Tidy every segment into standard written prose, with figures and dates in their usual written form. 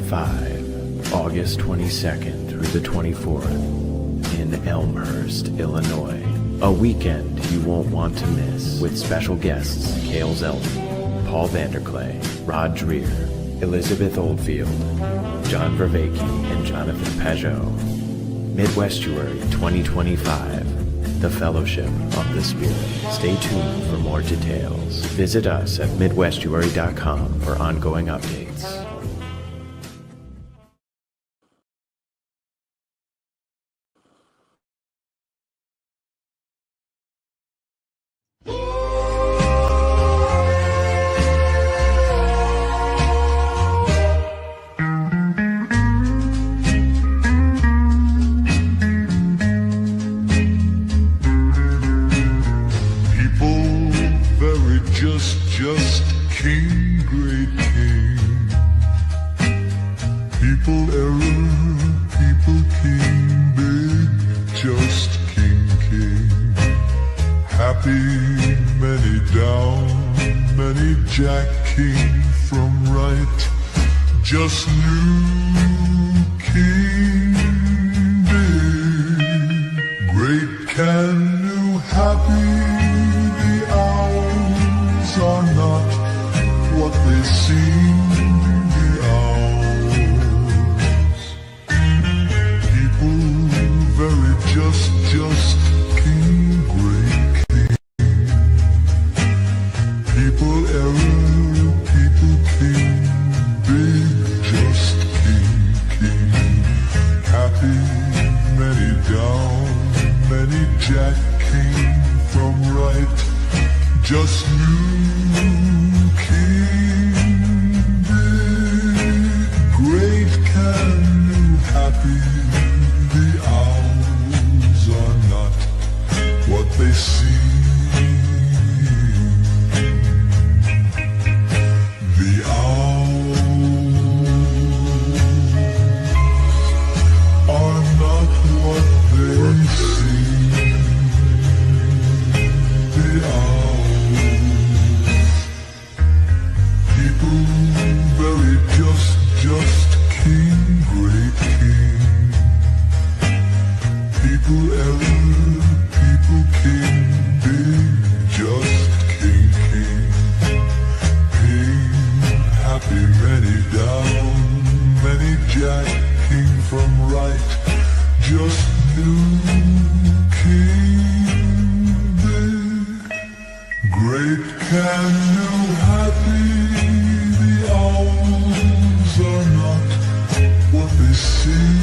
2025, August 22nd through the 24th, in Elmhurst, Illinois. A weekend you won't want to miss, with special guests Cale Zeldin, Paul Vanderklay, Rod Hare, Elizabeth Oldfield, John Vervaeke, and Jonathan Pajot. Midwestuary 2025, the Fellowship of the Spirit. Stay tuned for more details. Visit us at midwestuary.com for ongoing updates. Just king, great king. People error, people king, big, just king, king. Happy, many down, many jack king from right. Just new king, big, great can new happy. Are not what they seem, the hours. People very just king, great king. People error, people king, big, just king, king. Happy, many down, many jack king from right. Just new king, big, great, can new, happy. The owls are not what they seem. The owls are not what they seem. The owls, very just king, great king. People error, people king, big, just king, king. King, happy, many down, many jack, king from right. Just new king, big, great, can new, happy. Owls are not what they seem,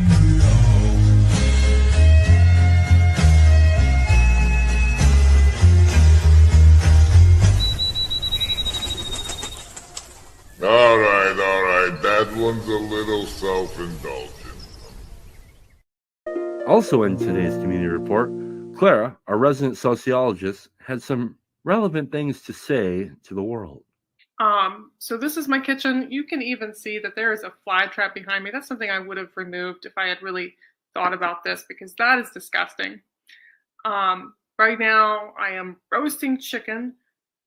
the owls. All right, that one's a little self-indulgent. Also in today's community report, Clara, our resident sociologist, had some relevant things to say to the world. So this is my kitchen. You can even see that there is a fly trap behind me. That's something I would have removed if I had really thought about this, because that is disgusting. Right now I am roasting chicken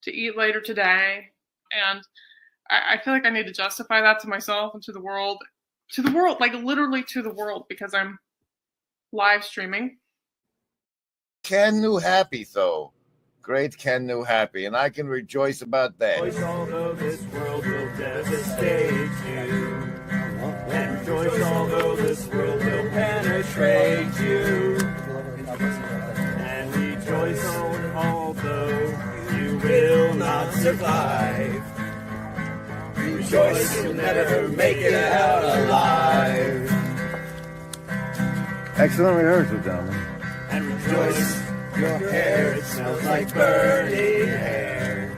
to eat later today, and I feel like I need to justify that to myself and to the world, like literally to the world, because I'm live streaming. Can new happy though. Great can new happy, and I can rejoice about that. Rejoice, although this world will devastate you. And rejoice, although this world will penetrate you. And rejoice, although you will not survive. Rejoice, you'll never make it out alive. Excellent rehearsal, gentlemen. And rejoice, your hair, it smells like burning hair.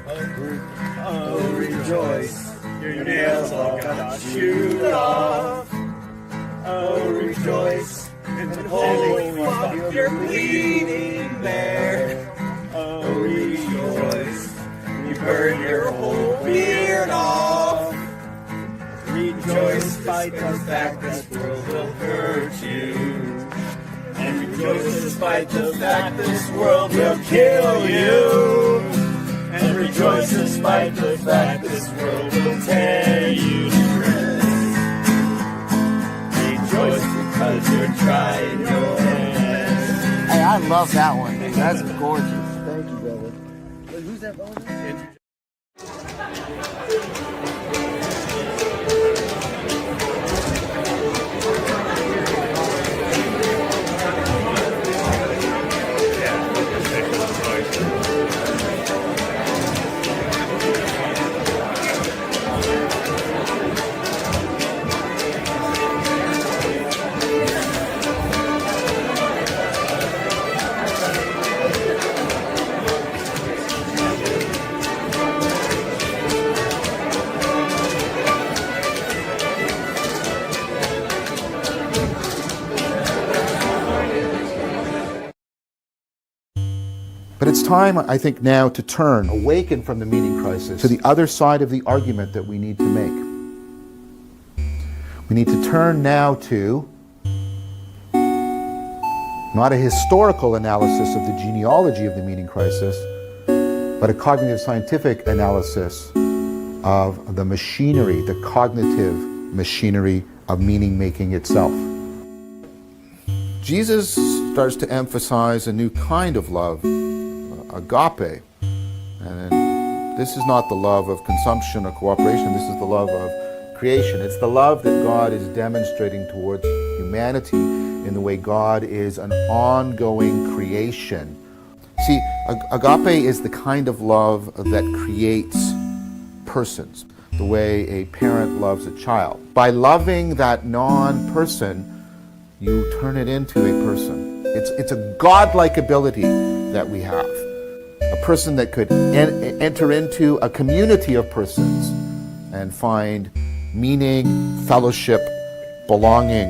Oh, rejoice, your nails all got chewed off. Oh, rejoice, and holy fuck, you're bleeding there. Oh, rejoice, you burn your whole beard off. Rejoice, despite the fact this world will hurt you. And rejoice despite the fact this world will kill you. And rejoice despite the fact this world will tear you to shreds. You're trying your best. Hey, I love that one. That's gorgeous. Thank you, brother. Who's that brother? But it's time, I think, now to turn, awaken from the meaning crisis, to the other side of the argument that we need to make. We need to turn now to not a historical analysis of the genealogy of the meaning crisis, but a cognitive scientific analysis of the machinery, the cognitive machinery of meaning making itself. Jesus starts to emphasize a new kind of love, agape. And this is not the love of consumption or cooperation, this is the love of creation. It's the love that God is demonstrating towards humanity in the way God is an ongoing creation. See, agape is the kind of love that creates persons, the way a parent loves a child. By loving that non-person, you turn it into a person. It's a godlike ability that we have. A person that could enter into a community of persons and find meaning, fellowship, belonging.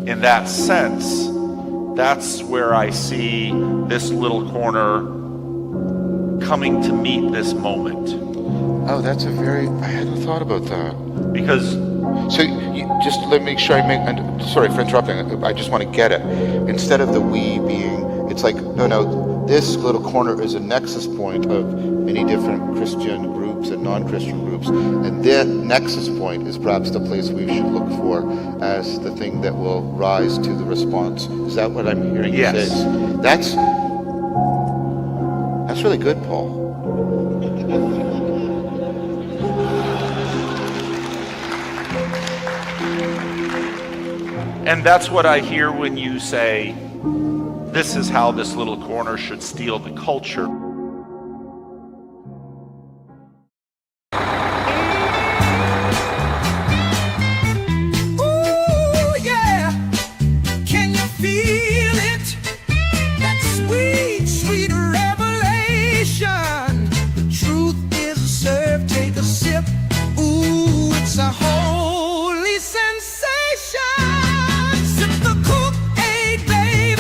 In that sense, that's where I see this little corner coming to meet this moment. Oh, that's a very, I hadn't thought about that. Because so just let me make sure I make, and sorry for interrupting, I just want to get it. Instead of the we being, it's like, no, this little corner is a nexus point of many different Christian groups and non-Christian groups. And that nexus point is perhaps the place we should look for as the thing that will rise to the response. Is that what I'm hearing you say? That's really good, Paul. And that's what I hear when you say, this is how this little corner should steal the culture. Ooh, yeah. Can you feel it? That sweet, sweet revelation. The truth is served, take a sip. Ooh, it's a holy sensation. Sip the Caughey, baby.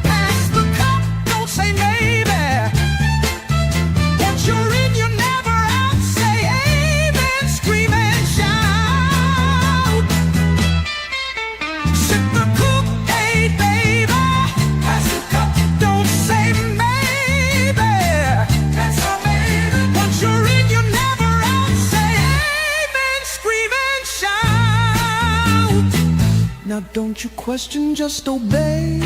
Pass the cup, don't say maybe. Once you're in, you're never out. Say amen, scream and shout. Sip the Caughey, baby. Pass the cup, don't say maybe. That's a maybe. Once you're in, you're never out. Say amen, scream and shout. Now don't you question, just obey.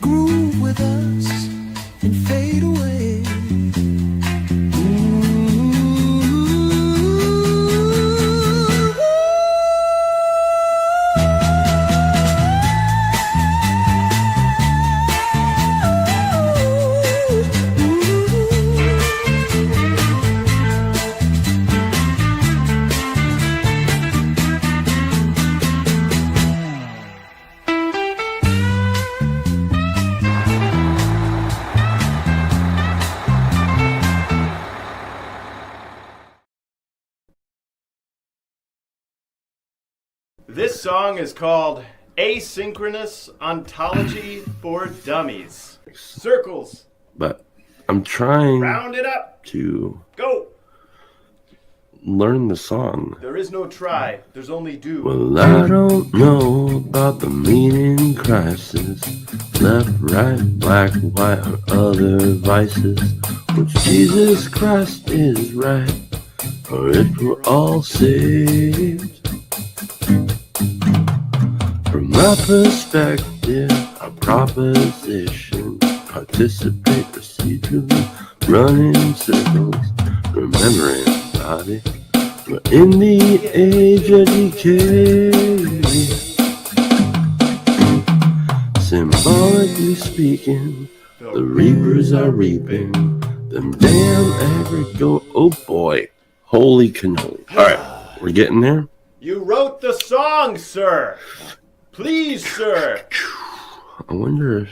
Groove with us and fade away. This song is called Asynchronous Ontology for Dummies. Circles. But I'm trying Round it up. to Go. learn the song. There is no try, there's only do. Well, I don't know about the meaning crisis, left, right, black, white, or other vices, which Jesus Christ is right, or if we're all saved. From my perspective, a proposition, participate procedurally, running in circles, remembering body. We're in the age of decay. Symbolically speaking, the reapers are reaping them damn agriculture. Oh boy, holy cannoli. All right, we're getting there. You wrote the song, sir. Please, sir. I wonder if,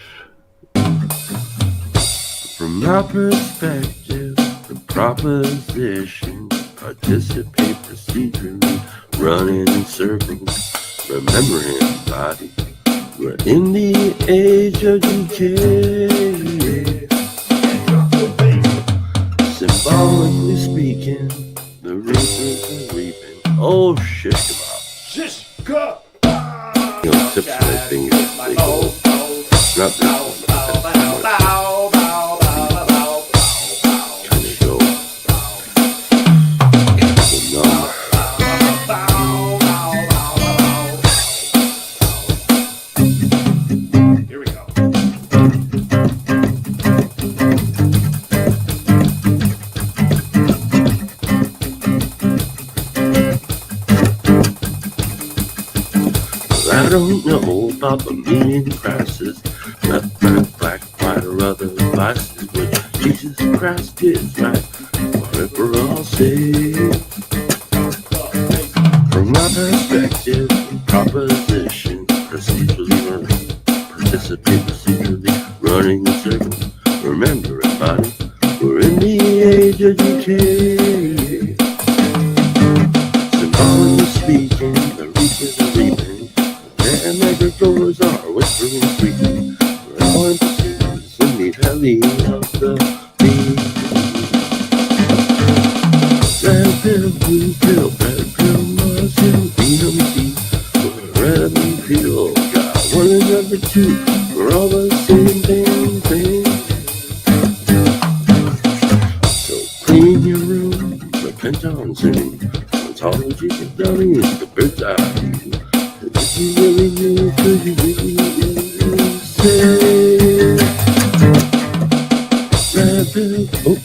from my perspective, the proposition, participate procedurally, running in circles, remembering body. We're in the age of decay. Symbolically speaking, the reapers are reaping. Oh, shit, Shish kebab. you know, tips of my fingers. They go, not this one, but that's kind of go. The number. Here we go. I don't know about the meaning crisis, left, right, black, white, or other vices, which Jesus Christ is right, or if we're all saved. From my perspective, proposition, procedurally running, participate procedurally, running in circles, remember everybody, we're in the age of decay. Symbolically speaking, the reapers are reaping, and agricultors are whispering sweetly. We're all in pursuit in the valley of the bee. Red pill, blue pill, red pill, mushroom, BMC. Red and pill, got one and number two. We're all the same damn thing. So clean your room, repent on sin. Ontology of dummies, the bird's eye view. If you really knew, could you really say? Red pill, oh.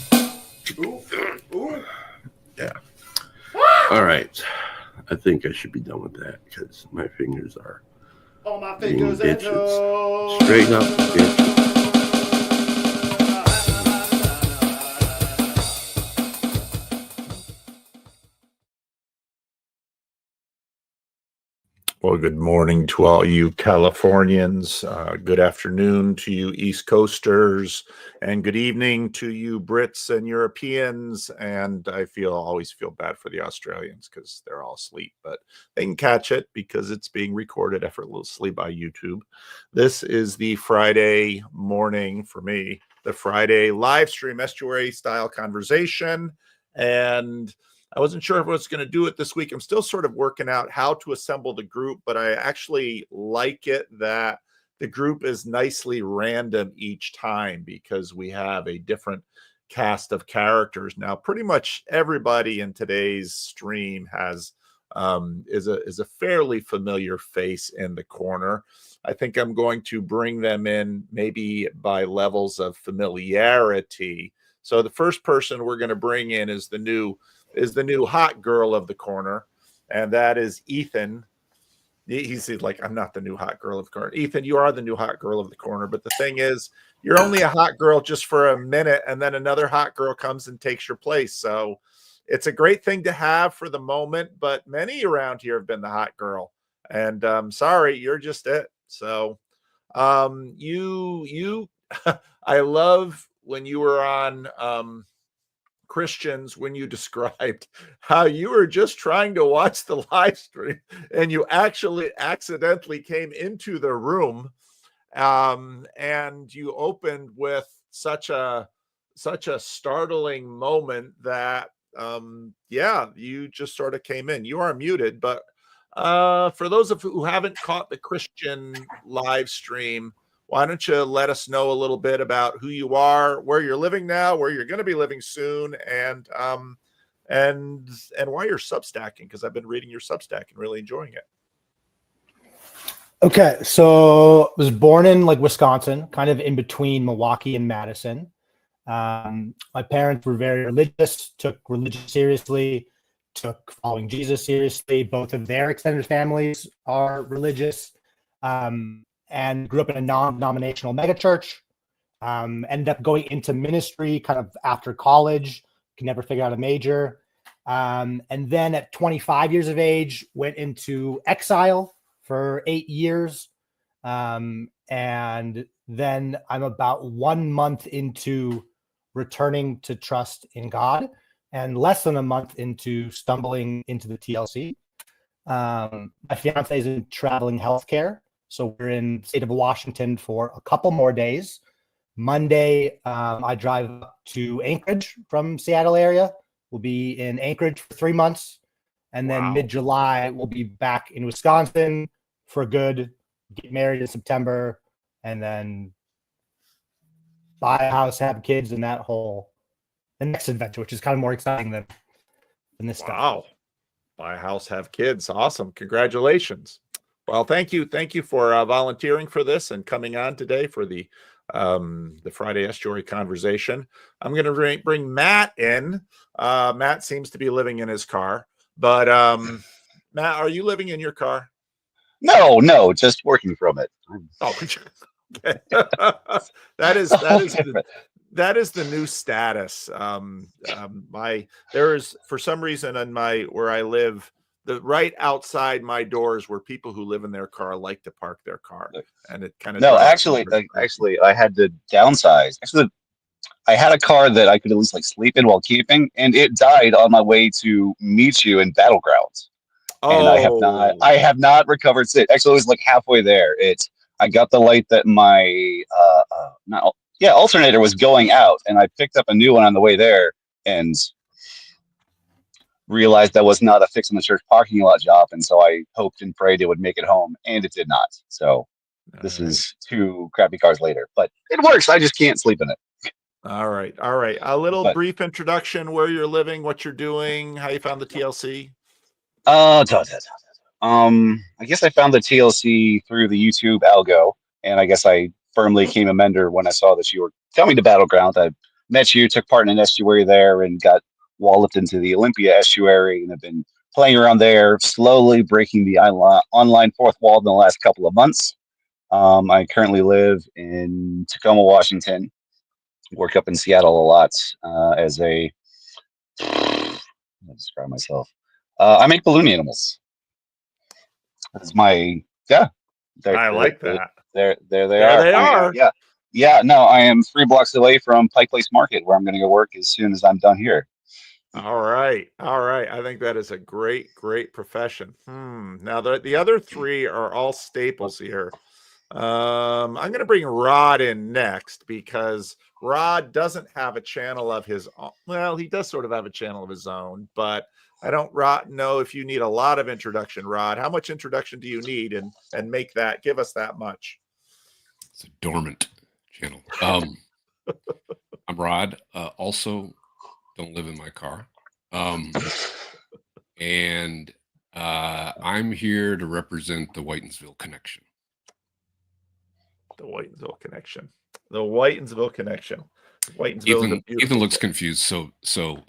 Yeah. All right. I think I should be done with that because my fingers are All my being fingers and bitches. toes. Straight up bitches. Well, good morning to all you Californians. Good afternoon to you East Coasters, and good evening to you Brits and Europeans. And I always feel bad for the Australians because they're all asleep, but they can catch it because it's being recorded effortlessly by YouTube. This is the Friday morning for me, the Friday live stream Estuary Style conversation, and I wasn't sure if I was going to do it this week. I'm still sort of working out how to assemble the group, but I actually like it that the group is nicely random each time because we have a different cast of characters. Now, pretty much everybody in today's stream has is a fairly familiar face in the corner. I think I'm going to bring them in maybe by levels of familiarity. So the first person we're going to bring in is the new hot girl of the corner, and that is Ethan. He's like, I'm not the new hot girl of the corner. Ethan, you are the new hot girl of the corner, but the thing is, you're only a hot girl just for a minute, and then another hot girl comes and takes your place. So it's a great thing to have for the moment, but many around here have been the hot girl, and sorry, you're just it. So you I love when you were on Christians, when you described how you were just trying to watch the live stream and you actually accidentally came into the room, and you opened with such a startling moment that yeah, you just sort of came in. You are muted, but for those of who haven't caught the Christian live stream, why don't you let us know a little bit about who you are, where you're living now, where you're going to be living soon, and why you're substacking, because I've been reading your Substack and really enjoying it. Okay, so I was born in like Wisconsin, kind of in between Milwaukee and Madison. My parents were very religious, took religion seriously, took following Jesus seriously. Both of their extended families are religious, and grew up in a non-denominational megachurch. Ended up going into ministry kind of after college, could never figure out a major. And then at 25 years of age, went into exile for 8 years. And then I'm about 1 month into returning to trust in God, and less than a month into stumbling into the TLC. My fiance is in traveling healthcare, so we're in the state of Washington for a couple more days. Monday, I drive up to Anchorage from Seattle area. We'll be in Anchorage for 3 months, and then mid-July we'll be back in Wisconsin for good, get married in September, and then buy a house, have kids, and that whole the next adventure, which is kind of more exciting than this stuff. Wow. Buy a house, have kids. Awesome. Congratulations. Well, thank you for volunteering for this and coming on today for the Friday Estuary conversation. I'm going to bring Matt in. Matt seems to be living in his car, but Matt, are you living in your car? No, just working from it. Oh, okay. that is the new status. There is, for some reason, on where I live, right outside my doors where people who live in their car like to park their car, and it kind of actually I had to downsize. Actually, I had a car that I could at least like sleep in while keeping, and it died on my way to meet you in Battlegrounds. And I have not recovered since. Actually, it was like halfway there. I got the light that my alternator was going out, and I picked up a new one on the way there and realized that was not a fix in the church parking lot job. And so I hoped and prayed it would make it home, and it did not. So this is 2 crappy cars later, but it works. I just can't sleep in it. All right. A brief introduction, where you're living, what you're doing, how you found the TLC. I guess I found the TLC through the YouTube algo, and I guess I firmly became a member when I saw that you were coming to Battleground. I met you, took part in an estuary there, and got walloped into the Olympia estuary, and have been playing around there, slowly breaking the online fourth wall in the last couple of months. I currently live in Tacoma, Washington. Work up in Seattle a lot as a. How do I describe myself? I make balloon animals. That's my I like that. There they are. Yeah. No, I am 3 blocks away from Pike Place Market, where I'm going to go work as soon as I'm done here. All right. I think that is a great profession. Now the other 3 are all staples here. I'm going to bring Rod in next, because Rod doesn't have a channel of his own. Well, he does sort of have a channel of his own, but I don't know if you need a lot of introduction, Rod. How much introduction do you need, and give us that much? It's a dormant channel. I'm Rod. Also, don't live in my car. And I'm here to represent the Whitensville Connection. The Whitensville Connection. Ethan looks confused. So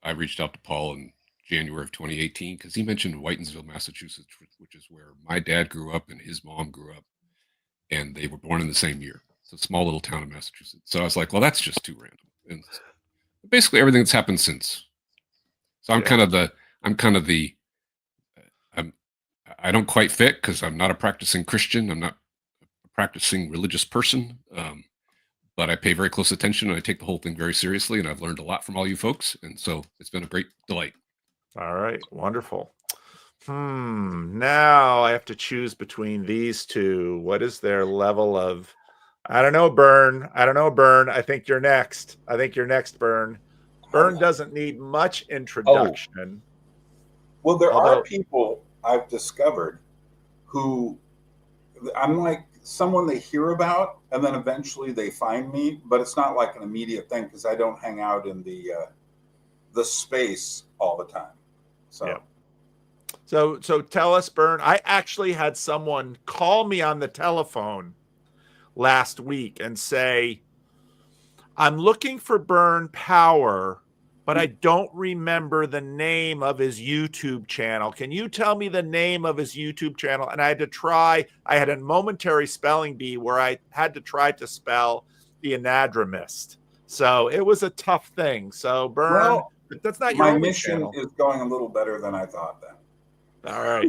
I reached out to Paul in January of 2018 because he mentioned Whitensville, Massachusetts, which is where my dad grew up and his mom grew up, and they were born in the same year. It's a small little town in Massachusetts. So I was like, well, that's just too random. And basically everything that's happened since. So I don't quite fit because I'm not a practicing Christian. I'm not a practicing religious person. But I pay very close attention, and I take the whole thing very seriously, and I've learned a lot from all you folks, and so it's been a great delight. All right, wonderful. Now I have to choose between these 2. What is their level of? I don't know, Byrne. I think you're next. Byrne. Byrne doesn't need much introduction. Well, there Although- are people I've discovered who I'm like someone they hear about, and then eventually they find me, but it's not like an immediate thing because I don't hang out in the space all the time. So. Yeah. So tell us, Byrne. I actually had someone call me on the telephone last week and say, I'm looking for Byrne Power, but I don't remember the name of his YouTube channel. Can you tell me the name of his YouTube channel? And I had a momentary spelling bee where I had to try to spell the anadromist. So it was a tough thing. So Byrne, Well, that's not your my only mission channel. is going a little better than I thought then. All right.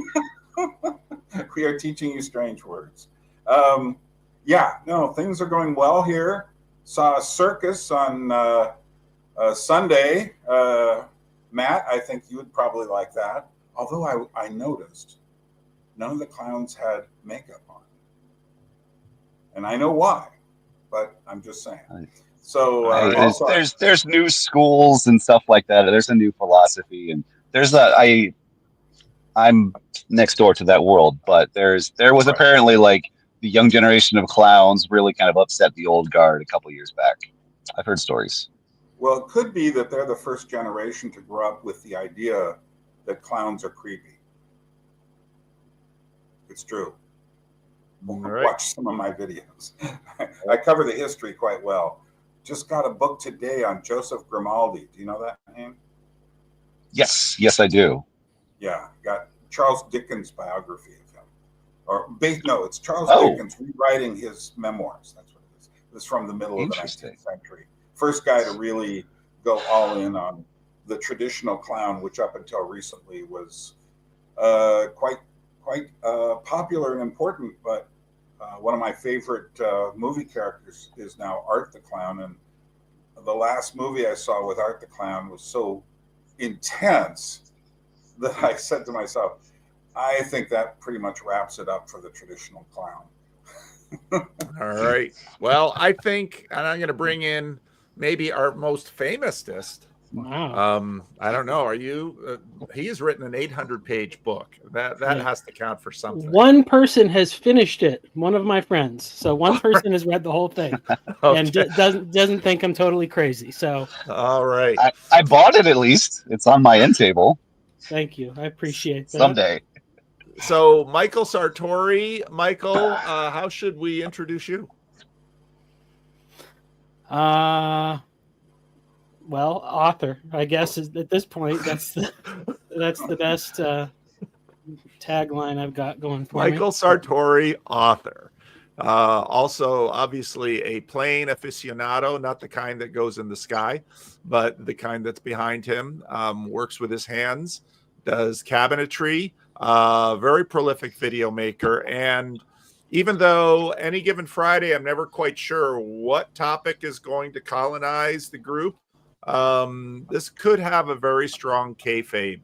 We are teaching you strange words. Yeah, no, things are going well here. Saw a circus on Sunday. Matt, I think you would probably like that. Although I noticed none of the clowns had makeup on. And I know why, but I'm just saying. So there's new schools and stuff like that. There's a new philosophy, and I'm next door to that world, but there was apparently like the young generation of clowns really kind of upset the old guard a couple years back. I've heard stories. Well, it could be that they're the first generation to grow up with the idea that clowns are creepy. It's true. Right. Watch some of my videos. I cover the history quite well. Just got a book today on Joseph Grimaldi. Do you know that name? Yes, I do. Yeah, got Charles Dickens' biography of him. No, it's Charles Dickens rewriting his memoirs. That's what it is. It was from the middle of the 19th century. First guy to really go all in on the traditional clown, which up until recently was quite popular and important. But one of my favorite movie characters is now Art the Clown. And the last movie I saw with Art the Clown was so intense that I said to myself, I think that pretty much wraps it up for the traditional clown. All right. Well, I think, and I'm going to bring in maybe our most famousest. Wow. I don't know. Are you? He has written an 800-page book. That has to count for something. One person has finished it. One of my friends. So one person has read the whole thing and doesn't think I'm totally crazy. So. All right. I bought it at least. It's on my end table. Thank you. I appreciate that. Someday. So, Michael Sartori. Michael, how should we introduce you? Well, author, I guess, is at this point. That's the best tagline I've got going for me. Michael Sartori, author. Also, obviously, a plane aficionado, not the kind that goes in the sky, but the kind that's behind him. Works with his hands, does cabinetry, very prolific video maker. And even though any given Friday, I'm never quite sure what topic is going to colonize the group, this could have a very strong kayfabe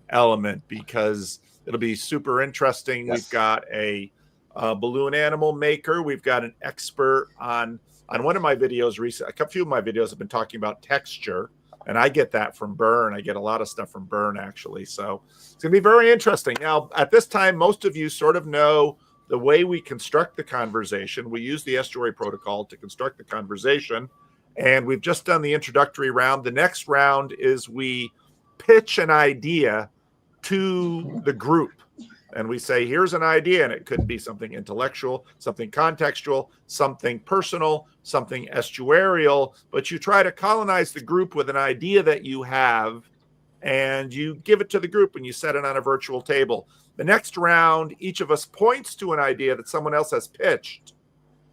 element because it'll be super interesting. Yes. We've got a balloon animal maker. We've got an expert on one of my videos recently. A few of my videos have been talking about texture, and I get that from Byrne. I get a lot of stuff from Byrne, actually. So it's going to be very interesting. Now, at this time, most of you sort of know the way we construct the conversation. We use the Estuary protocol to construct the conversation, and we've just done the introductory round. The next round is we pitch an idea to the group. And we say, here's an idea, and it could be something intellectual, something contextual, something personal, something estuarial, but you try to colonize the group with an idea that you have, and you give it to the group and you set it on a virtual table. The next round, each of us points to an idea that someone else has pitched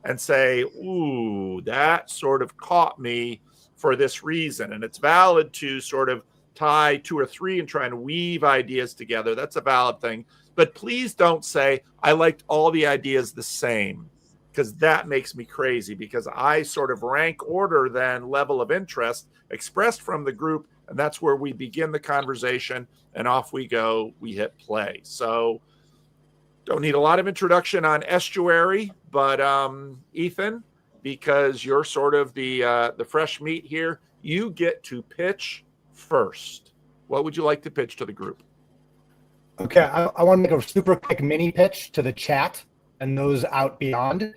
and say, ooh, that sort of caught me for this reason. And it's valid to sort of tie two or three and try and weave ideas together. That's a valid thing. But please don't say, I liked all the ideas the same, because that makes me crazy, because I sort of rank order then level of interest expressed from the group, and that's where we begin the conversation, and off we go, we hit play. So don't need a lot of introduction on Estuary, but Ethan, because you're sort of the fresh meat here, you get to pitch first. What would you like to pitch to the group? Okay, I want to make a super quick mini pitch to the chat and those out beyond.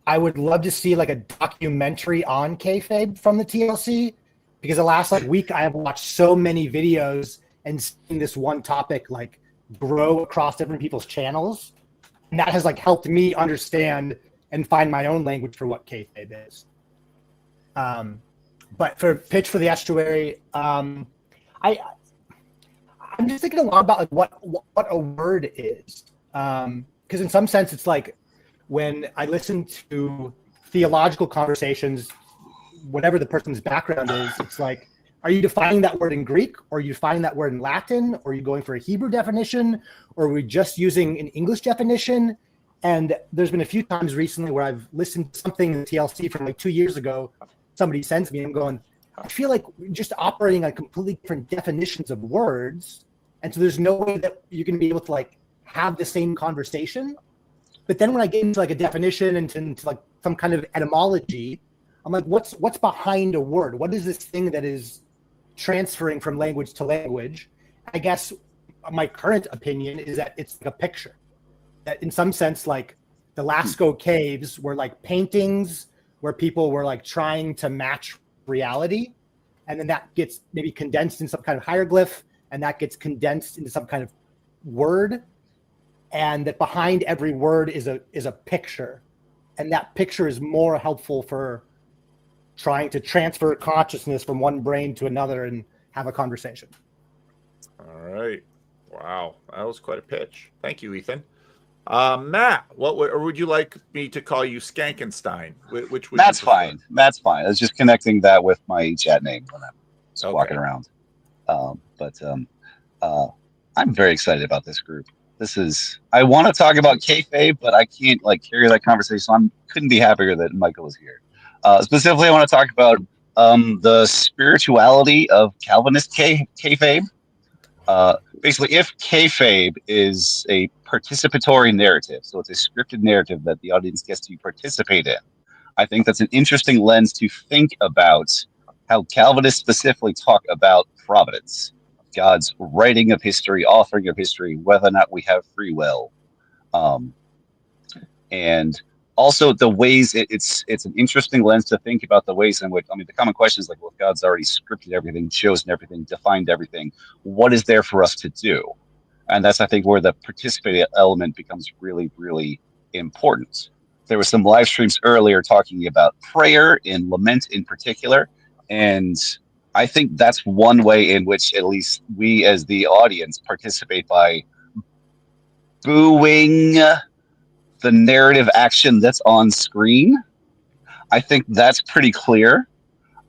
I would love to see like a documentary on kayfabe from the TLC, because the last like week I have watched so many videos and seen this one topic like grow across different people's channels, and that has like helped me understand and find my own language for what kayfabe is. But for pitch for the Estuary, I'm just thinking a lot about like what a word is, because in some sense it's like when I listen to theological conversations, whatever the person's background is, it's like, are you defining that word in Greek, or are you defining that word in Latin, or are you going for a Hebrew definition, or are we just using an English definition? And there's been a few times recently where I've listened to something in the TLC from like 2 years ago. Somebody sends me, and I'm going, I feel like we're just operating on completely different definitions of words. And so there's no way that you can be able to like have the same conversation. But then when I get into like a definition and into like some kind of etymology, I'm like, what's behind a word? What is this thing that is transferring from language to language? I guess my current opinion is that it's like a picture. That in some sense, like the Lascaux caves were like paintings where people were like trying to match reality. And then that gets maybe condensed in some kind of hieroglyph, and that gets condensed into some kind of word. And that behind every word is a picture. And that picture is more helpful for trying to transfer consciousness from one brain to another and have a conversation. All right. Wow. That was quite a pitch. Thank you, Ethan. Matt, or would you like me to call you Skankenstein? Which would That's fine. That's fine. I was just connecting that with my chat name when I'm just walking around. I'm very excited about this group. I want to talk about kayfabe, but I can't like carry that conversation. So I couldn't be happier that Michael is here. Specifically, I want to talk about the spirituality of Calvinist kayfabe. Basically, if kayfabe is a participatory narrative, so it's a scripted narrative that the audience gets to participate in, I think that's an interesting lens to think about how Calvinists specifically talk about providence, God's writing of history, authoring of history, whether or not we have free will. And also the ways it's an interesting lens to think about the ways in which, the common question is like, well, God's already scripted everything, chosen everything, defined everything. What is there for us to do? And that's, I think, where the participating element becomes really, really important. There were some live streams earlier talking about prayer and lament in particular. And I think that's one way in which at least we as the audience participate by booing the narrative action that's on screen. I think that's pretty clear.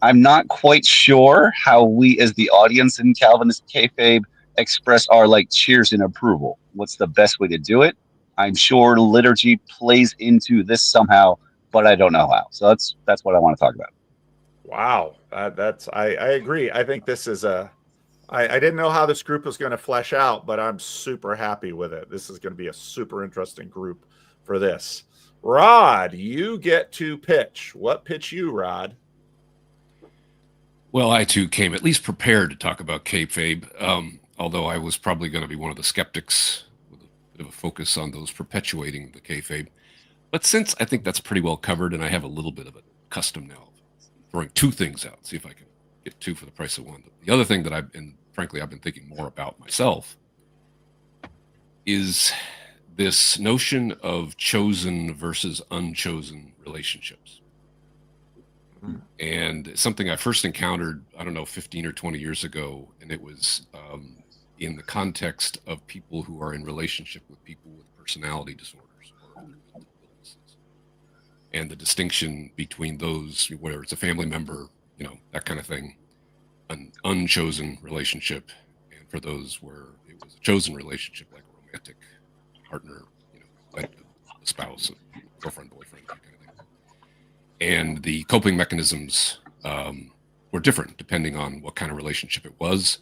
I'm not quite sure how we as the audience in Calvinist kayfabe express our like cheers and approval. What's the best way to do it? I'm sure liturgy plays into this somehow, but I don't know how. So that's what I want to talk about. Wow, I agree. I think this is I didn't know how this group was going to flesh out, but I'm super happy with it. This is going to be a super interesting group for this. Rod, you get to pitch. What pitch you, Rod? Well, I too came at least prepared to talk about kayfabe, although I was probably going to be one of the skeptics with a bit of a focus on those perpetuating the kayfabe. But since I think that's pretty well covered, and I have a little bit of a custom now, throwing two things out, see if I can get two for the price of one. The other thing that I've been thinking more about myself is this notion of chosen versus unchosen relationships. And something I first encountered, 15 or 20 years ago, and it was in the context of people who are in relationship with people with personality disorders or mental illnesses, and the distinction between those, whether it's a family member, that kind of thing, an unchosen relationship, and for those where it was a chosen relationship, like a romantic partner, like a spouse, a girlfriend, boyfriend, that kind of thing. And the coping mechanisms were different depending on what kind of relationship it was.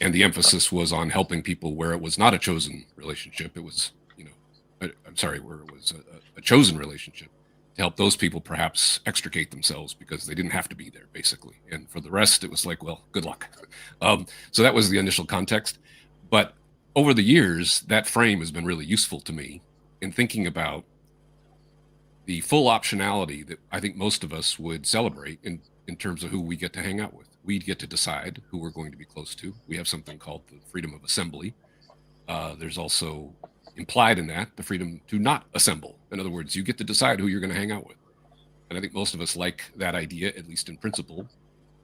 And the emphasis was on helping people where it was not a chosen relationship. It was, where it was a chosen relationship. to help those people perhaps extricate themselves because they didn't have to be there, basically. And for the rest, it was like, well, good luck. So that was the initial context. But over the years, that frame has been really useful to me in thinking about the full optionality that I think most of us would celebrate in terms of who we get to hang out with. We get to decide who we're going to be close to. We have something called the freedom of assembly. There's also implied in that the freedom to not assemble. In other words, you get to decide who you're going to hang out with. And I think most of us like that idea, at least in principle.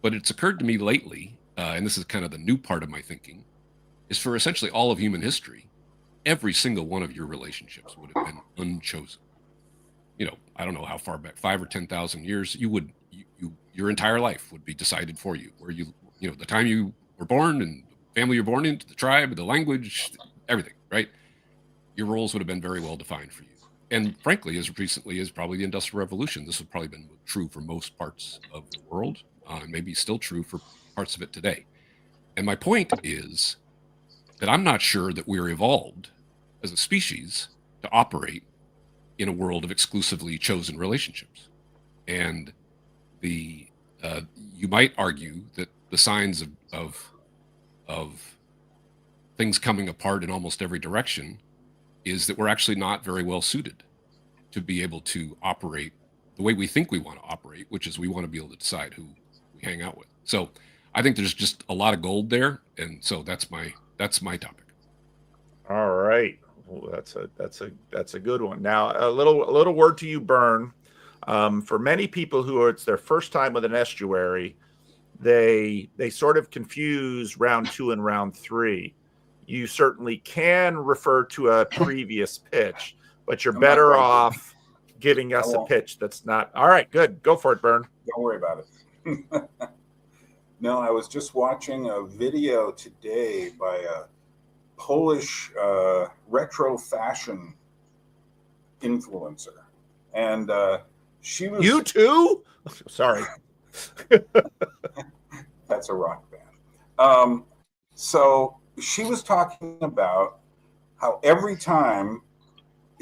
But it's occurred to me lately, and this is kind of the new part of my thinking, is for essentially all of human history, every single one of your relationships would have been unchosen. You know, I don't know how far back, 5 or 10,000 years, your entire life would be decided for you, where you know, the time you were born and the family you're born into, the tribe, the language, everything, right? Your roles would have been very well defined for you. And frankly, as recently as probably the Industrial Revolution, this would probably been true for most parts of the world, maybe still true for parts of it today. And my point is that I'm not sure that we're evolved as a species to operate in a world of exclusively chosen relationships. And you might argue that the signs of things coming apart in almost every direction is that we're actually not very well suited to be able to operate the way we think we want to operate, which is we want to be able to decide who we hang out with. So I think there's just a lot of gold there, and so that's my topic. All right, well, that's a good one. Now a little word to you, Byrne. For many people who it's their first time with an estuary, they sort of confuse round 2 and round 3. You certainly can refer to a previous pitch, but you're better off giving us a pitch that's not. All right, good. Go for it, Byrne. Don't worry about it. No, I was just watching a video today by a Polish retro fashion influencer. And she was... You too? Sorry. That's a rock band. So she was talking about how every time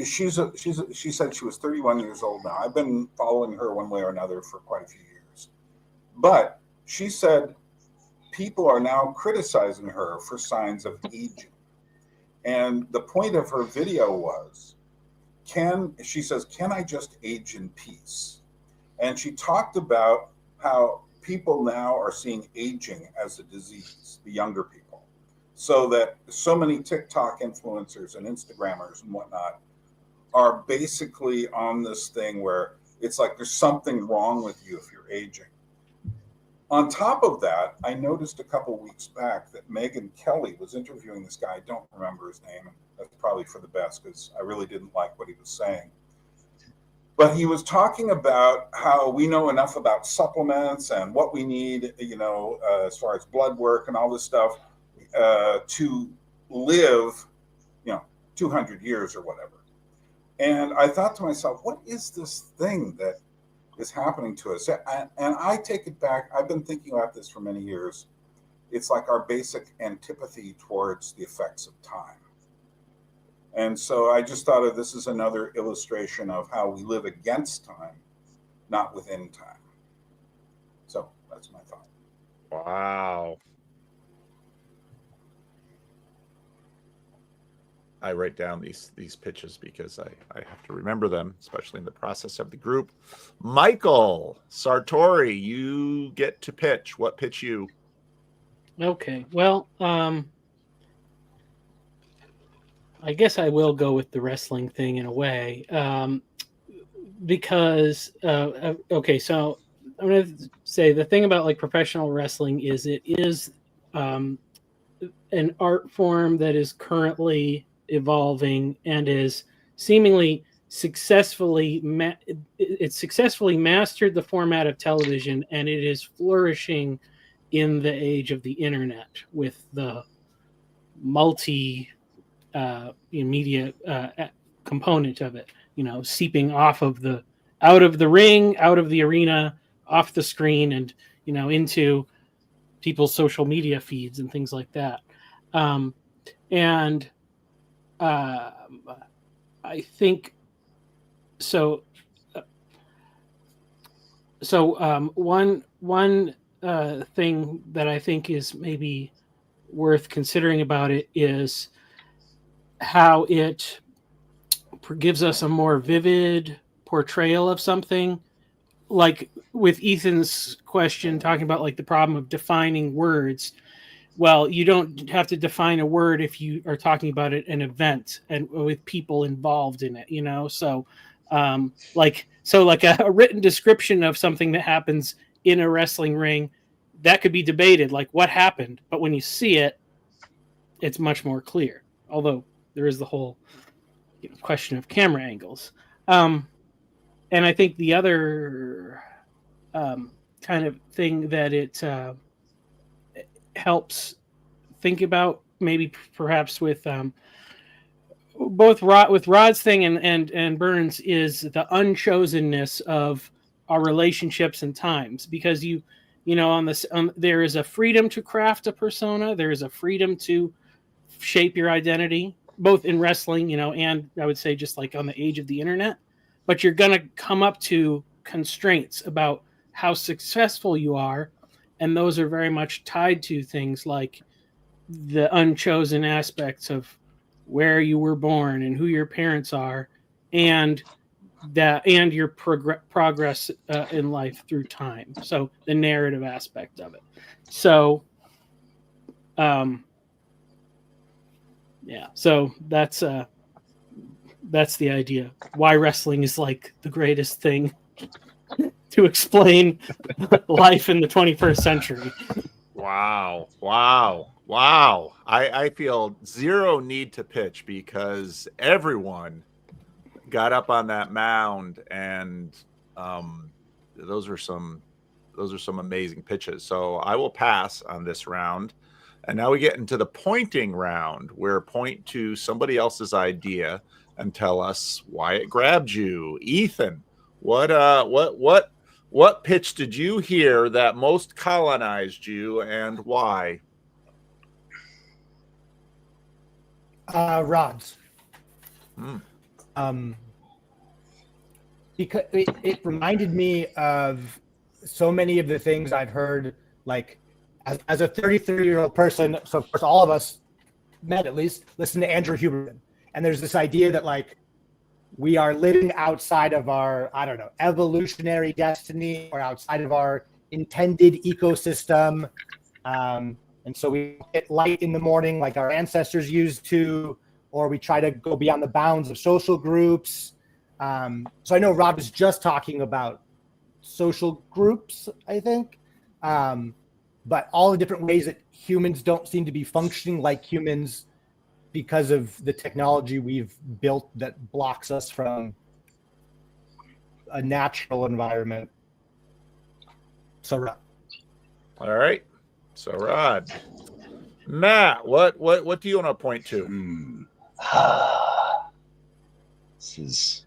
she said she was 31 years old now. I've been following her one way or another for quite a few years. But she said people are now criticizing her for signs of aging. And the point of her video was, she says, can I just age in peace? And she talked about how people now are seeing aging as a disease, the younger people. So that so many TikTok influencers and Instagrammers and whatnot are basically on this thing where it's like there's something wrong with you if you're aging. On top of that, I noticed a couple weeks back that Megyn Kelly was interviewing this guy. I don't remember his name, and that's probably for the best because I really didn't like what he was saying. But he was talking about how we know enough about supplements and what we need, as far as blood work and all this stuff to live, 200 years or whatever. And I thought to myself, what is this thing that is happening to us? And I take it back. I've been thinking about this for many years. It's like our basic antipathy towards the effects of time. And so I just thought of this as another illustration of how we live against time, not within time. So that's my thought. Wow. I write down these pitches because I have to remember them, especially in the process of the group. Michael Sartori, you get to pitch. What pitch you? Okay. Well, I guess I will go with the wrestling thing in a way, because okay, so I'm going to say the thing about like professional wrestling is it is an art form that is currently evolving and is seemingly successfully mastered the format of television, and it is flourishing in the age of the internet with the multi media component of it, seeping out of the ring, out of the arena, off the screen, and into people's social media feeds and things like that. And I think so. One thing that I think is maybe worth considering about it is how it gives us a more vivid portrayal of something. Like with Ethan's question, talking about like the problem of defining words. Well, you don't have to define a word if you are talking about an event and with people involved in it, you know? So, like a written description of something that happens in a wrestling ring, that could be debated, like what happened. But when you see it, it's much more clear. Although there is the whole question of camera angles. And I think the other kind of thing that it helps think about, maybe perhaps with both Rod's thing and Byrne's, is the unchosenness of our relationships and times, because you know on this there is a freedom to craft a persona, there is a freedom to shape your identity, both in wrestling, and I would say just like on the age of the internet. But you're going to come up to constraints about how successful you are, and those are very much tied to things like the unchosen aspects of where you were born and who your parents are, and your progress in life through time. So the narrative aspect of it. So, so that's the idea. Why wrestling is like the greatest thing to explain life in the 21st century. Wow. I feel zero need to pitch because everyone got up on that mound, and those are some amazing pitches. So I will pass on this round. And now we get into the pointing round, where point to somebody else's idea and tell us why it grabbed you. Ethan, what pitch did you hear that most colonized you, and why? Rod's. Because it reminded me of so many of the things I've heard, like as a 33-year-old person. So of course all of us met, at least, listen to Andrew Huberman. And there's this idea that like we are living outside of our, I don't know, evolutionary destiny, or outside of our intended ecosystem. And so we get light in the morning like our ancestors used to, or we try to go beyond the bounds of social groups. So I know Rod was just talking about social groups, I think. But all the different ways that humans don't seem to be functioning like humans because of the technology we've built that blocks us from a natural environment. So Rod. All right. So Rod. Matt, what do you want to point to? This is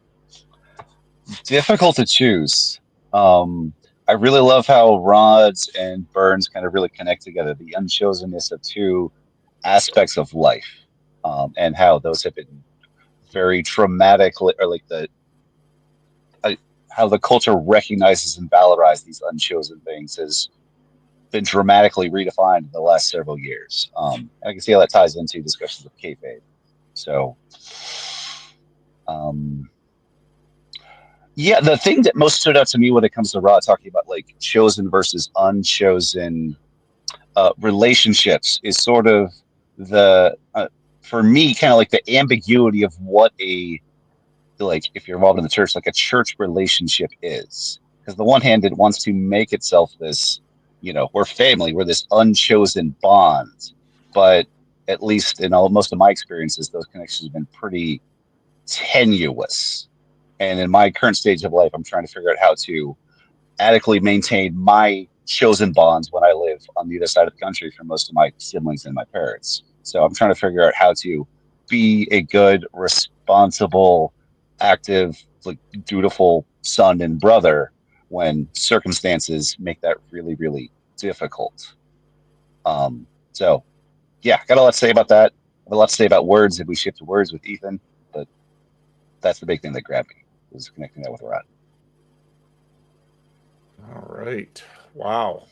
difficult to choose. I really love how Rod's and Byrne's kind of really connect together, the unchosenness of two aspects of life, and how those have been very traumatic, or like how the culture recognizes and valorizes these unchosen things has been dramatically redefined in the last several years. I can see how that ties into discussions of kayfabe. So, yeah, the thing that most stood out to me when it comes to Rod talking about like chosen versus unchosen relationships is sort of the, for me, kind of like the ambiguity of what like if you're involved in the church, like a church relationship is. Because the one hand, it wants to make itself this, we're family, we're this unchosen bond. But at least in most of my experiences, those connections have been pretty tenuous. And in my current stage of life, I'm trying to figure out how to adequately maintain my chosen bonds when I live on the other side of the country from most of my siblings and my parents. So I'm trying to figure out how to be a good, responsible, active, like dutiful son and brother when circumstances make that really, really difficult. So yeah, got a lot to say about that. I have a lot to say about words if we shift to words with Ethan, but that's the big thing that grabbed me, was connecting that with Rod. All right. Wow.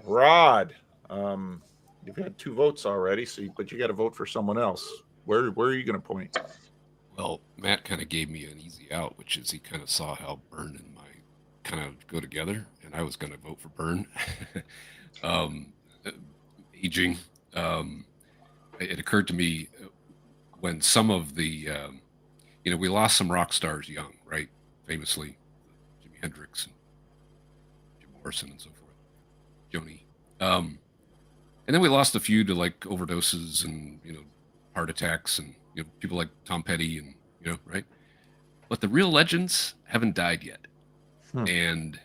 Rod, you've had 2 votes already, but you got to vote for someone else. Where are you going to point? Well, Matt kind of gave me an easy out, which is he kind of saw how Byrne and my kind of go together, and I was going to vote for Byrne. Aging. It occurred to me when some of the, we lost some rock stars young, right? Famously, Jimi Hendrix and Jim Morrison and so forth, Joni. And then we lost a few to like overdoses and, heart attacks and, people like Tom Petty and, right? But the real legends haven't died yet. And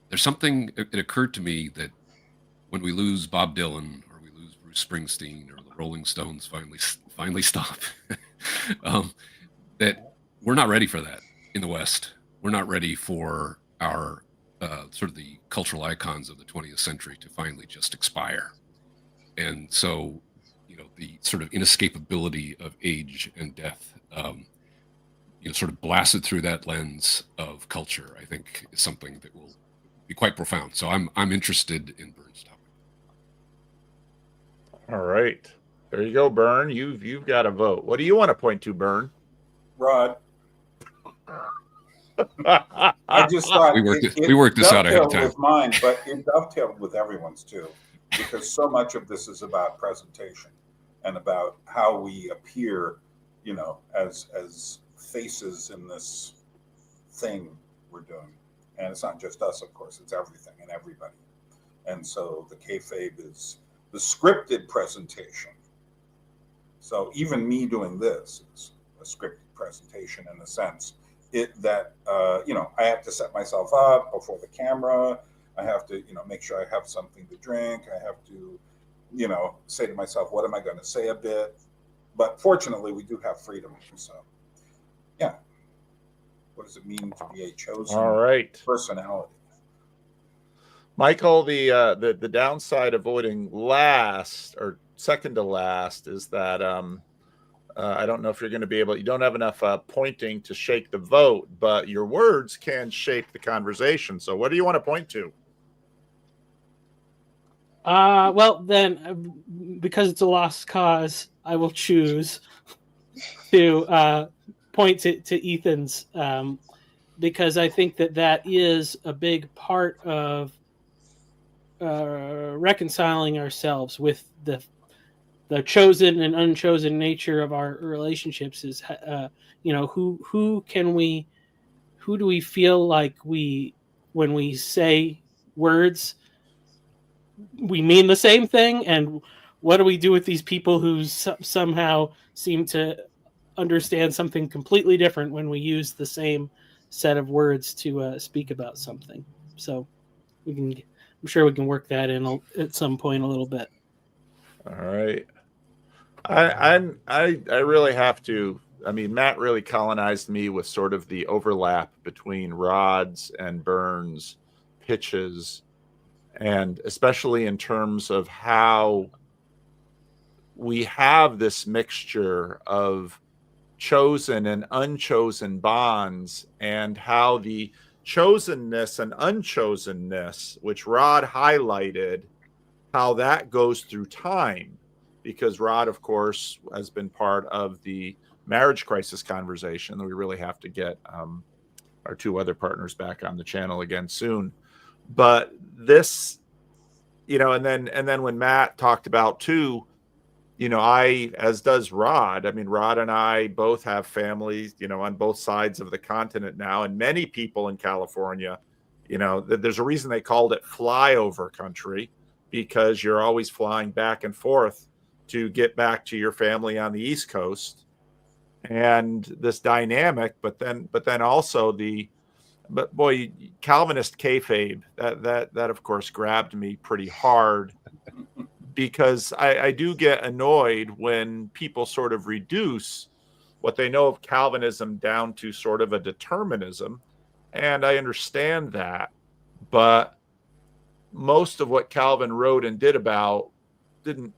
there's something, it occurred to me that when we lose Bob Dylan or we lose Bruce Springsteen or the Rolling Stones finally stop, that we're not ready for that in the West. We're not ready for our sort of the cultural icons of the 20th century to finally just expire. And so, the sort of inescapability of age and death, sort of blasted through that lens of culture, I think is something that will be quite profound. So I'm interested in Byrne's topic. All right. There you go, Byrne. You've got a vote. What do you want to point to, Byrne? Rod. I just thought we worked this out ahead of time. With mine, but it dovetailed with everyone's too, because so much of this is about presentation and about how we appear, as faces in this thing we're doing. And it's not just us, of course, it's everything and everybody. And so the kayfabe is the scripted presentation. So even me doing this is a scripted presentation in a sense. I have to set myself up before the camera. I have to, make sure I have something to drink. I have to, say to myself, what am I going to say a bit? But fortunately, we do have freedom. So, yeah. What does it mean to be a chosen personality? Michael, the downside of voting last or second to last is that I don't know if you're going to be able. You don't have enough pointing to shake the vote, but your words can shape the conversation. So, what do you want to point to? Well, then, because it's a lost cause, I will choose to point to Ethan's, because I think that is a big part of reconciling ourselves with the chosen and unchosen nature of our relationships. Is who do we feel like when we say words we mean the same thing, and what do we do with these people who somehow seem to understand something completely different when we use the same set of words to speak about something? So I'm sure we can work that in at some point a little bit. All right. I really have to. I mean, Matt really colonized me with sort of the overlap between Rod's and Byrne's pitches, and especially in terms of how we have this mixture of chosen and unchosen bonds, and how the chosenness and unchosenness, which Rod highlighted, how that goes through time. Because Rod, of course, has been part of the marriage crisis conversation. We really have to get our 2 other partners back on the channel again soon. But this, and then when Matt talked about too, as does Rod. I mean, Rod and I both have families, on both sides of the continent now, and many people in California, there's a reason they called it flyover country, because you're always flying back and forth to get back to your family on the East Coast, and this dynamic, but then also but boy, Calvinist kayfabe, that of course grabbed me pretty hard, because I do get annoyed when people sort of reduce what they know of Calvinism down to sort of a determinism, and I understand that, but most of what Calvin wrote and did about didn't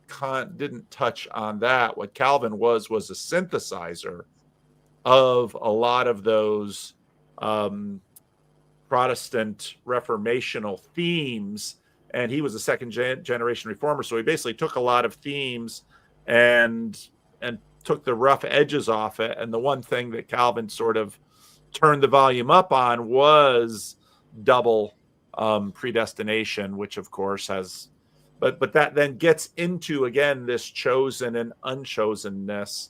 touch on that. What Calvin was a synthesizer of a lot of those Protestant reformational themes, and he was a second generation reformer, so he basically took a lot of themes and took the rough edges off it. And the one thing that Calvin sort of turned the volume up on was double predestination, which of course has, but that then gets into, again, this chosen and unchosenness.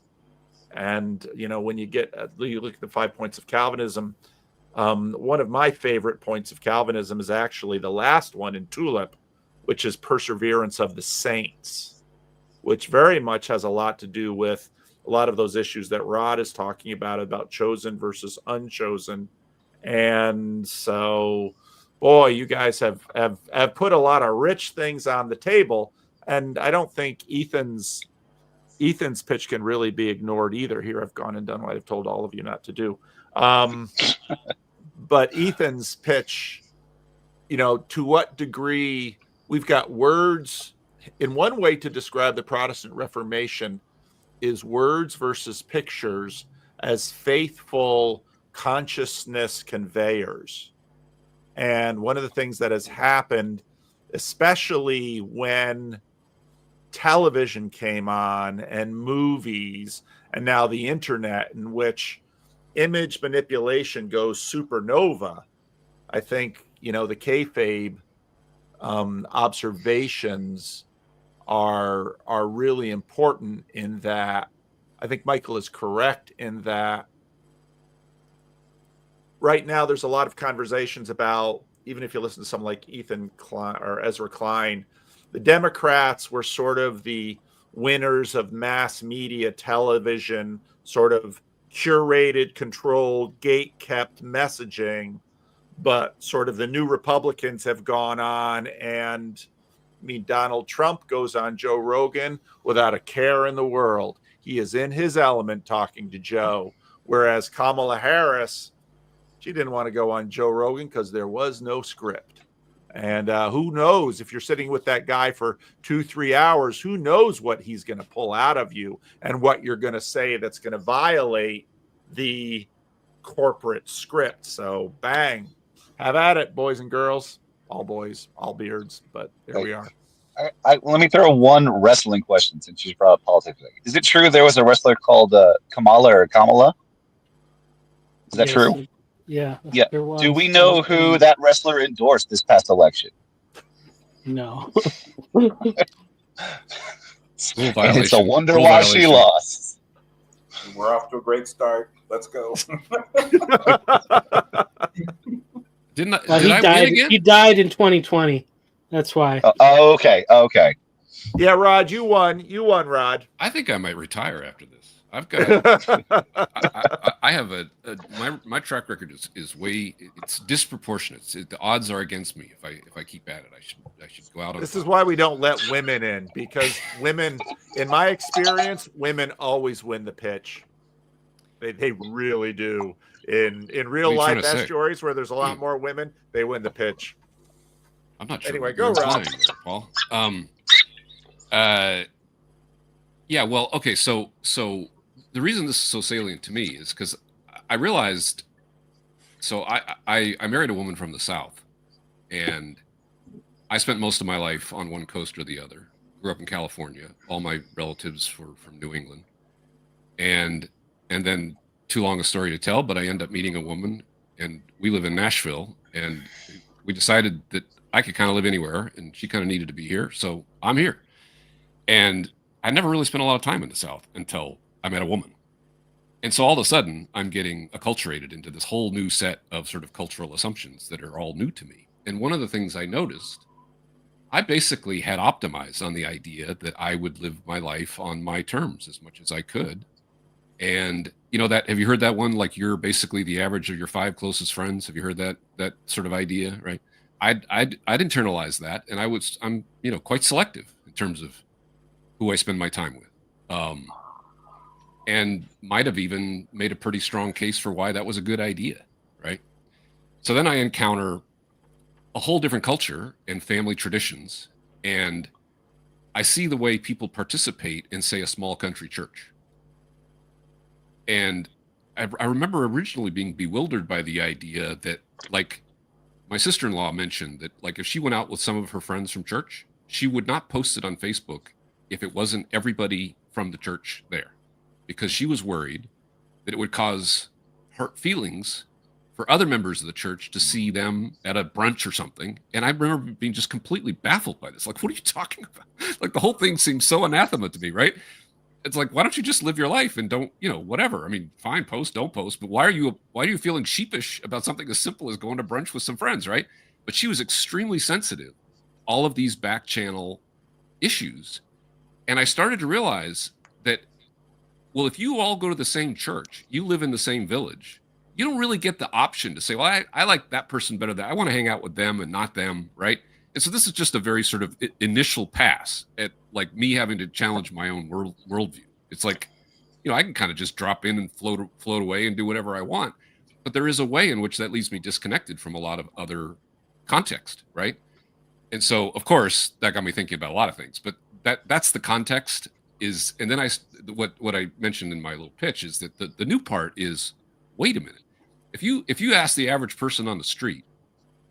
And when you look at the 5 points of Calvinism, one of my favorite points of Calvinism is actually the last one in Tulip, which is perseverance of the saints, which very much has a lot to do with a lot of those issues that Rod is talking about chosen versus unchosen. And so, boy, you guys have put a lot of rich things on the table, and I don't think Ethan's pitch can really be ignored either. Here I've gone and done what I've told all of you not to do. But Ethan's pitch, to what degree we've got words. In one way to describe the Protestant Reformation is words versus pictures as faithful consciousness conveyors. And one of the things that has happened, especially when television came on and movies and now the internet, in which image manipulation goes supernova, I think, the kayfabe observations are really important in that. I think Michael is correct in that right now there's a lot of conversations about, even if you listen to someone like Ethan Klein or Ezra Klein, the Democrats were sort of the winners of mass media television, sort of curated, controlled, gate-kept messaging, but sort of the new Republicans have gone on, and Donald Trump goes on Joe Rogan without a care in the world. He is in his element talking to Joe, whereas Kamala Harris, she didn't want to go on Joe Rogan because there was no script. And who knows, if you're sitting with that guy for 2-3 hours, who knows what he's going to pull out of you and what you're going to say that's going to violate the corporate script. So bang, have at it, boys and girls. All boys, all beards, but there we are. Let me throw one wrestling question since you brought up politics. Is it true there was a wrestler called Kamala or Kamala? Is that true? Yeah. Yeah. Do we know who that wrestler endorsed this past election? No. It's a wonder why she lost. We're off to a great start. Let's go. Did I died, win again? He died in 2020. That's why. Okay. Yeah, Rod, you won. You won, Rod. I think I might retire after this. I've got. I have my track record is way. It's disproportionate. The odds are against me. If I keep at it, I should go out on. This is why we don't let women in, because women, in my experience, women always win the pitch. They really do. In real life estuaries where there's a lot more women, they win the pitch. I'm not sure. Anyway, go Rod. Paul. Yeah. Well. Okay. So the reason this is so salient to me is because I realized. So I married a woman from the South, and I spent most of my life on one coast or the other. Grew up in California. All my relatives were from New England, and then. Too long a story to tell, but I end up meeting a woman, and we live in Nashville, and we decided that I could kind of live anywhere, and she kind of needed to be here, so I'm here. And I never really spent a lot of time in the South until I met a woman. And so all of a sudden, I'm getting acculturated into this whole new set of sort of cultural assumptions that are all new to me. And one of the things I noticed, I basically had optimized on the idea that I would live my life on my terms as much as I could. And that, have you heard that one? Like, you're basically the average of your 5 closest friends. Have you heard that sort of idea? Right. I'd internalize that, and I'm quite selective in terms of who I spend my time with, and might have even made a pretty strong case for why that was a good idea. Right. So then I encounter a whole different culture and family traditions, and I see the way people participate in, say, a small country church. And I remember originally being bewildered by the idea that, like, my sister-in-law mentioned that, like, if she went out with some of her friends from church, she would not post it on Facebook if it wasn't everybody from the church there, because she was worried that it would cause hurt feelings for other members of the church to see them at a brunch or something. And I remember being just completely baffled by this. Like, what are you talking about? Like, the whole thing seems so anathema to me, right? It's like, why don't you just live your life and don't, whatever. I mean, fine, post, don't post, but why are you feeling sheepish about something as simple as going to brunch with some friends, right? But she was extremely sensitive, all of these back channel issues. And I started to realize that, well, if you all go to the same church, you live in the same village, you don't really get the option to say, well, I like that person better than I want to hang out with them and not them, right? And so this is just a very sort of initial pass at, like, me having to challenge my own worldview. It's like, I can kind of just drop in and float away and do whatever I want. But there is a way in which that leaves me disconnected from a lot of other context, right? And so, of course, that got me thinking about a lot of things. But that's the context is, and then what I mentioned in my little pitch is that the new part is, wait a minute. If you ask the average person on the street,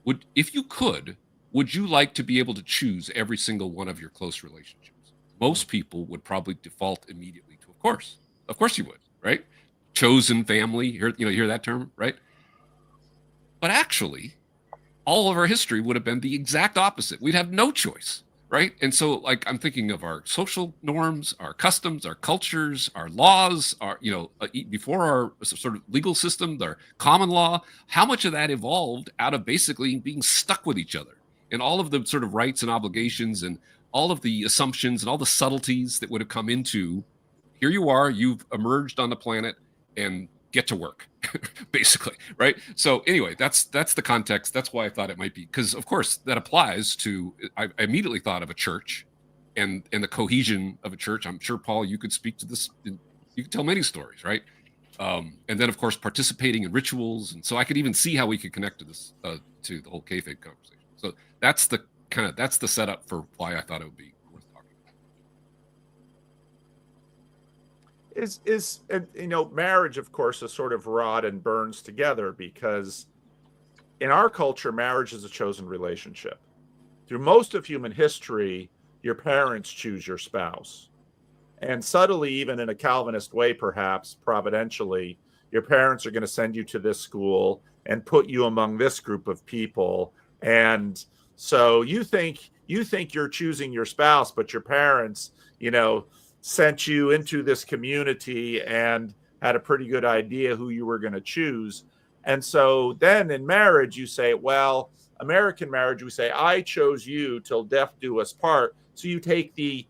would you like to be able to choose every single one of your close relationships? Most people would probably default immediately to, of course you would, right? Chosen family, you hear that term, right? But actually, all of our history would have been the exact opposite. We'd have no choice, right? And so, like, I'm thinking of our social norms, our customs, our cultures, our laws, our, before our sort of legal system, our common law, how much of that evolved out of basically being stuck with each other, and all of the sort of rights and obligations and all of the assumptions and all the subtleties that would have come into, here you are, you've emerged on the planet, and get to work, basically, right? So anyway, that's the context. That's why I thought it might be, because of course that applies to, I immediately thought of a church and the cohesion of a church. I'm sure, Paul, you could speak to this. You could tell many stories, right? And then of course participating in rituals. And so I could even see how we could connect to this, to the whole kayfabe conversation. So that's the setup for why I thought it would be worth talking about. Marriage, of course, is sort of Rod and Byrne's together, because in our culture, marriage is a chosen relationship. Through most of human history, your parents choose your spouse. And subtly, even in a Calvinist way, perhaps providentially, your parents are going to send you to this school and put you among this group of people. And so you think you're choosing your spouse, but your parents, sent you into this community and had a pretty good idea who you were going to choose. And so then in marriage, you say, well, American marriage, we say, I chose you till death do us part. So you take the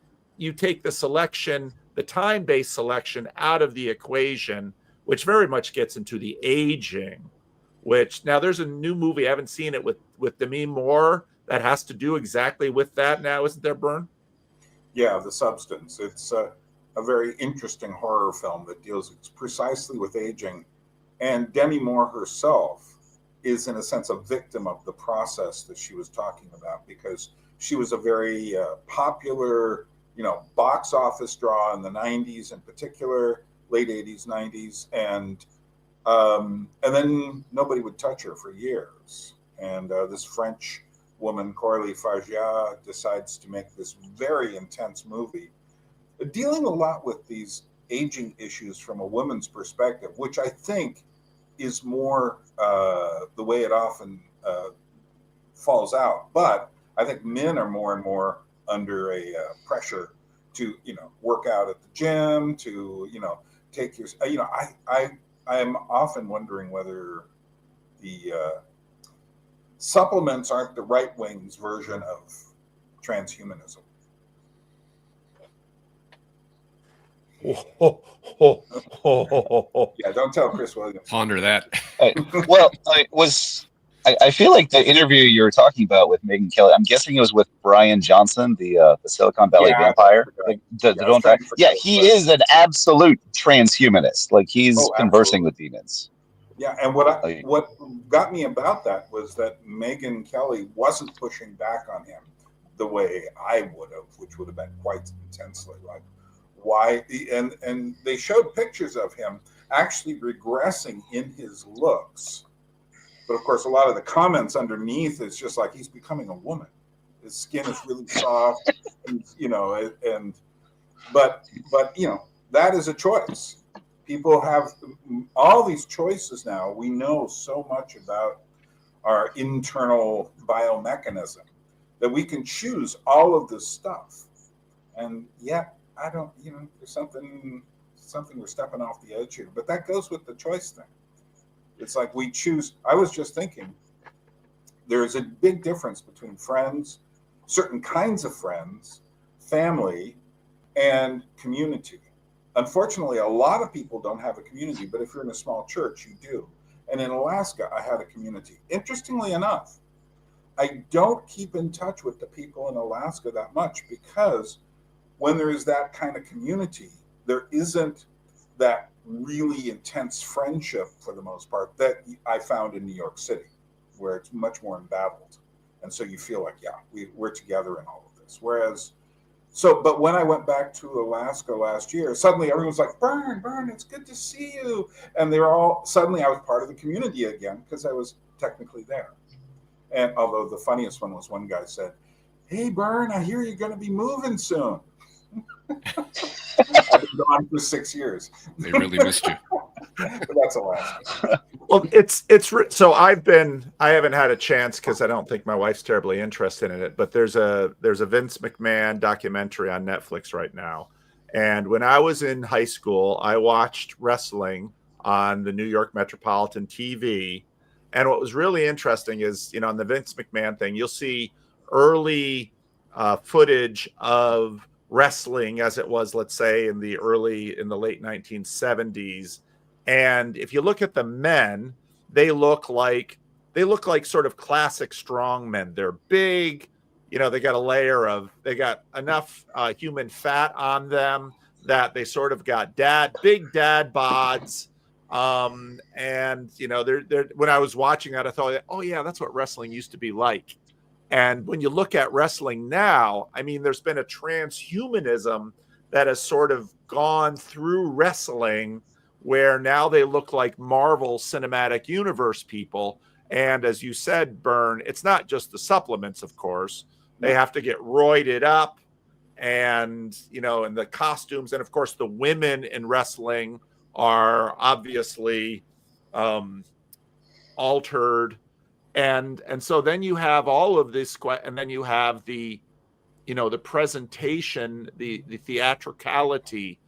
selection, the time-based selection, out of the equation, which very much gets into the aging, which now there's a new movie, I haven't seen it, with Demi Moore that has to do exactly with that now, isn't there, Byrne? Yeah, The Substance. It's a very interesting horror film that deals precisely with aging. And Demi Moore herself is, in a sense, a victim of the process that she was talking about, because she was a very popular, box office draw in the 90s in particular, late 80s, 90s. And then nobody would touch her for years. And this French woman, Coralie Fargia, decides to make this very intense movie, dealing a lot with these aging issues from a woman's perspective, which I think is more the way it often falls out. But I think men are more and more under a pressure to, work out at the gym, to, take your, I am often wondering whether the supplements aren't the right wing's version of transhumanism. Yeah, don't tell Chris Williams. Ponder that. I feel like the interview you were talking about with Megyn Kelly, I'm guessing it was with Brian Johnson, the Silicon Valley vampire. He is an absolute transhumanist. Like, he's conversing with demons. Yeah, and what got me about that was that Megyn Kelly wasn't pushing back on him the way I would have, which would have been quite intensely. Like, why? And they showed pictures of him actually regressing in his looks But of course, a lot of the comments underneath is just like he's becoming a woman. His skin is really soft, and, but that is a choice. People have all these choices now. We know so much about our internal biomechanism that we can choose all of this stuff. And yet, I don't, there's something we're stepping off the edge here. But that goes with the choice thing. It's like we choose. I was just thinking, there's a big difference between friends, certain kinds of friends, family, and community. Unfortunately, a lot of people don't have a community, but if you're in a small church, you do. And in Alaska, I had a community. Interestingly enough, I don't keep in touch with the people in Alaska that much because when there is that kind of community, there isn't that really intense friendship for the most part that I found in New York City, where it's much more embattled. And so you feel like, we're together in all of this. But when I went back to Alaska last year, suddenly everyone's like, Byrne, it's good to see you. And suddenly I was part of the community again because I was technically there. And although the funniest one was one guy said, hey, Byrne, I hear you're going to be moving soon. I've been gone for 6 years. They really missed you. But that's Alaska. Well, so I haven't had a chance because I don't think my wife's terribly interested in it, but there's a Vince McMahon documentary on Netflix right now. And when I was in high school, I watched wrestling on the New York Metropolitan TV. And what was really interesting is, on the Vince McMahon thing, you'll see early footage of wrestling as it was, let's say, in the late 1970s. And if you look at the men, they look like sort of classic strong men. They're big, they got enough human fat on them that they sort of got big dad bods. And when I was watching that, I thought, oh yeah, that's what wrestling used to be like. And when you look at wrestling now, I mean, there's been a transhumanism that has sort of gone through wrestling, where now they look like Marvel Cinematic Universe people. And as you said, Byrne, it's not just the supplements, of course. They have to get roided up and the costumes. And of course, the women in wrestling are obviously altered. And so then you have all of this, and then you have the presentation, the theatricality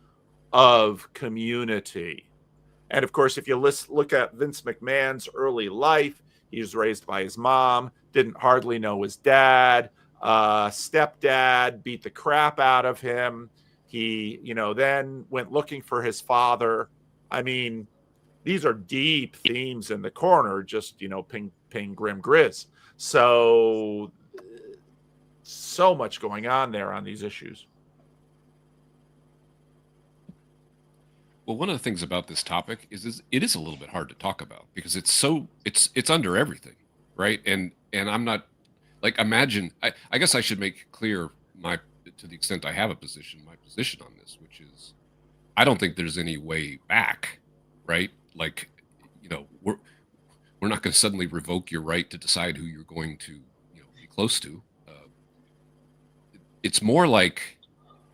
of community. And of course, if you look at Vince McMahon's early life, he was raised by his mom, didn't hardly know his dad, stepdad beat the crap out of him. He, then went looking for his father. I mean, these are deep themes in the corner, just, ping, grim grizz. So much going on there on these issues. Well, one of the things about this topic is it is a little bit hard to talk about because it's under everything, right? And I'm not like, imagine, I guess I should make clear to the extent I have my position on this, which is I don't think there's any way back, right? Like, we're not going to suddenly revoke your right to decide who you're going to, be close to. It's more like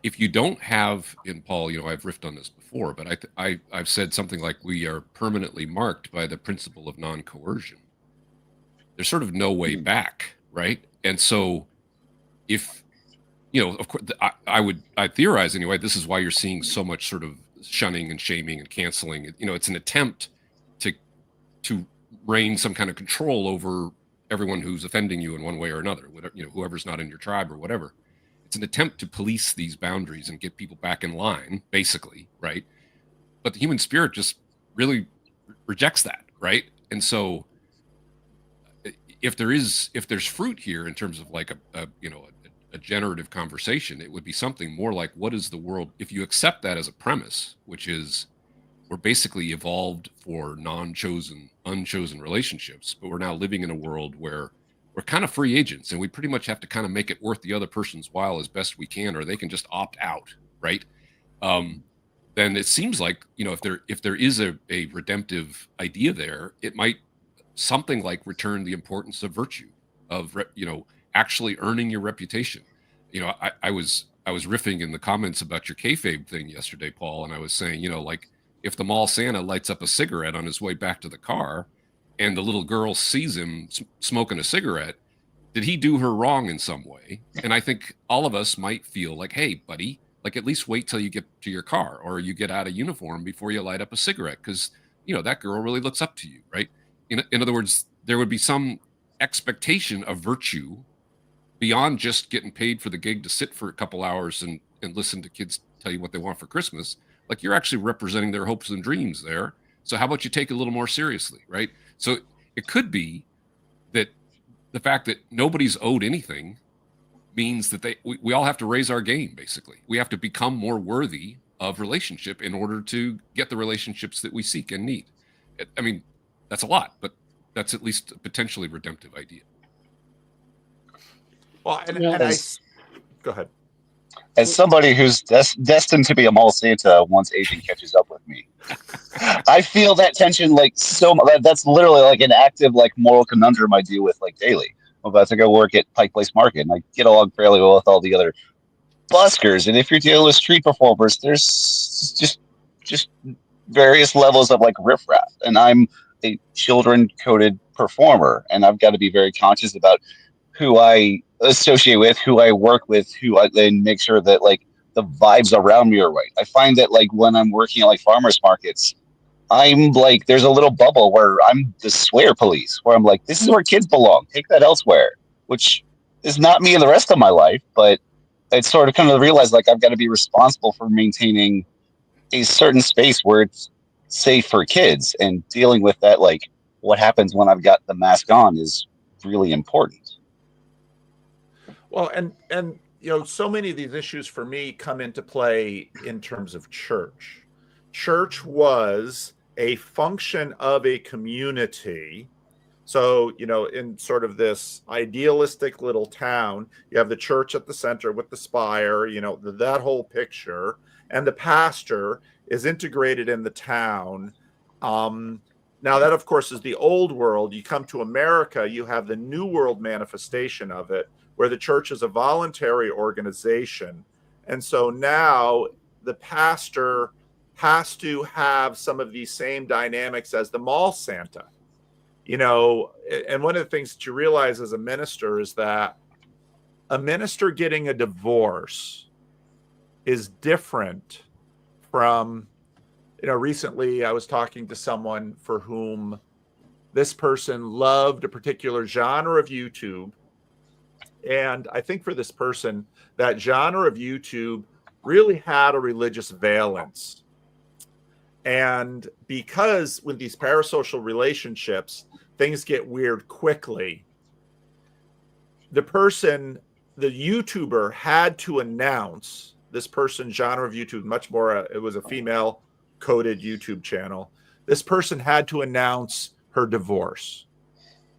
if you don't have, and Paul, I've riffed on this before, but I've said something like we are permanently marked by the principle of non-coercion. There's sort of no way back, right? And so if, of course, I theorize anyway, this is why you're seeing so much sort of shunning and shaming and canceling. It's an attempt to reign some kind of control over everyone who's offending you in one way or another, whoever's not in your tribe or whatever. It's an attempt to police these boundaries and get people back in line, basically, right? But the human spirit just really rejects that, right? And so if there's fruit here in terms of like a generative conversation, it would be something more like, what is the world, if you accept that as a premise, which is we're basically evolved for unchosen relationships, but we're now living in a world where we're kind of free agents and we pretty much have to kind of make it worth the other person's while as best we can, or they can just opt out, right? Then it seems like, if there is a redemptive idea there, it might something like return the importance of virtue, of actually earning your reputation. I was riffing in the comments about your kayfabe thing yesterday, Paul, and I was saying, like if the mall Santa lights up a cigarette on his way back to the car, and the little girl sees him smoking a cigarette, did he do her wrong in some way? And I think all of us might feel like, hey, buddy, like at least wait till you get to your car or you get out of uniform before you light up a cigarette, because that girl really looks up to you, right? In other words, there would be some expectation of virtue beyond just getting paid for the gig to sit for a couple hours and listen to kids tell you what they want for Christmas. Like you're actually representing their hopes and dreams there. So how about you take it a little more seriously, right? So it could be that the fact that nobody's owed anything means that we all have to raise our game, basically. We have to become more worthy of relationship in order to get the relationships that we seek and need. I mean, that's a lot, but that's at least a potentially redemptive idea. Well, go ahead. As somebody who's destined to be a mall Santa once aging catches up with me, I feel that tension like so much. That's literally like an active like moral conundrum I deal with like daily. I'm about to go work at Pike Place Market, and I get along fairly well with all the other buskers. And if you're dealing with street performers, there's just various levels of like riffraff. And I'm a children-coded performer, and I've got to be very conscious about who I associate with, who I work with, and make sure that like the vibes around me are right. I find that like when I'm working at like farmers markets, I'm like, there's a little bubble where I'm the swear police, where I'm like, this is where kids belong. Take that elsewhere, which is not me in the rest of my life. But it's sort of come to realize like I've got to be responsible for maintaining a certain space where it's safe for kids, and dealing with that, like what happens when I've got the mask on is really important. Well, and so many of these issues for me come into play in terms of church. Church was a function of a community. So, in sort of this idealistic little town, you have the church at the center with the spire, that whole picture, and the pastor is integrated in the town. Now, that, of course, is the old world. You come to America, you have the new world manifestation of it, where the church is a voluntary organization. And so now the pastor has to have some of these same dynamics as the mall Santa. And one of the things that you realize as a minister is that a minister getting a divorce is different from, recently I was talking to someone for whom this person loved a particular genre of YouTube. And I think for this person, that genre of YouTube really had a religious valence. And because with these parasocial relationships, things get weird quickly, the YouTuber had to announce, this person's genre of YouTube, much more, it was a female coded YouTube channel. This person had to announce her divorce.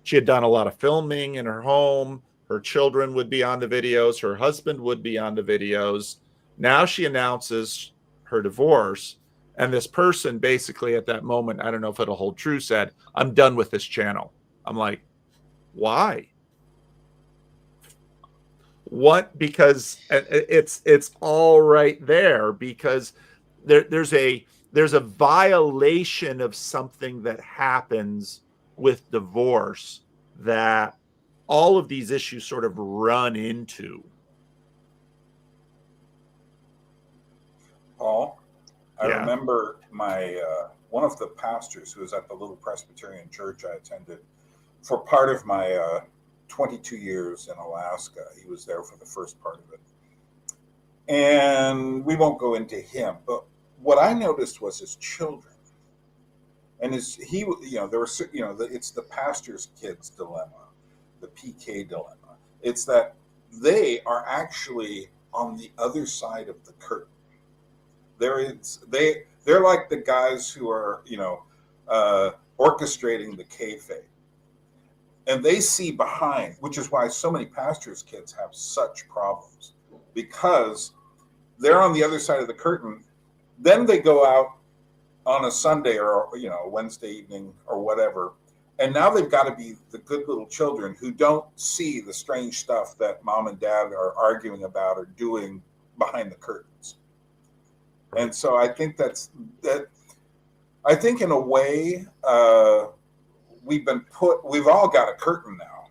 She had done a lot of filming in her home. Her children would be on the videos. Her husband would be on the videos. Now she announces her divorce. And this person basically at that moment, I don't know if it'll hold true, said, I'm done with this channel. I'm like, why? What? Because it's all right there, because there's a violation of something that happens with divorce that all of these issues sort of run into. Paul, I remember my one of the pastors who was at the little Presbyterian church I attended for part of my 22 years in Alaska. He was there for the first part of it. And we won't go into him, but what I noticed was his children. And it's the pastor's kids dilemma, the PK dilemma. It's that they are actually on the other side of the curtain. They're like the guys who are, orchestrating the kayfabe. And they see behind, which is why so many pastors' kids have such problems, because they're on the other side of the curtain. Then they go out on a Sunday or Wednesday evening or whatever, And now they've got to be the good little children who don't see the strange stuff that mom and dad are arguing about or doing behind the curtains. And so I think that. I think in a way, we've all got a curtain now.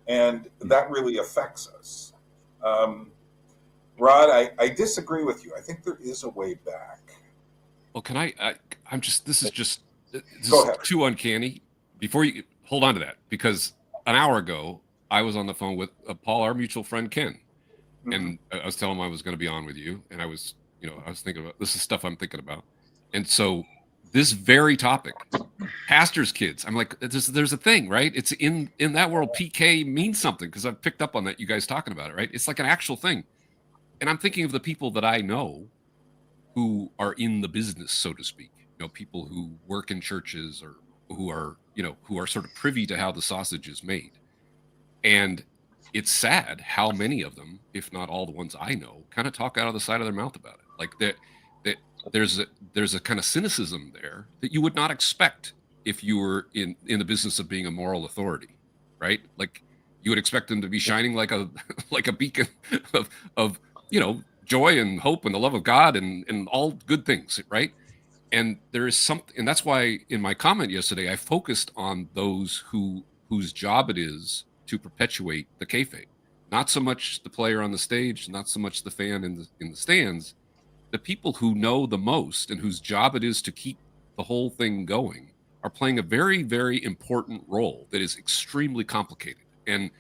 And that really affects us. Rod, I disagree with you. I think there is a way back. Well, can this is Go ahead. too uncanny. Before you hold on to that, because an hour ago, I was on the phone with Paul, our mutual friend, Ken. Mm-hmm. And I was telling him I was going to be on with you. And I was thinking about, this is stuff I'm thinking about. And so this very topic, pastors' kids, I'm like, there's a thing, right? It's in that world, PK means something, because I've picked up on that, you guys talking about it, right? It's like an actual thing. And I'm thinking of the people that I know who are in the business, so to speak, people who work in churches or who are sort of privy to how the sausage is made. And it's sad how many of them, if not all the ones I know, kind of talk out of the side of their mouth about it. Like that there's a kind of cynicism there that you would not expect if you were in the business of being a moral authority, right? Like you would expect them to be shining like a beacon of joy and hope and the love of God and all good things, right? And there is something, and that's why in my comment yesterday I focused on those whose job it is to perpetuate the kayfabe, not so much the player on the stage, not so much the fan in the stands, the people who know the most and whose job it is to keep the whole thing going are playing a very, very important role that is extremely complicated. And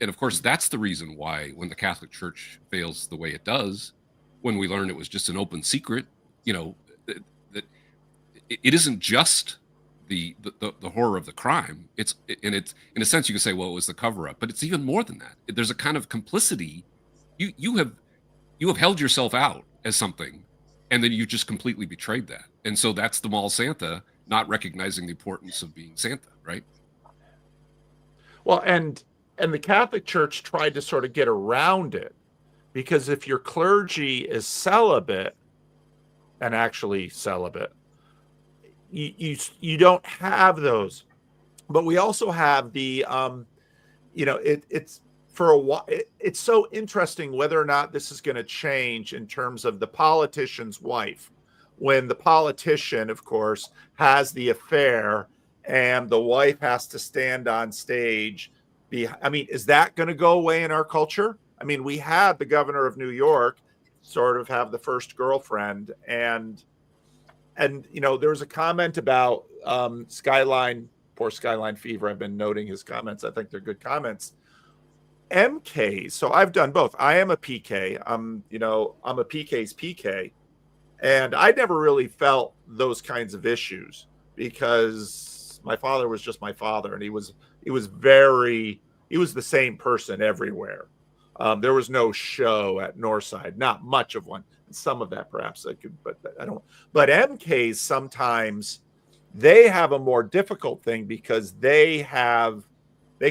of course, that's the reason why when the Catholic Church fails the way it does, when we learn it was just an open secret, that it isn't just the horror of the crime. It's in a sense you can say, well, it was the cover up, but it's even more than that. There's a kind of complicity. You have held yourself out as something, and then you just completely betrayed that. And so that's the mall Santa not recognizing the importance of being Santa, right? Well, and the Catholic Church tried to sort of get around it, because if your clergy is celibate, and actually celibate, you don't have those. But we also have the it's for a while. It's so interesting whether or not this is going to change in terms of the politician's wife, when the politician, of course, has the affair and the wife has to stand on stage. Is that going to go away in our culture? I mean, we had the governor of New York sort of have the first girlfriend, and there was a comment about Skyline, poor Skyline Fever. I've been noting his comments. I think they're good comments. MK. So I've done both. I am a PK. I'm a PK's PK, and I never really felt those kinds of issues because my father was just my father, and he was the same person everywhere. There was no show at Northside, not much of one. Some of that perhaps I could, but I don't. But MKs sometimes they have a more difficult thing because they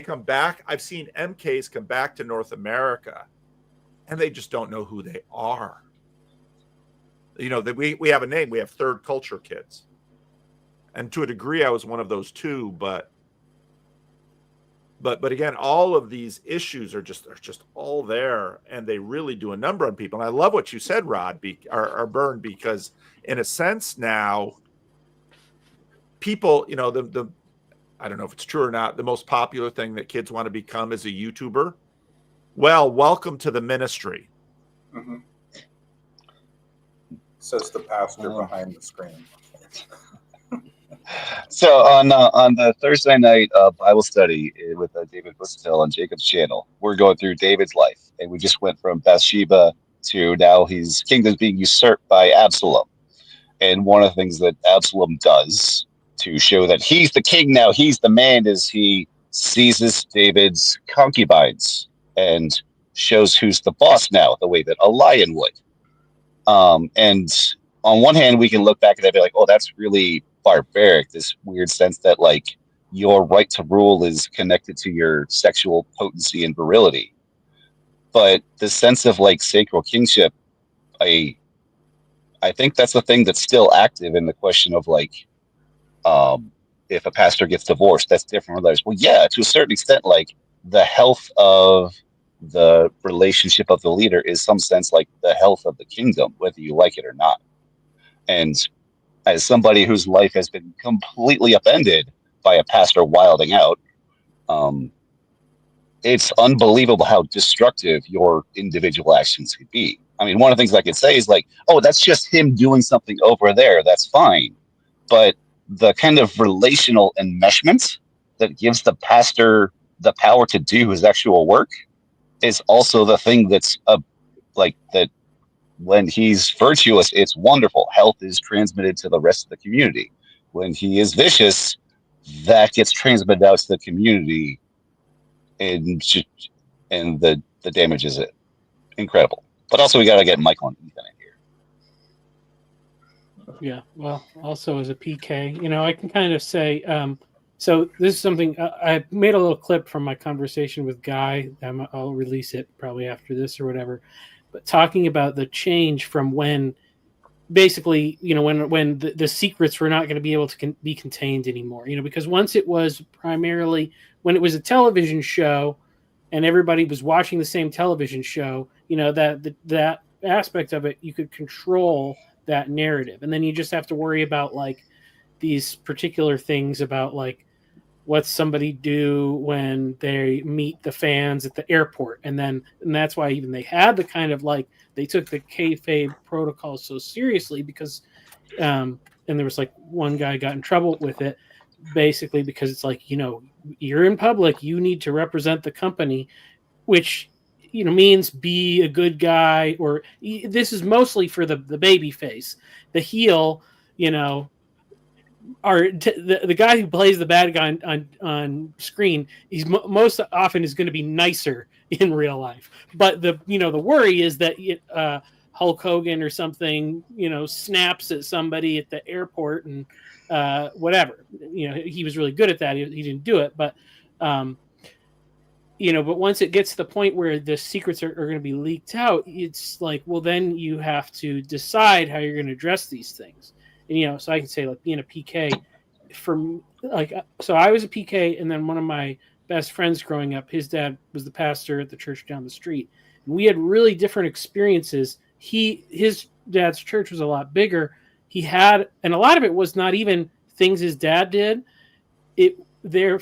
come back. I've seen MKs come back to North America, and they just don't know who they are. We have a name. We have third culture kids, and to a degree, I was one of those too. But again, all of these issues are just all there, and they really do a number on people. And I love what you said, Rod, or Byrne, because in a sense now, people, I don't know if it's true or not, the most popular thing that kids want to become is a YouTuber. Well, welcome to the ministry. Mm-hmm. Says the pastor behind the screen. So on the Thursday night Bible study with David Busuttil on Jacob's channel, we're going through David's life, and we just went from Bathsheba to now his kingdom's being usurped by Absalom. And one of the things that Absalom does to show that he's the king now, he's the man, is he seizes David's concubines and shows who's the boss now, the way that a lion would. And on one hand, we can look back at that and be like, oh, that's really barbaric, this weird sense that like your right to rule is connected to your sexual potency and virility. But the sense of like sacral kingship, I think that's the thing that's still active in the question of like If a pastor gets divorced, that's different from others. Well, yeah, to a certain extent, like the health of the relationship of the leader is some sense like the health of the kingdom, whether you like it or not. And as somebody whose life has been completely upended by a pastor wilding out, it's unbelievable how destructive your individual actions could be. I mean, one of the things I could say is like, oh, that's just him doing something over there. That's fine. But the kind of relational enmeshment that gives the pastor the power to do his actual work is also the thing that's like that when he's virtuous, it's wonderful. Health is transmitted to the rest of the community. When he is vicious, that gets transmitted out to the community, and the damage is incredible. But also, we got to get Michael and Ethan in here. Yeah, well, also as a PK, I can kind of say, so this is something I made a little clip from my conversation with Guy. I'll release it probably after this or whatever. But talking about the change from when, basically, when the secrets were not going to be able to be contained anymore. Because once it was primarily when it was a television show, and everybody was watching the same television show, that aspect of it, you could control that narrative. And then you just have to worry about like these particular things about like what's somebody do when they meet the fans at the airport. And that's why even they had the kind of like, they took the kayfabe protocol so seriously because, and there was like one guy got in trouble with it, basically because it's like, you're in public, you need to represent the company, which means be a good guy, or this is mostly for the baby face. The heel, the guy who plays the bad guy on screen, he's most often is going to be nicer in real life. But the worry is that Hulk Hogan or something, snaps at somebody at the airport and whatever. He was really good at that. He didn't do it, but but once it gets to the point where the secrets are going to be leaked out, it's like, well, then you have to decide how you're going to address these things. And, so I can say like being a PK so I was a PK, and then one of my best friends growing up, his dad was the pastor at the church down the street. And we had really different experiences. His dad's church was a lot bigger. And a lot of it was not even things his dad did. Their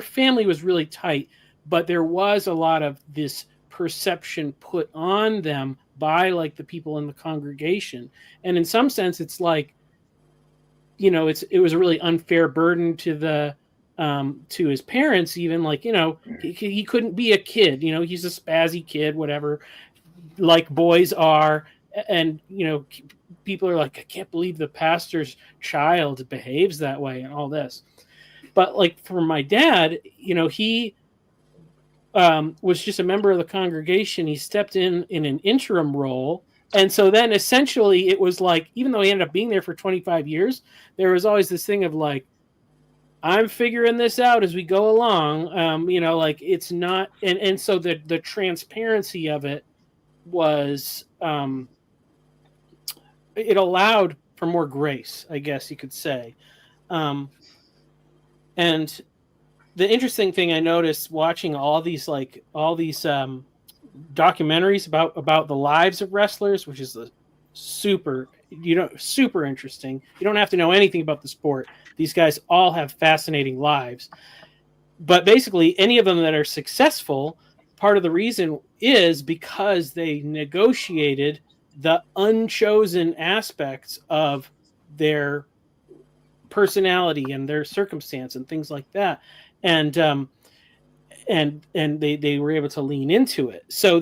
family was really tight, but there was a lot of this perception put on them by like the people in the congregation. And in some sense, it's like, it was a really unfair burden to to his parents, even like, he couldn't be a kid, he's a spazzy kid, whatever, like boys are. And, people are like, I can't believe the pastor's child behaves that way and all this. But like for my dad, he was just a member of the congregation. He stepped in an interim role. And so then essentially it was like, even though he ended up being there for 25 years, there was always this thing of like, I'm figuring this out as we go along. Like it's not, and so the transparency of it was, it allowed for more grace, I guess you could say. And the interesting thing I noticed watching all these documentaries about the lives of wrestlers, which is super interesting. You don't have to know anything about the sport. These guys all have fascinating lives. But basically, any of them that are successful, part of the reason is because they negotiated the unchosen aspects of their personality and their circumstance and things like that. And they were able to lean into it. So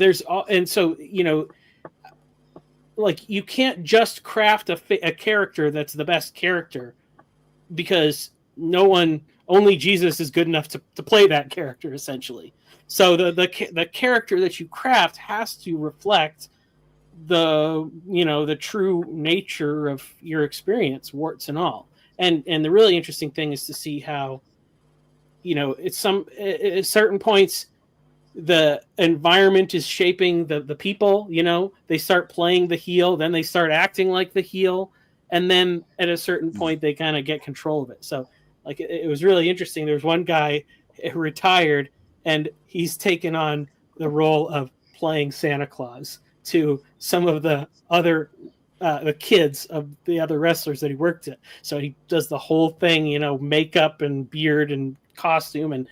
like you can't just craft a character that's the best character, because only Jesus is good enough to play that character, essentially. So the character that you craft has to reflect the true nature of your experience, warts and all. And the really interesting thing is to see how, at certain points, the environment is shaping the people, they start playing the heel, then they start acting like the heel. and then at a certain point they kind of get control of it. So like it was really interesting. There was one guy who retired, and he's taken on the role of playing Santa Claus to some of the other the kids of the other wrestlers that he worked at. So he does the whole thing, you know, makeup and beard and costume, and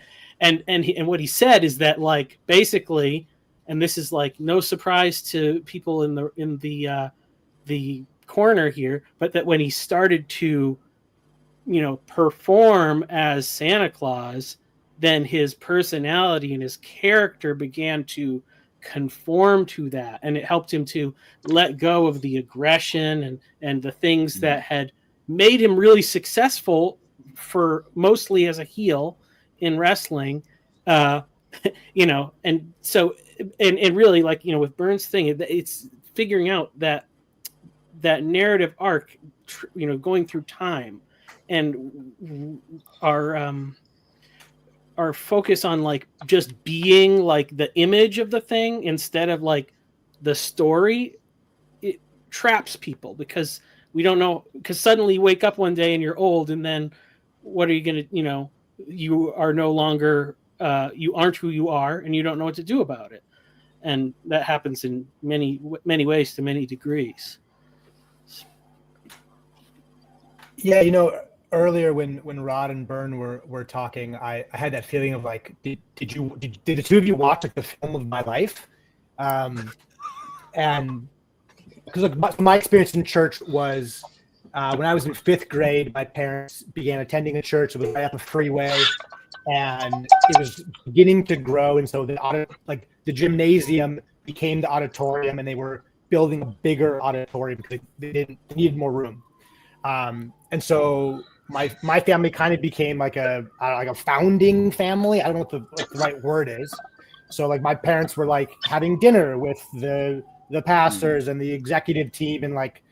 what he said is that, like, basically, and this is like no surprise to people in the corner here, but that when he started to, you know, perform as Santa Claus, then his personality and his character began to conform to that, and it helped him to let go of the aggression and the things that had made him really successful for mostly as a heel in wrestling, you know. And so and really, like, you know, with Byrne's thing, it's figuring out that narrative arc, you know, going through time, and our focus on like just being like the image of the thing instead of like the story, it traps people, because we don't know, because suddenly you wake up one day and you're old, and then what are you going to, you know, you are no longer, you aren't who you are, and you don't know what to do about it. And that happens in many ways to many degrees. Yeah, you know, earlier when Rod and Byrne were talking, I had that feeling of like, did the two of you watch like the film of my life? And because like my experience in church was when I was in 5th grade, my parents began attending a church. It was right up a freeway, and it was beginning to grow. And so the gymnasium became the auditorium, and they were building a bigger auditorium because they needed more room. And so my family kind of became like a founding family. I don't know what the right word is. So like my parents were like having dinner with the pastors and the executive team, and like,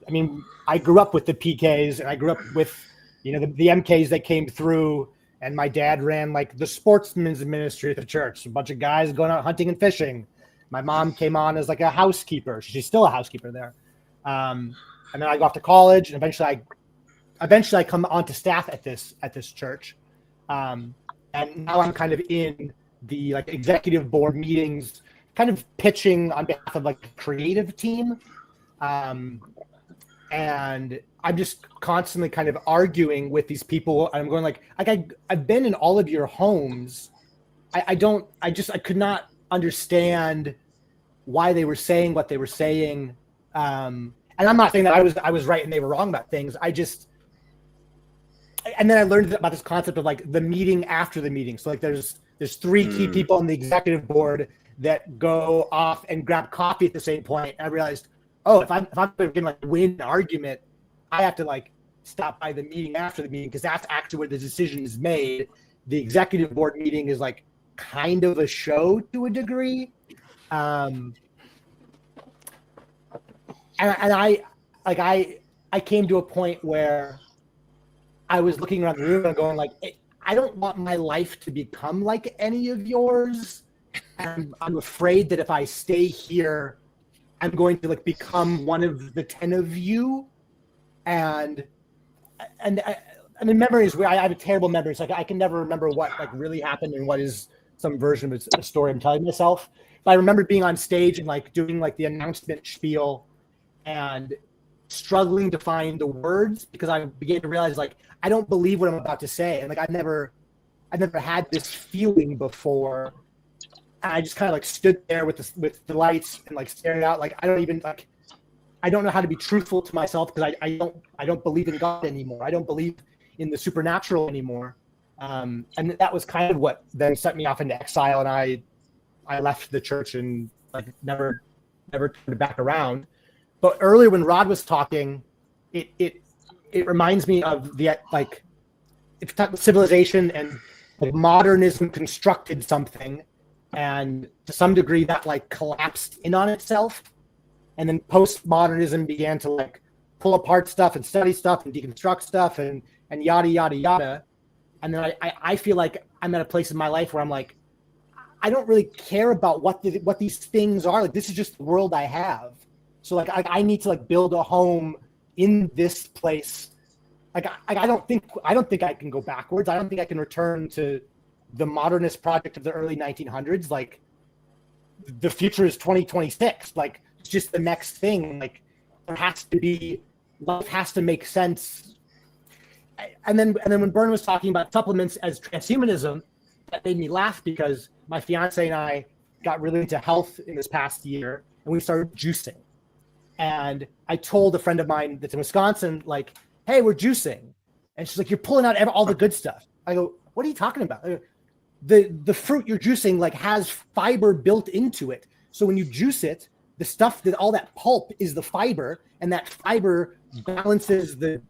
I mean, I grew up with the PKs, and I grew up with, you know, the MKs that came through, and my dad ran like the sportsman's ministry at the church, a bunch of guys going out hunting and fishing. My mom came on as like a housekeeper. She's still a housekeeper there. And then I go off to college, and eventually I come onto staff at this church. And now I'm kind of in the like executive board meetings, kind of pitching on behalf of like the creative team. And I'm just constantly kind of arguing with these people. I'm going like I've been in all of your homes. I could not understand why they were saying what they were saying. And I'm not saying that I was right and they were wrong about things. And then I learned about this concept of like the meeting after the meeting. So like there's 3 key people on the executive board that go off and grab coffee at the same point. And I realized, oh, if I'm going to like win an argument, I have to like stop by the meeting after the meeting, because that's actually where the decision is made. The executive board meeting is like kind of a show to a degree. And I came to a point where I was looking around the room and going like, I don't want my life to become like any of yours. And I'm afraid that if I stay here, I'm going to like become one of the 10 of you. And I mean, memories, where I have a terrible memories. Like I can never remember what like really happened and what is some version of a story I'm telling myself. But I remember being on stage and like doing like the announcement spiel and struggling to find the words, because I began to realize like I don't believe what I'm about to say, and like I never had this feeling before. And I just kind of like stood there with the lights and like staring out, like I don't know how to be truthful to myself, because I don't believe in God anymore. I don't believe in the supernatural anymore. And that was kind of what then set me off into exile, and I left the church and like never turned back around. But earlier when Rod was talking, it reminds me of the like civilization and like modernism constructed something, and to some degree that like collapsed in on itself, and then postmodernism began to like pull apart stuff and study stuff and deconstruct stuff and yada yada yada. And then I feel like I'm at a place in my life where I'm like, I don't really care about what these things are. Like this is just the world I have. So like I need to like build a home in this place. Like I don't think I can go backwards. I don't think I can return to the modernist project of the early 1900s. Like the future is 2026. Like it's just the next thing. Like there has to be, life has to make sense. And then when Byrne was talking about supplements as transhumanism, that made me laugh because my fiance and I got really into health in this past year, and we started juicing. And I told a friend of mine that's in Wisconsin, like, hey, we're juicing. And she's like, you're pulling out all the good stuff. I go, what are you talking about? The fruit you're juicing like has fiber built into it. So when you juice it, the stuff that all that pulp is the fiber, and that fiber balances the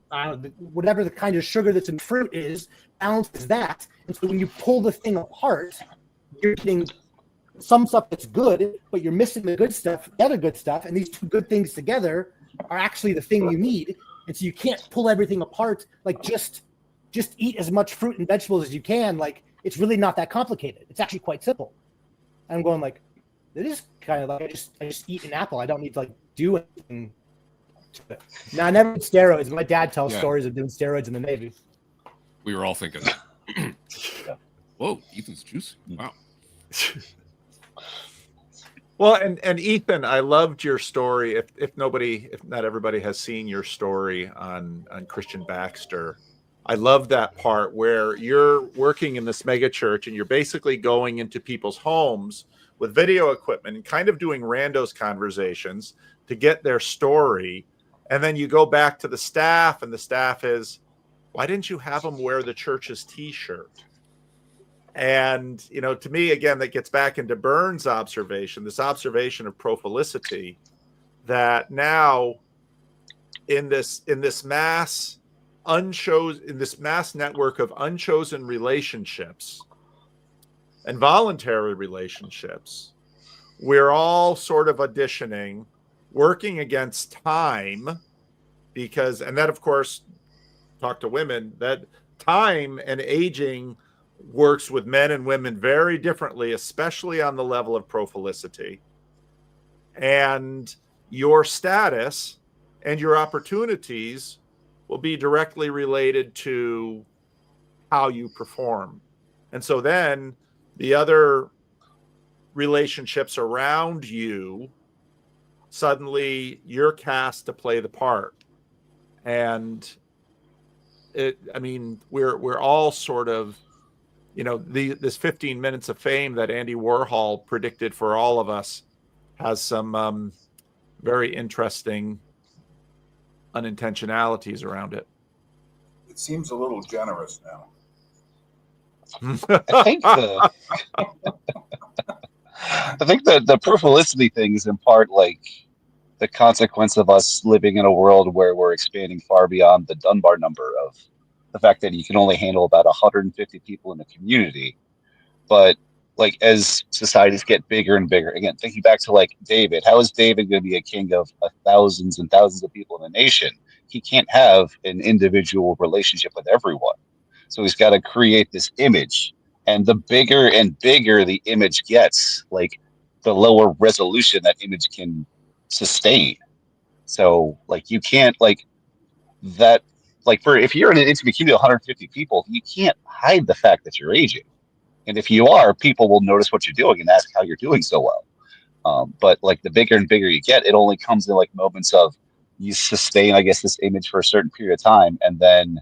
whatever the kind of sugar that's in fruit is, balances that. And so when you pull the thing apart, you're getting some stuff that's good, but you're missing the good stuff, the other good stuff, and these two good things together are actually the thing you need. And so you can't pull everything apart. Like just eat as much fruit and vegetables as you can. Like it's really not that complicated. It's actually quite simple. And I'm going like, it is kind of like I just eat an apple. I don't need to like do anything to it. Now I never did steroids. My dad tells stories of doing steroids in the Navy. We were all thinking that. Whoa, Ethan's juicy. Wow. Well, and Ethan, I loved your story. If not everybody has seen your story on Christian Baxter, I love that part where you're working in this mega church and you're basically going into people's homes with video equipment and kind of doing randos conversations to get their story. And then you go back to the staff and the staff is, why didn't you have them wear the church's t-shirt? And, to me, again, that gets back into Byrne's observation, this observation of prophilicity, that now in this mass network of unchosen relationships and voluntary relationships, we're all sort of auditioning, working against time, and that, of course, talk to women, that time and aging works with men and women very differently, especially on the level of prophilicity. And your status and your opportunities will be directly related to how you perform. And so then the other relationships around you, suddenly you're cast to play the part. And we're all sort of, this 15 minutes of fame that Andy Warhol predicted for all of us has some very interesting unintentionalities around it. It seems a little generous now. I think the prophilicity thing is in part like the consequence of us living in a world where we're expanding far beyond the Dunbar number of the fact that you can only handle about 150 people in a community. But like as societies get bigger and bigger, again, thinking back to like David, how is David going to be a king of thousands and thousands of people in a nation? He can't have an individual relationship with everyone. So he's got to create this image. And the bigger and bigger the image gets, like the lower resolution that image can sustain. So like you can't like that, like if you're in an intimate community of 150 people, you can't hide the fact that you're aging. And if you are, people will notice what you're doing and ask how you're doing so well. But like the bigger and bigger you get, it only comes in like moments of you sustain, I guess, this image for a certain period of time. And then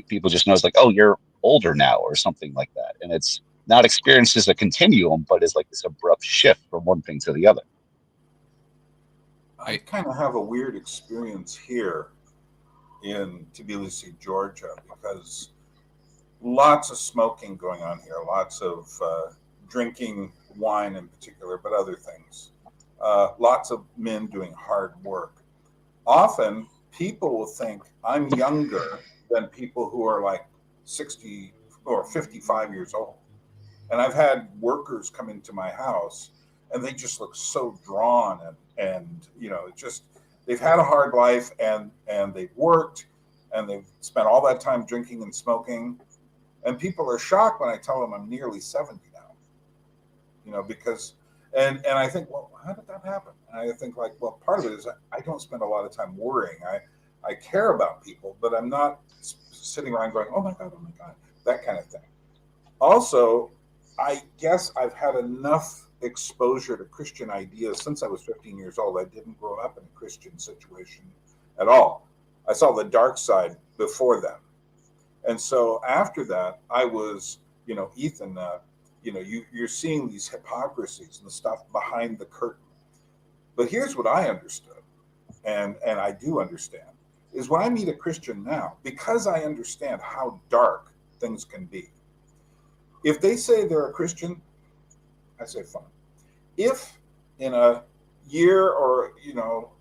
people just notice like, oh, you're older now or something like that. And it's not experienced as a continuum, but as like this abrupt shift from one thing to the other. I kind of have a weird experience here in Tbilisi, Georgia, because lots of smoking going on here, lots of drinking wine in particular, but other things. Lots of men doing hard work. Often people will think I'm younger than people who are like 60 or 55 years old. And I've had workers come into my house and they just look so drawn and just they've had a hard life and they've worked and they've spent all that time drinking and smoking. And people are shocked when I tell them I'm nearly 70 now, because, and I think, well, how did that happen? And I think like, well, part of it is I don't spend a lot of time worrying. I care about people, but I'm not sitting around going, oh my God, that kind of thing. Also, I guess I've had enough exposure to Christian ideas since I was 15 years old. I didn't grow up in a Christian situation at all. I saw the dark side before then. And so after that, I was, Ethan, you're seeing these hypocrisies and the stuff behind the curtain. But here's what I understood, and I do understand, is when I meet a Christian now, because I understand how dark things can be, if they say they're a Christian, I say fine. If in a year or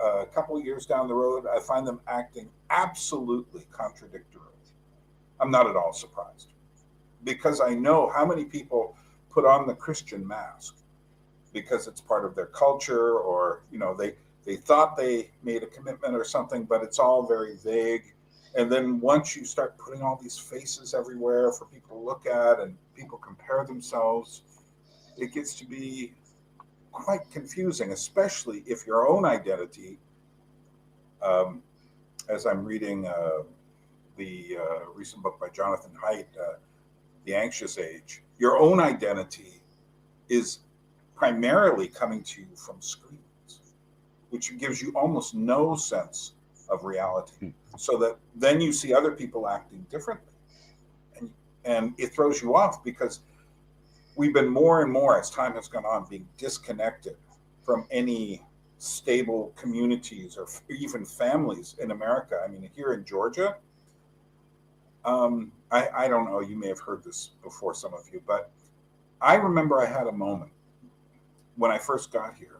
a couple of years down the road, I find them acting absolutely contradictory, I'm not at all surprised, because I know how many people put on the Christian mask because it's part of their culture, or they thought they made a commitment or something, but it's all very vague. And then once you start putting all these faces everywhere for people to look at and people compare themselves, it gets to be quite confusing, especially if your own identity, as I'm reading the recent book by Jonathan Haidt, The Anxious Age, your own identity is primarily coming to you from screens, which gives you almost no sense of reality. So that then you see other people acting differently. And it throws you off, because we've been more and more, as time has gone on, being disconnected from any stable communities or even families in America. I mean, here in Georgia, I don't know, you may have heard this before, some of you, but I remember I had a moment when I first got here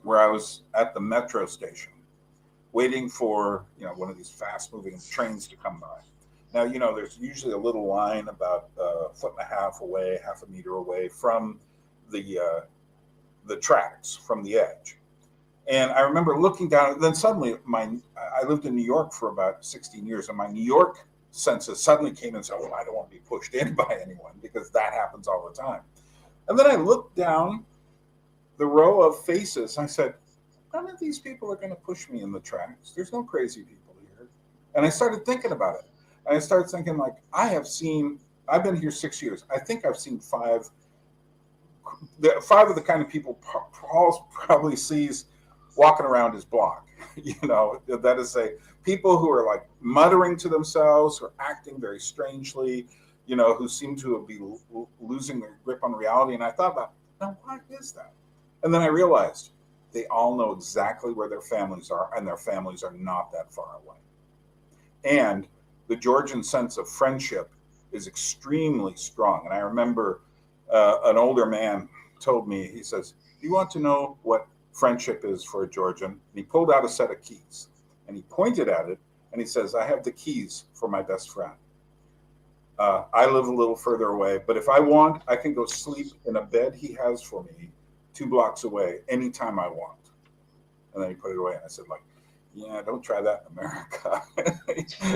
where I was at the metro station waiting for, one of these fast moving trains to come by. Now, there's usually a little line about a foot and a half away, half a meter away from the tracks, from the edge. And I remember looking down, and then suddenly I lived in New York for about 16 years, and my New York senses suddenly came and said, oh, I don't want to be pushed in by anyone, because that happens all the time. And then I looked down the row of faces, and I said, none of these people are going to push me in the tracks. There's no crazy people here. And I started thinking about it. And I started thinking, like, I've been here 6 years. I think I've seen five of the kind of people Paul probably sees walking around his block. That is, say, people who are like muttering to themselves, who are acting very strangely, who seem to be losing their grip on reality. And I thought about, now, why is that? And then I realized they all know exactly where their families are, and their families are not that far away. And the Georgian sense of friendship is extremely strong. And I remember an older man told me, he says, do you want to know what friendship is for a Georgian? And he pulled out a set of keys and he pointed at it and he says, I have the keys for my best friend. I live a little further away, but if I want, I can go sleep in a bed he has for me 2 blocks away anytime I want. And then he put it away, and I said, like, yeah, don't try that in America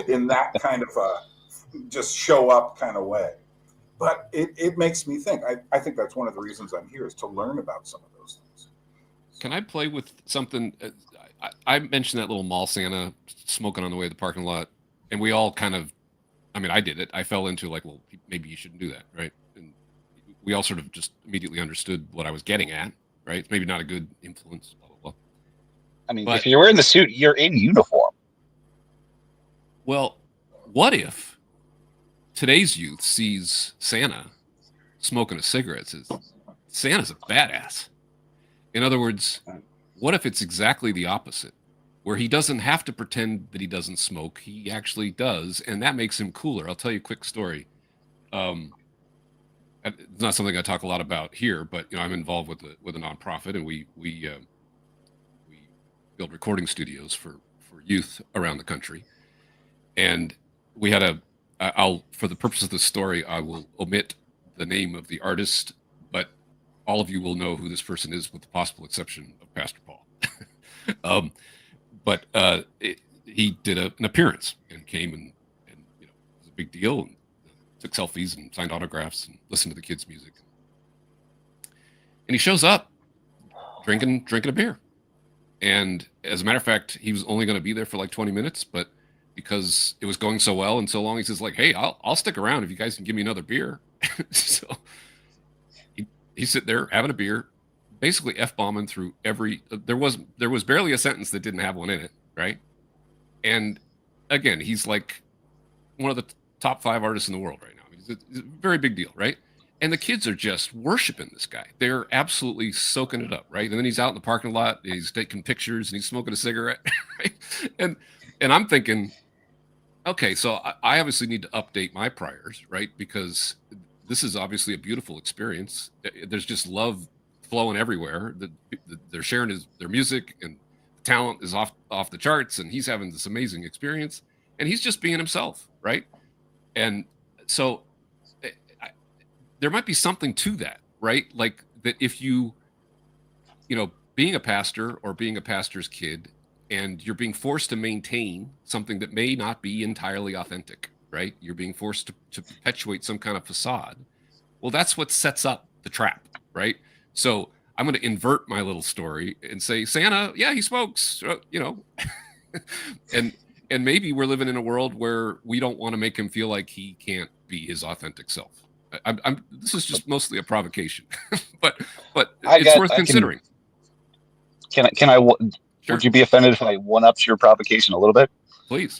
in that kind of just show up kind of way. But it makes me think. I think that's one of the reasons I'm here, is to learn about some of those things. Can I play with something? I mentioned that little mall Santa smoking on the way to the parking lot, and we all kind of, I did it. I fell into like, well, maybe you shouldn't do that, right? And we all sort of just immediately understood what I was getting at, right? It's maybe not a good influence, blah, blah, blah. But if you're wearing the suit, you're in uniform. Well, what if today's youth sees Santa smoking a cigarette, says, Santa's a badass? In other words, what if it's exactly the opposite, where he doesn't have to pretend that he doesn't smoke, he actually does, and that makes him cooler? I'll tell you a quick story. It's not something I talk a lot about here, but I'm involved with a nonprofit, and we build recording studios for youth around the country. And we had for the purpose of this story, I will omit the name of the artist, but all of you will know who this person is, with the possible exception of Pastor Paul. He did an appearance and came and it was a big deal, and took selfies and signed autographs and listened to the kids' music. And he shows up drinking a beer. And as a matter of fact, he was only going to be there for like 20 minutes, but because it was going so well and so long, he says like, "Hey, I'll stick around if you guys can give me another beer." So he's sitting there having a beer, basically F-bombing through every, there was barely a sentence that didn't have one in it, right? And again, he's like one of the top 5 artists in the world right now. I mean, it's a very big deal, right? And the kids are just worshiping this guy. They're absolutely soaking it up, right? And then he's out in the parking lot, and he's taking pictures, and he's smoking a cigarette, right? And I'm thinking, okay, so I obviously need to update my priors, right? Because this is obviously a beautiful experience. There's just love flowing everywhere. They're sharing their music, and talent is off the charts, and he's having this amazing experience, and he's just being himself, right? And so there might be something to that, right? Like that if you know, being a pastor or being a pastor's kid, and you're being forced to maintain something that may not be entirely authentic, right? You're being forced to perpetuate some kind of facade. Well, that's what sets up the trap, right? So I'm going to invert my little story and say, Santa, yeah, he smokes, you know, and maybe we're living in a world where we don't want to make him feel like he can't be his authentic self. This is just mostly a provocation, but it's worth considering. Can I? Sure. Would you be offended if I one-upped your provocation a little bit? Please.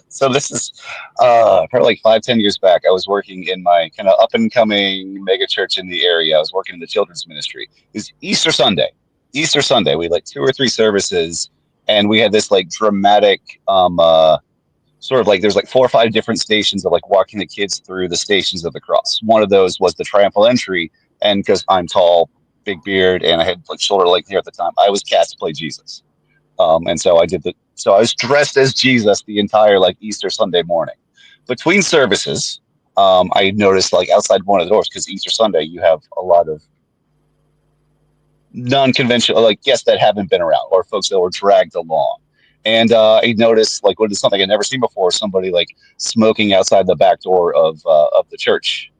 So this is probably like 5-10 years back. I was working in my kind of up-and-coming mega church in the area. I was working in the children's ministry. It was Easter Sunday. We had like 2 or 3 services, and we had this like dramatic sort of like there's like 4 or 5 different stations of like walking the kids through the stations of the cross. One of those was the triumphal entry, and because I'm tall, big beard, and I had like shoulder length hair at the time, I was cast to play Jesus. And so I was dressed as Jesus the entire like Easter Sunday morning. Between services, I noticed like outside one of the doors, because Easter Sunday you have a lot of non-conventional like guests that haven't been around or folks that were dragged along. And I noticed like what is something I'd never seen before, somebody like smoking outside the back door of the church.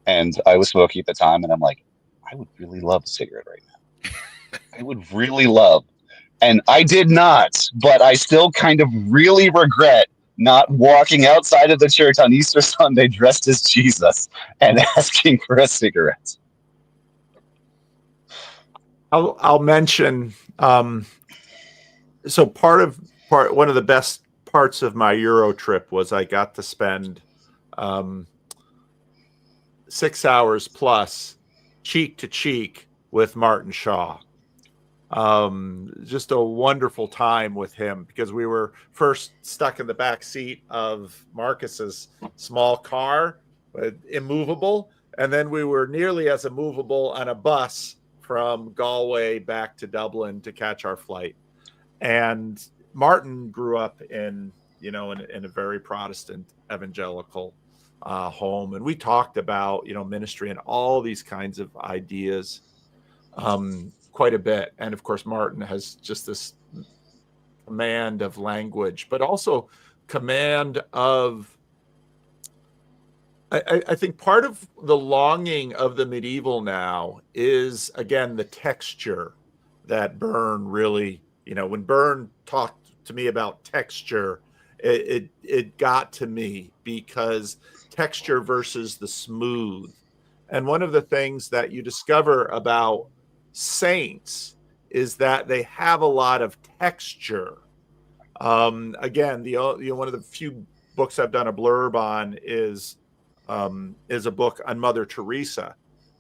And I was smoking at the time, and I'm like, I would really love a cigarette right now. I would really love. And I did not, but I still kind of really regret not walking outside of the church on Easter Sunday dressed as Jesus and asking for a cigarette. I'll mention, so one of the best parts of my Euro trip was I got to spend 6 hours plus cheek to cheek with Martin Shaw. Just a wonderful time with him, because we were first stuck in the back seat of Marcus's small car, immovable, and then we were nearly as immovable on a bus from Galway back to Dublin to catch our flight. And Martin grew up in a very Protestant evangelical home, and we talked about ministry and all these kinds of ideas quite a bit. And of course, Martin has just this command of language, but also command of, I think part of the longing of the medieval now is, again, the texture that Byrne really, when Byrne talked to me about texture, it got to me, because texture versus the smooth. And one of the things that you discover about saints is that they have a lot of texture. Again, one of the few books I've done a blurb on is a book on Mother Teresa.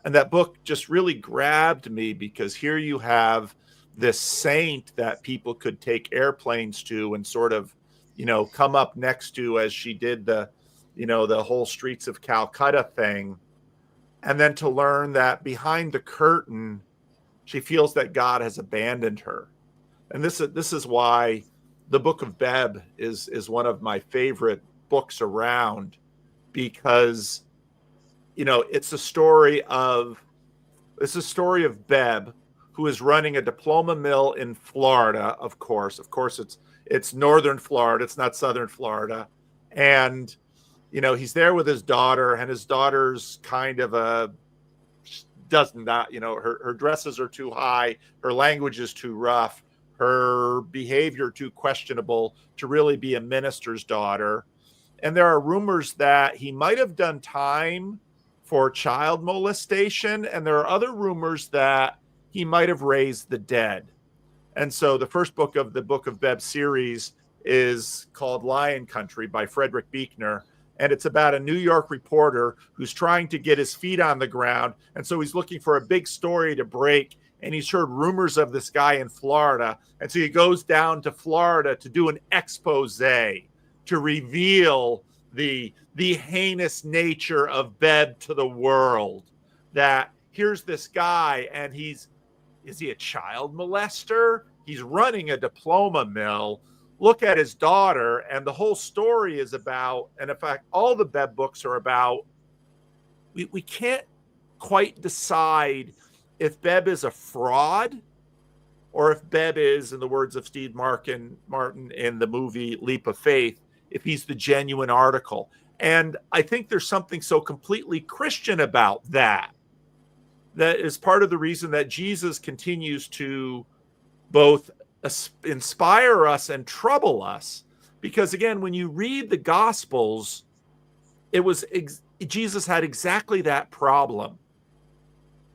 And that book just really grabbed me, because here you have this saint that people could take airplanes to and sort of, come up next to as she did the whole Streets of Calcutta thing. And then to learn that behind the curtain, she feels that God has abandoned her. And this is why the Book of Beb is one of my favorite books around, because it's a story of Beb, who is running a diploma mill in Florida. Of course it's northern Florida, it's not southern Florida. And he's there with his daughter, and his daughter's kind of does not, her dresses are too high, her language is too rough, her behavior too questionable to really be a minister's daughter. And there are rumors that he might have done time for child molestation, and there are other rumors that he might have raised the dead. And so the first book of the Book of Beb series is called Lion Country by Frederick Buechner. And it's about a New York reporter who's trying to get his feet on the ground. And so he's looking for a big story to break. And he's heard rumors of this guy in Florida. And so he goes down to Florida to do an expose to reveal the heinous nature of Beb to the world. That here's this guy, and is he a child molester? He's running a diploma mill. Look at his daughter, and the whole story is about, and in fact, all the Beb books are about, we can't quite decide if Beb is a fraud or if Beb is, in the words of Steve Martin in the movie Leap of Faith, if he's the genuine article. And I think there's something so completely Christian about that. That is part of the reason that Jesus continues to both inspire us and trouble us. Because again, when you read the Gospels, Jesus had exactly that problem.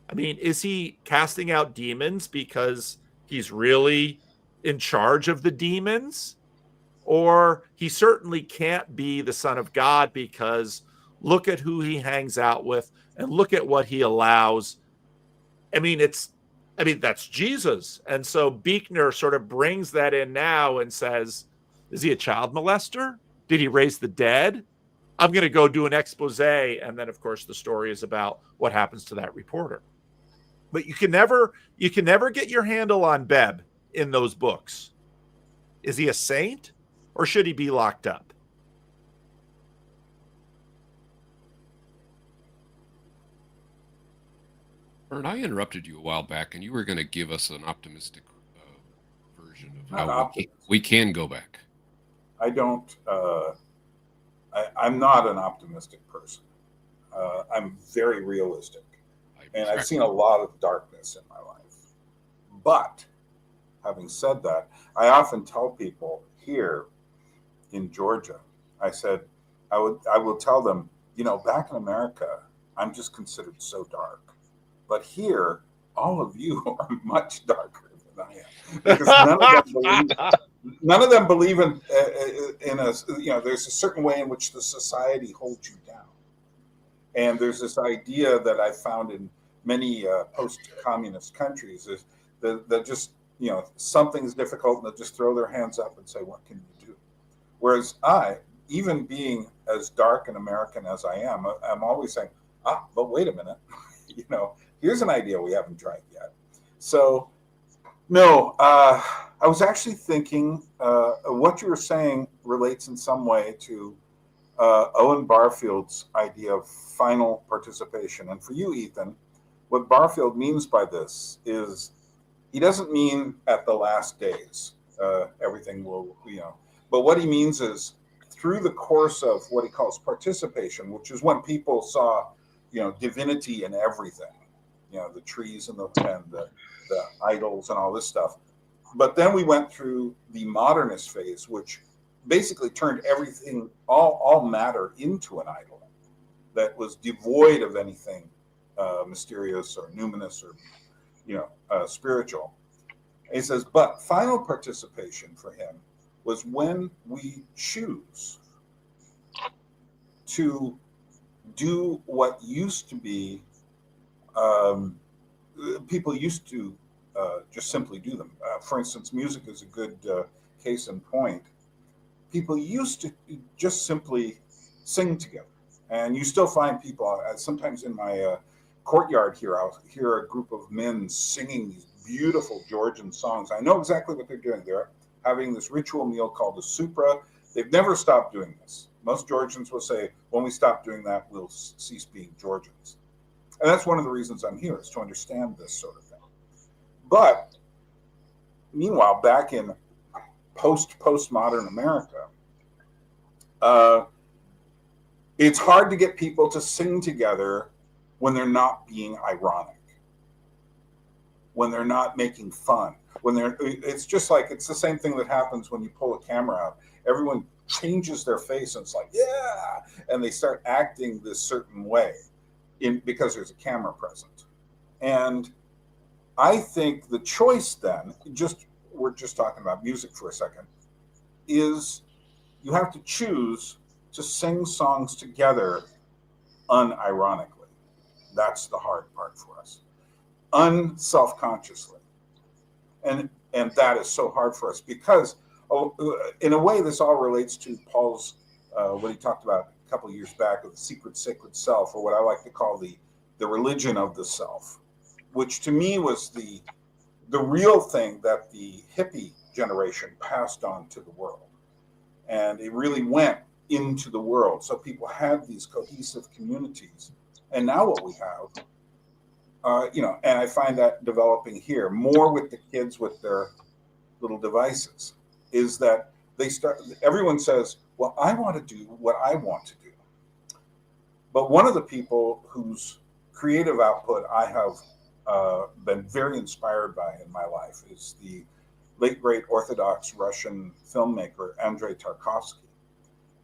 I mean, is he casting out demons because he's really in charge of the demons? Or he certainly can't be the Son of God because look at who he hangs out with and look at what he allows. I mean, that's Jesus. And so Buechner sort of brings that in now and says, is he a child molester? Did he raise the dead? I'm going to go do an expose. And then, of course, the story is about what happens to that reporter. But you can never get your handle on Beb in those books. Is he a saint or should he be locked up? Byrne, I interrupted you a while back, and you were going to give us an optimistic version of how we can go back. I don't. I'm not an optimistic person. I'm very realistic, and I've seen a lot of darkness in my life. But having said that, I often tell people here in Georgia, I will tell them, back in America, I'm just considered so dark. But here, all of you are much darker than I am, because none of them believe in a. There's a certain way in which the society holds you down, and there's this idea that I found in many post-communist countries is that just something's difficult and they'll just throw their hands up and say, "What can you do?" Whereas I, even being as dark and American as I am, I'm always saying, but wait a minute, here's an idea we haven't tried yet. So, no, I was actually thinking what you were saying relates in some way to Owen Barfield's idea of final participation. And for you, Ethan, what Barfield means by this is he doesn't mean at the last days everything will, but what he means is through the course of what he calls participation, which is when people saw, divinity in everything. The trees and the idols and all this stuff. But then we went through the modernist phase, which basically turned everything, all matter into an idol that was devoid of anything mysterious or numinous or spiritual. And he says, but final participation for him was when we choose to do what used to be people used to just simply do them. For instance, music is a good case in point. People used to just simply sing together. And you still find people, sometimes in my courtyard here, I'll hear a group of men singing these beautiful Georgian songs. I know exactly what they're doing. They're having this ritual meal called the supra. They've never stopped doing this. Most Georgians will say, when we stop doing that, we'll cease being Georgians. And that's one of the reasons I'm here, is to understand this sort of thing. But meanwhile, back in postmodern America, it's hard to get people to sing together when they're not being ironic. when they're not making fun, it's just like, it's the same thing that happens when you pull a camera out. Everyone changes their face and it's like, yeah, and they start acting this certain way because there's a camera present. And I think the choice then, we're just talking about music for a second, is you have to choose to sing songs together unironically. That's the hard part for us. Unself-consciously. And that is so hard for us because, in a way, this all relates to Paul's, what he talked about a couple of years back of the secret sacred self, or what I like to call the religion of the self, which to me was the real thing that the hippie generation passed on to the world. And it really went into the world. So people had these cohesive communities. And now what we have, and I find that developing here more with the kids with their little devices, is that everyone says, well, I want to do what I want to do. But one of the people whose creative output I have been very inspired by in my life is the late great Orthodox Russian filmmaker Andrei Tarkovsky.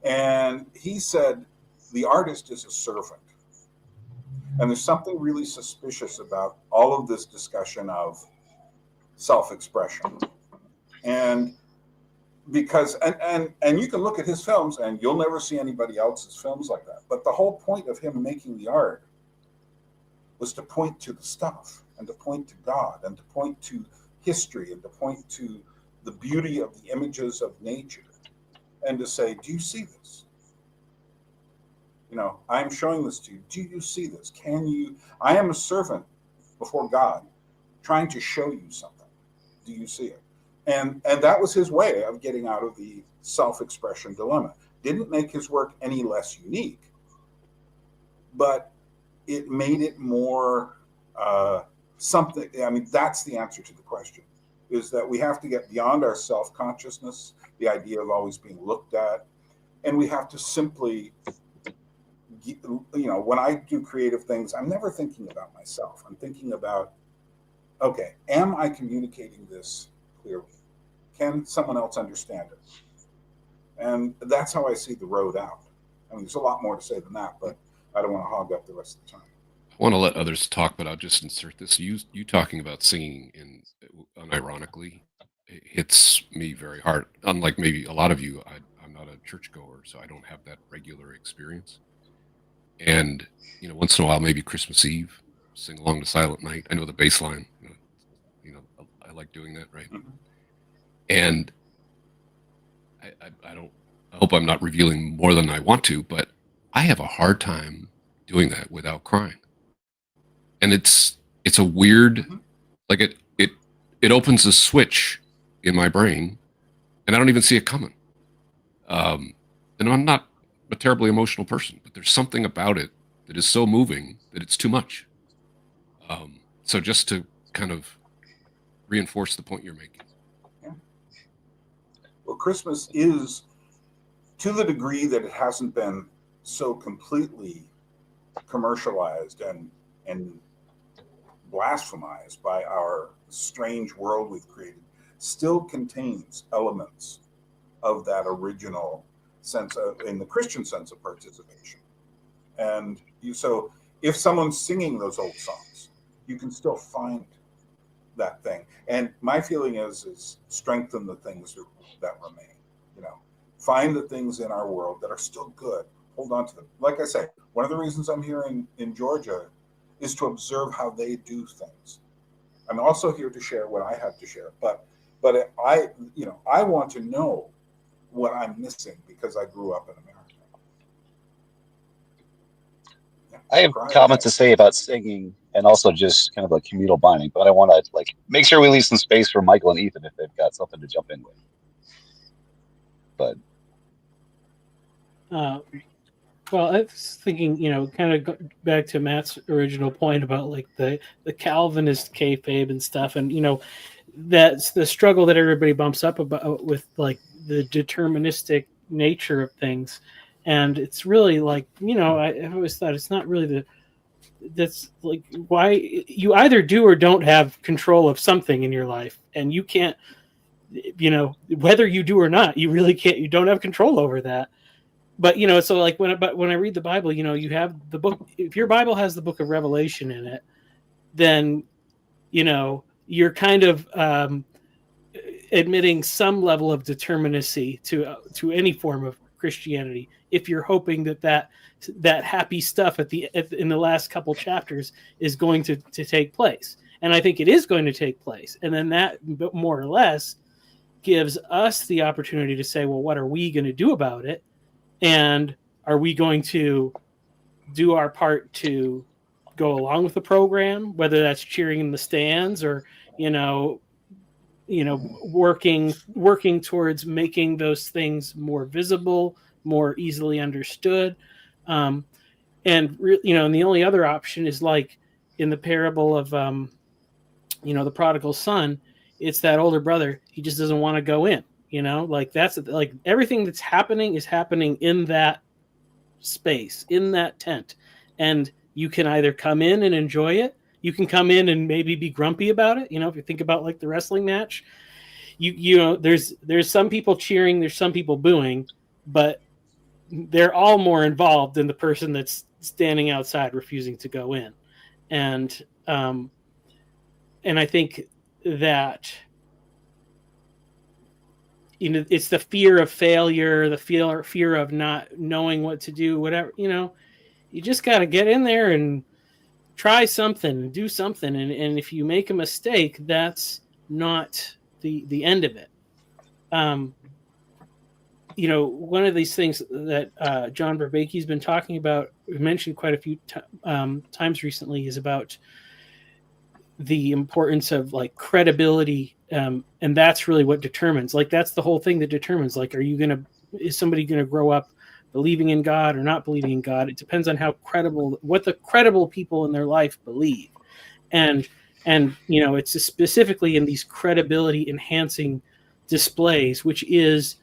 And he said, the artist is a servant. And there's something really suspicious about all of this discussion of self-expression. And because, and you can look at his films and you'll never see anybody else's films like that. But the whole point of him making the art was to point to the stuff and to point to God and to point to history and to point to the beauty of the images of nature and to say, do you see this? I'm showing this to you. Do you see this? I am a servant before God trying to show you something. Do you see it? And that was his way of getting out of the self-expression dilemma. Didn't make his work any less unique, but it made it more something. I mean, that's the answer to the question, is that we have to get beyond our self-consciousness, the idea of always being looked at, and we have to simply, when I do creative things, I'm never thinking about myself. I'm thinking about, okay, am I communicating this clearly? Can someone else understand it? And that's how I see the road out. I mean, there's a lot more to say than that, but I don't want to hog up the rest of the time. I want to let others talk, but I'll just insert this. You talking about singing unironically hits me very hard. Unlike maybe a lot of you, I'm not a churchgoer, so I don't have that regular experience. And once in a while, maybe Christmas Eve, sing along to Silent Night. I know the bass line. I like doing that, right? Mm-hmm. And I hope I'm not revealing more than I want to, but I have a hard time doing that without crying. And it's a weird, mm-hmm. like it opens a switch in my brain, and I don't even see it coming. And I'm not a terribly emotional person, but there's something about it that is so moving that it's too much. So just to kind of reinforce the point you're making. Yeah. Well, Christmas is, to the degree that it hasn't been so completely commercialized and blasphemized by our strange world we've created, still contains elements of that original sense of, in the Christian sense of participation. And so if someone's singing those old songs, you can still find that thing. And my feeling is strengthen the things that remain. Find the things in our world that are still good. Hold on to them. Like I say, one of the reasons I'm here in Georgia is to observe how they do things. I'm also here to share what I have to share, but I want to know what I'm missing because I grew up in America. Yeah, I have comments to say about singing and also just kind of like communal bonding, but I want to make sure we leave some space for Michael and Ethan if they've got something to jump in with. But well, I was thinking, kind of go back to Matt's original point about the Calvinist kayfabe and stuff, and that's the struggle that everybody bumps up about with the deterministic nature of things, and it's really I always thought it's not really that's like why you either do or don't have control of something in your life, and you can't, whether you do or not, you really can't. You don't have control over that. But so like when I read the Bible, you have the book. If your Bible has the book of Revelation in it, then you're kind of admitting some level of determinacy to any form of Christianity. If you're hoping that happy stuff in the last couple chapters is going to take place, and I think it is going to take place, and then that more or less gives us the opportunity to say, well, what are we going to do about it? And are we going to do our part to go along with the program, whether that's cheering in the stands or, working towards making those things more visible, more easily understood. And the only other option is like in the parable of, the prodigal son, it's that older brother. He just doesn't want to go in. That's like everything that's happening is happening in that space, in that tent. And you can either come in and enjoy it. You can come in and maybe be grumpy about it. If you think about like the wrestling match, there's some people cheering, there's some people booing, but they're all more involved than the person that's standing outside refusing to go in. And I think that it's the fear of failure, the fear of not knowing what to do, whatever, you just got to get in there and try something, do something. And if you make a mistake, that's not the end of it. One of these things that John Vervaeke's been talking about, we've mentioned quite a few times recently, is about the importance of like credibility. And that's really what determines, like, that's the whole thing that determines, like, is somebody going to grow up believing in God or not believing in God? It depends on what the credible people in their life believe. And it's specifically in these credibility enhancing displays, which is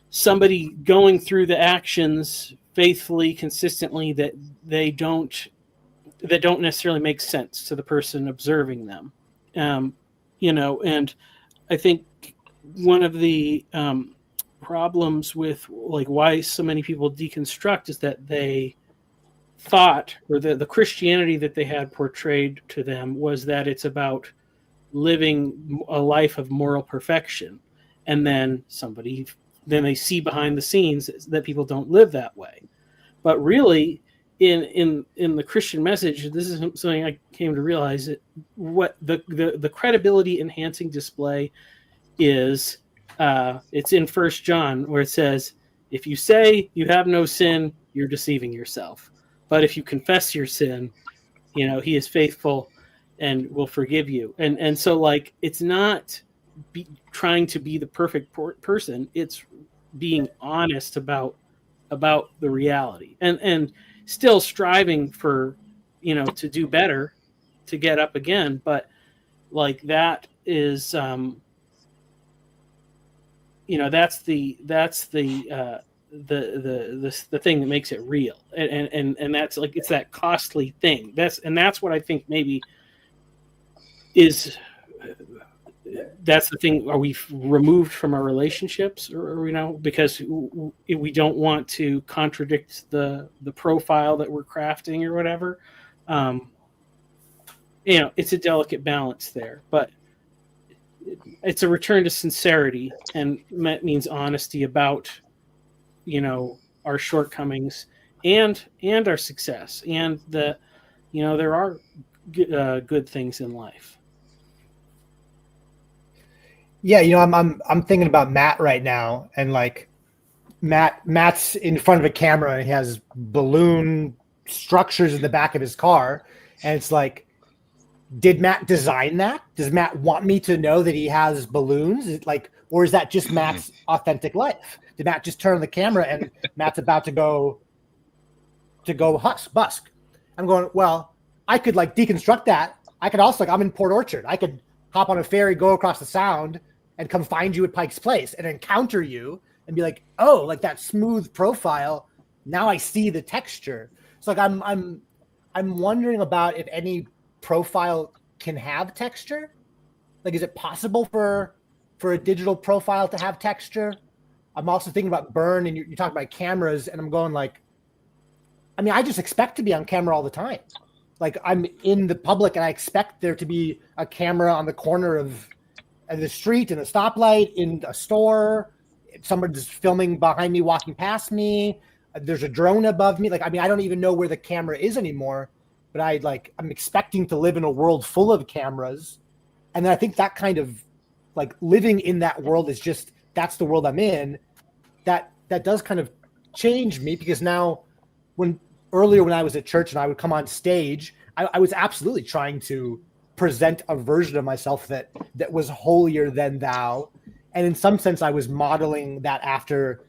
somebody going through the actions faithfully, consistently, that don't necessarily make sense to the person observing them. And I think one of the problems with like why so many people deconstruct is that they thought, or the Christianity that they had portrayed to them was that it's about living a life of moral perfection, and then they see behind the scenes that people don't live that way. But really, in the Christian message, this is something I came to realize, that what the credibility enhancing display is. It's in 1 John, where it says, if you say you have no sin, you're deceiving yourself. But if you confess your sin, he is faithful and will forgive you. And so, like, it's not trying to be the perfect person. It's being honest about the reality, and still striving for, to do better, to get up again. But like, that is, that's the thing that makes it real, and that's like, it's that costly thing. That's what I think maybe is, that's the thing. Are we removed from our relationships, or because we don't want to contradict the profile that we're crafting or whatever? It's a delicate balance there, but it's a return to sincerity, and that means honesty about, our shortcomings and our success, and there are good things in life. Yeah, I'm thinking about Matt right now, and like Matt's in front of a camera and he has balloon structures in the back of his car, and it's like, did Matt design that? Does Matt want me to know that he has balloons? Is it like, or is that just Matt's authentic life? Did Matt just turn on the camera and Matt's about to go busk? I'm going, well, I could like deconstruct that. I could also, like, I'm in Port Orchard. I could hop on a ferry, go across the Sound, and come find you at Pike's Place and encounter you and be like, oh, like that smooth profile. Now I see the texture. It's like I'm I'm wondering about if any profile can have texture. Like, is it possible for a digital profile to have texture? I'm also thinking about Byrne, and you talk about cameras, and I'm going like, I mean, I just expect to be on camera all the time. Like, I'm in the public, and I expect there to be a camera on the corner of the street, in a stoplight, in a store. Somebody's filming behind me, walking past me. There's a drone above me. Like, I mean, I don't even know where the camera is anymore, but I'm expecting to live in a world full of cameras. And then I think that kind of like living in that world is just, that's the world I'm in. That does kind of change me, because now earlier when I was at church and I would come on stage, I was absolutely trying to present a version of myself that was holier than thou. And in some sense, I was modeling that after,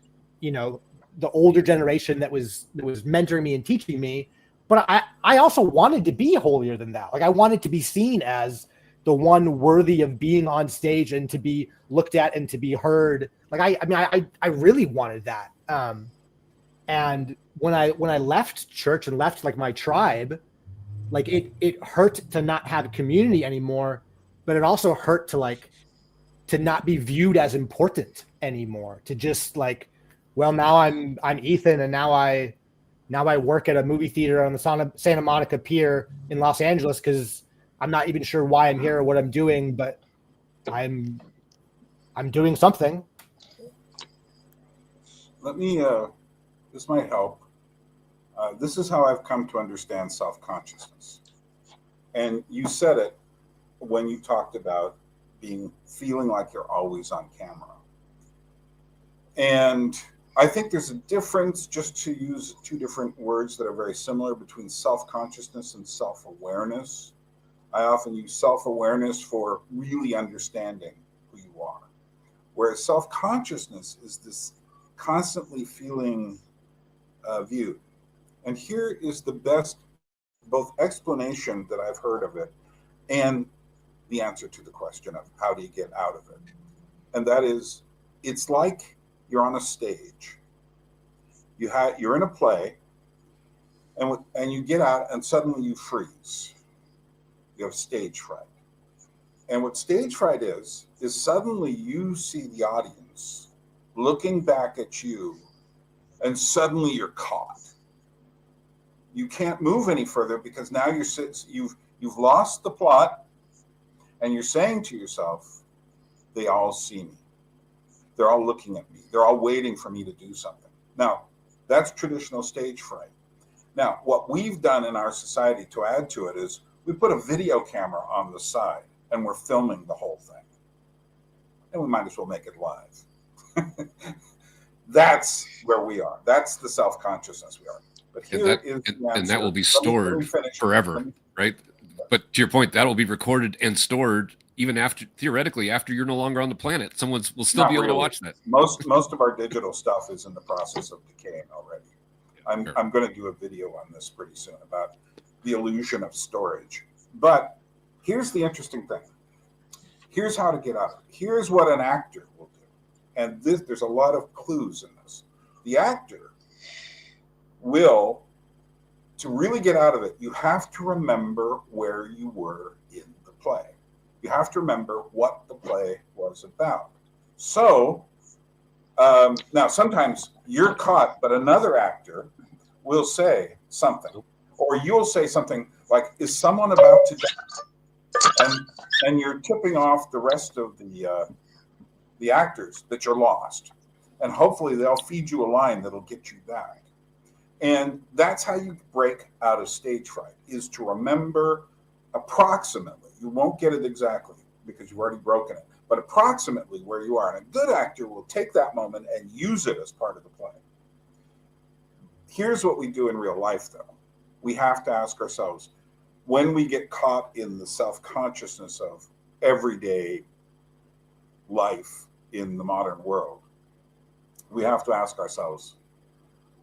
the older generation that was mentoring me and teaching me. But I also wanted to be holier than thou. Like, I wanted to be seen as the one worthy of being on stage and to be looked at and to be heard. Like, I really wanted that. And when I left church and left like my tribe, like it hurt to not have community anymore, but it also hurt to not be viewed as important anymore. To just like, well, now I'm Ethan, and now I work at a movie theater on the Santa Monica Pier in Los Angeles, because I'm not even sure why I'm here or what I'm doing, but I'm doing something. Let me, this might help. This is how I've come to understand self-consciousness. And you said it when you talked about feeling like you're always on camera. And I think there's a difference, just to use two different words that are very similar, between self-consciousness and self-awareness. I often use self-awareness for really understanding who you are, whereas self-consciousness is this constantly feeling viewed. And here is the best both explanation that I've heard of it and the answer to the question of how do you get out of it. And that is, it's like you're on a stage. You're in a play, and you get out, and suddenly you freeze. You have stage fright. And what stage fright is suddenly you see the audience looking back at you, and suddenly you're caught. You can't move any further, because now you've lost the plot, and you're saying to yourself, they all see me. They're all looking at me. They're all waiting for me to do something. Now, that's traditional stage fright. Now, what we've done in our society to add to it is we put a video camera on the side, and we're filming the whole thing. And we might as well make it live. That's where we are. That's the self-consciousness we are. But here is the answer. And that will be stored forever, right? But to your point, that will be recorded and stored even theoretically after you're no longer on the planet. Someone will still be able to watch that. Most of our digital stuff is in the process of decaying already. I'm going to do a video on this pretty soon about the illusion of storage. But here's the interesting thing. Here's how to get out of it. Here's what an actor will do. And there's a lot of clues in this. The actor will, to really get out of it, you have to remember where you were in the play. You have to remember what the play was about. So now sometimes you're caught, but another actor will say something, or you'll say something like, is someone about to die? And you're tipping off the rest of the actors that you're lost. And hopefully they'll feed you a line that'll get you back. And that's how you break out of stage fright, is to remember approximately, you won't get it exactly because you've already broken it, but approximately where you are. And a good actor will take that moment and use it as part of the play. Here's what we do in real life, though. We have to ask ourselves, when we get caught in the self-consciousness of everyday life in the modern world, we have to ask ourselves,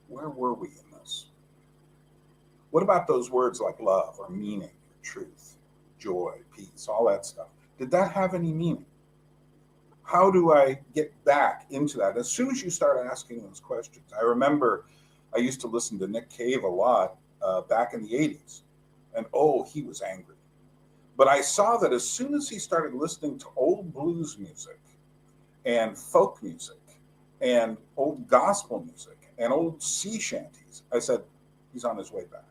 where were we in this? What about those words like love or meaning, or truth, joy, peace, all that stuff? Did that have any meaning? How do I get back into that? As soon as you start asking those questions, I remember I used to listen to Nick Cave a lot back in the 80s. and oh, he was angry. But I saw that as soon as he started listening to old blues music and folk music and old gospel music and old sea shanties, I said, he's on his way back.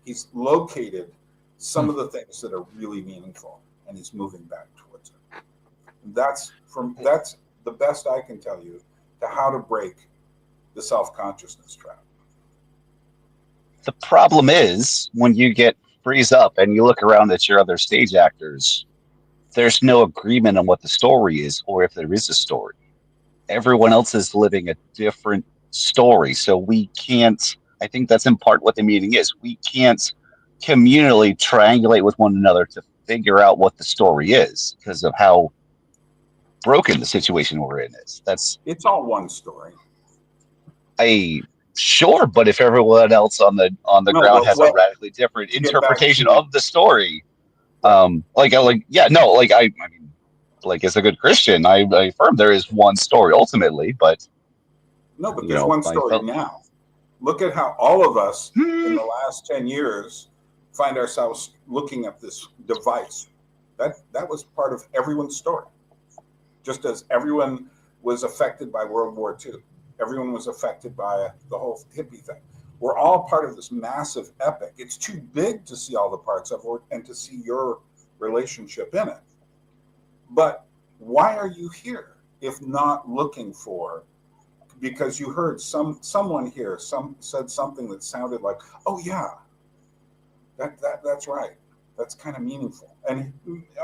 He's located some of the things that are really meaningful, and he's moving back towards it. That's the best I can tell you to how to break the self-consciousness trap. The problem is when you get freeze up and you look around at your other stage actors, there's no agreement on what the story is or if there is a story. Everyone else is living a different story. So we can't, I think that's in part what the meeting is. We can't communally triangulate with one another to figure out what the story is because of how broken the situation we're in is. It's all one story. Sure, but if everyone else on the ground has a radically different interpretation of the story, I mean, as a good Christian, I affirm there is one story ultimately, but there's one story now. Look at how all of us in the last 10 years find ourselves looking at this device. That was part of everyone's story. Just as everyone was affected by World War II. Everyone was affected by the whole hippie thing. We're all part of this massive epic. It's too big to see all the parts of it and to see your relationship in it. But why are you here if not looking for, because you heard someone here said something that sounded like, oh yeah, that's right. That's kind of meaningful. And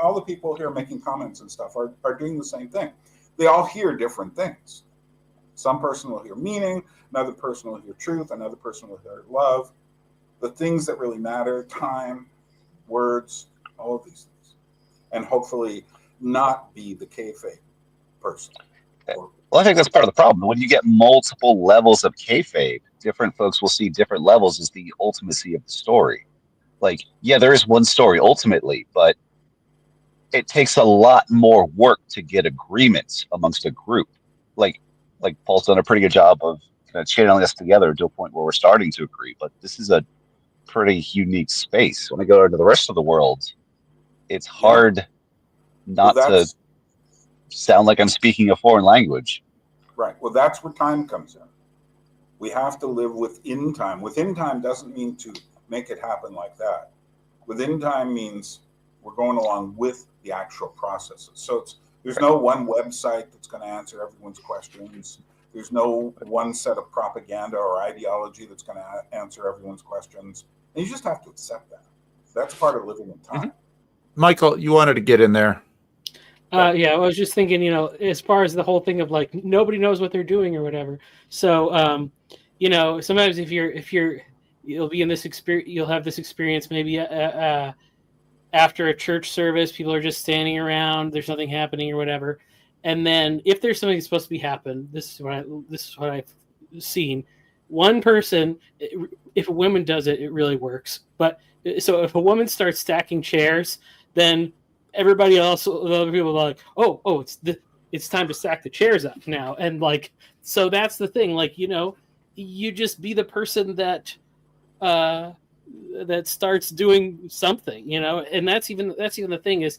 all the people here making comments and stuff are doing the same thing. They all hear different things. Some person will hear meaning, another person will hear truth, another person will hear love. The things that really matter, time, words, all of these things. And hopefully not be the kayfabe person. Well, I think that's part of the problem. When you get multiple levels of kayfabe, different folks will see different levels as the ultimacy of the story. Like, yeah, there is one story ultimately, but it takes a lot more work to get agreement amongst a group. Like Paul's done a pretty good job of kind of channeling us together to a point where we're starting to agree. But this is a pretty unique space. When I go into the rest of the world, it's hard not to sound like I'm speaking a foreign language. Right. Well, that's where time comes in. We have to live within time. Within time doesn't mean to make it happen like that. Within time means we're going along with the actual processes. So there's no one website that's going to answer everyone's questions. There's no one set of propaganda or ideology that's going to answer everyone's questions. And you just have to accept that. That's part of living in time. Michael, you wanted to get in there. Yeah, I was just thinking, as far as the whole thing of like nobody knows what they're doing or whatever. So, sometimes if you'll be in this experience, you'll have this experience maybe after a church service, people are just standing around, there's nothing happening or whatever. And then if there's something that's supposed to be happening, this is what I've seen. One person, if a woman does it, it really works. But so if a woman starts stacking chairs, then everybody else, the other people are like, oh, it's time to stack the chairs up now. And like, so that's the thing. Like, you just be the person that starts doing something, and that's even the thing is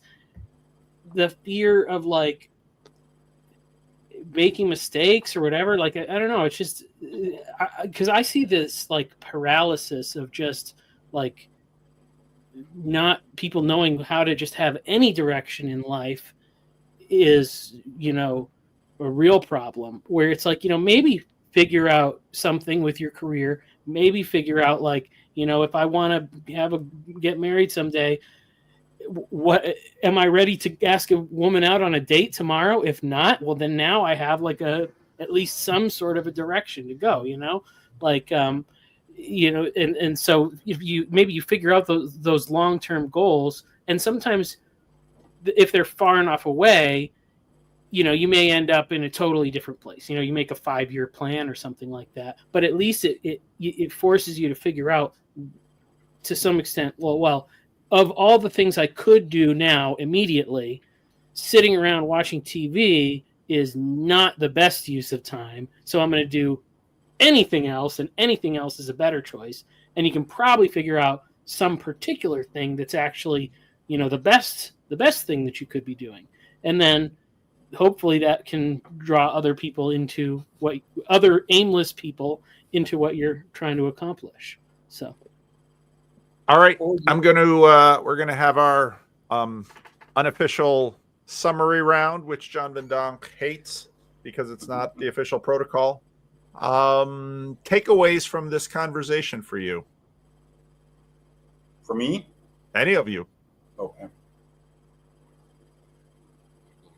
the fear of like making mistakes or whatever. Like, I don't know. It's just because I see this like paralysis of just like not people knowing how to just have any direction in life is, a real problem where it's like, maybe figure out something with your career, maybe figure out like, if I want to get married someday, what am I ready to ask a woman out on a date tomorrow? If not, well, then now I have like at least some sort of a direction to go, like, and so if you figure out those long-term goals, and sometimes if they're far enough away, you may end up in a totally different place. You make a 5-year plan or something like that, but at least it forces you to figure out to some extent, well, of all the things I could do now immediately, sitting around watching TV is not the best use of time. So I'm going to do anything else, and anything else is a better choice. And you can probably figure out some particular thing that's actually, the best thing that you could be doing. And then hopefully that can draw other people into other aimless people into what you're trying to accomplish. So. All right, we're gonna have our unofficial summary round, which John Van Donk hates because it's not the official protocol. Takeaways from this conversation for you? For me? Any of you? Okay.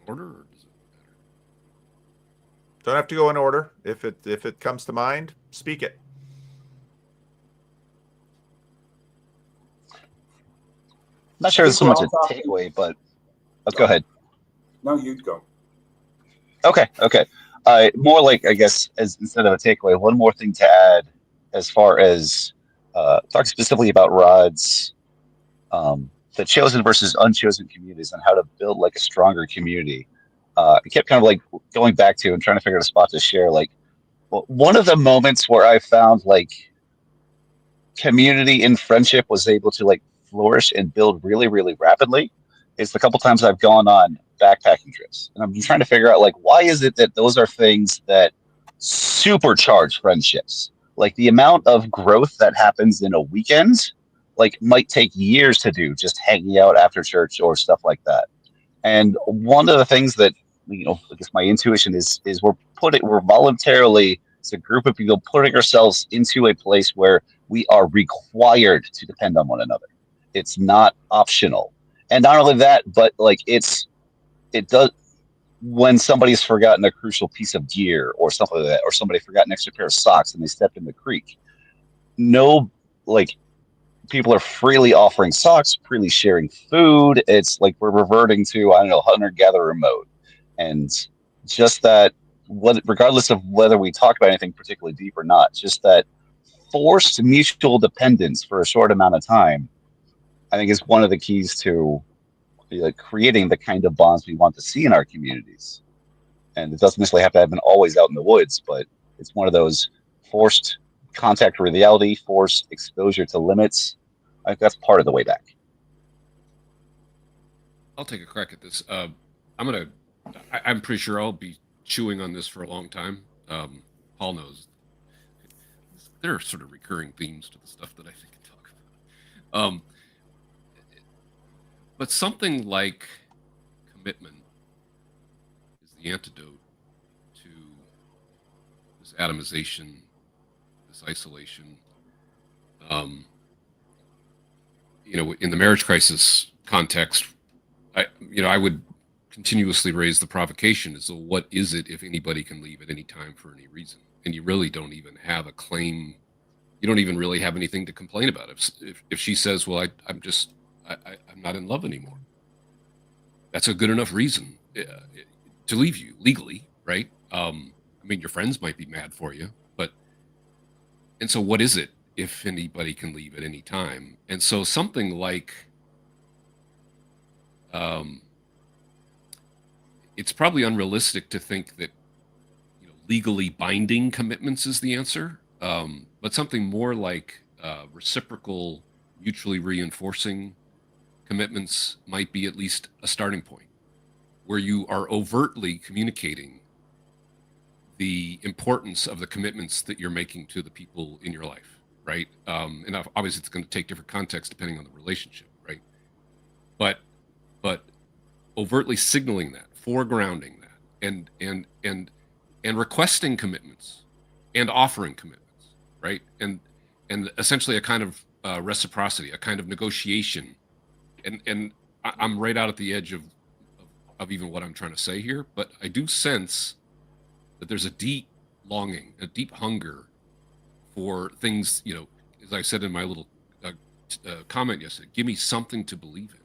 Order, or does it matter? Don't have to go in order. If it comes to mind, speak it. Not sure it's so much a takeaway, but let's go ahead. No, you go. Okay. More like, I guess, as instead of a takeaway, one more thing to add as far as talk specifically about Rod's the chosen versus unchosen communities and how to build like a stronger community. I kept kind of like going back to and trying to figure out a spot to share. Like, one of the moments where I found like community and friendship was able to like flourish and build really, really rapidly is the couple times I've gone on backpacking trips. And I'm trying to figure out like, why is it that those are things that supercharge friendships? Like the amount of growth that happens in a weekend, like might take years to do just hanging out after church or stuff like that. And one of the things that, I guess my intuition is we're voluntarily, as a group of people, putting ourselves into a place where we are required to depend on one another. It's not optional. And not only that, but like it does, when somebody's forgotten a crucial piece of gear or something like that, or somebody forgot an extra pair of socks and they stepped in the creek, people are freely offering socks, freely sharing food. It's like we're reverting to, hunter-gatherer mode. And just that, regardless of whether we talk about anything particularly deep or not, just that forced mutual dependence for a short amount of time, I think is one of the keys to creating the kind of bonds we want to see in our communities. And it doesn't necessarily have to have been always out in the woods, but it's one of those forced contact with reality, forced exposure to limits. I think that's part of the way back. I'll take a crack at this. I'm pretty sure I'll be chewing on this for a long time. Paul knows there are sort of recurring themes to the stuff that I think I talk about. But something like commitment is the antidote to this atomization, this isolation. In the marriage crisis context, I would continuously raise the provocation as to what is it if anybody can leave at any time for any reason, and you really don't even have a claim. You don't even really have anything to complain about. If she says, "Well, I'm not in love anymore," that's a good enough reason to leave you legally, right? Your friends might be mad for you, and so what is it if anybody can leave at any time? And so something like, it's probably unrealistic to think that legally binding commitments is the answer, but something more like reciprocal, mutually reinforcing commitments might be at least a starting point, where you are overtly communicating the importance of the commitments that you're making to the people in your life, right? And obviously it's going to take different context depending on the relationship, right? But overtly signaling that, foregrounding that, and requesting commitments and offering commitments, right? And essentially a kind of reciprocity, a kind of negotiation. And I'm right out at the edge of even what I'm trying to say here, but I do sense that there's a deep longing, a deep hunger for things, as I said in my little comment yesterday, give me something to believe in,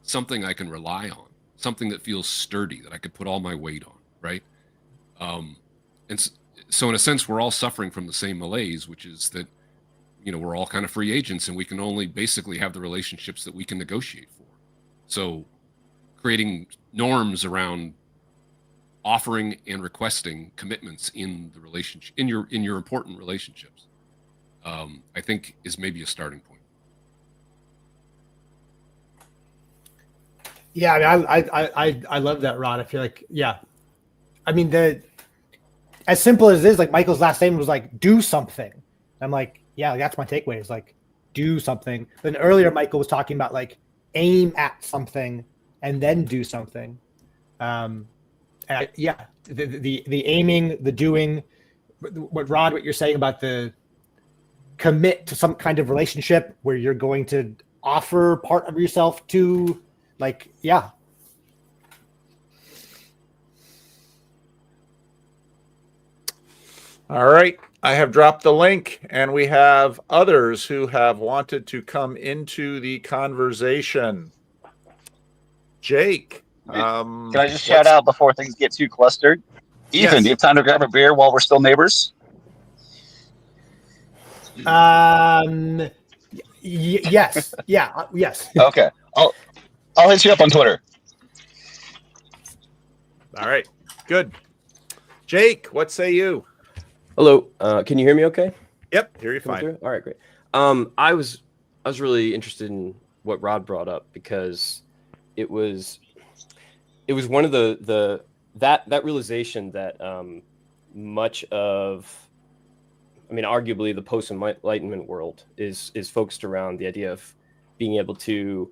something I can rely on, something that feels sturdy, that I could put all my weight on, right? And so in a sense, we're all suffering from the same malaise, which is that, we're all kind of free agents and we can only basically have the relationships that we can negotiate for. So creating norms around offering and requesting commitments in the relationship, in your important relationships, I think is maybe a starting point. Yeah, I mean, I love that, Rod. I feel like, yeah. I mean, as simple as it is, like Michael's last statement was like, do something. I'm like, yeah, that's my takeaway is like, do something. Then earlier, Michael was talking about like aim at something and then do something. Yeah, the aiming, the doing, what you're saying about the commit to some kind of relationship where you're going to offer part of yourself to, like, yeah. All right. I have dropped the link, and we have others who have wanted to come into the conversation. Jake. Can I just shout out before things get too clustered? Ethan, do you have time to grab a beer while we're still neighbors? Yes. Yeah. Yes. Okay. I'll hit you up on Twitter. All right. Good. Jake, what say you? Hello. Can you hear me okay? Yep. Hear you fine. All right, great. I was really interested in what Rod brought up because it was one of that realization that much of, I mean, arguably the post-Enlightenment world is focused around the idea of being able to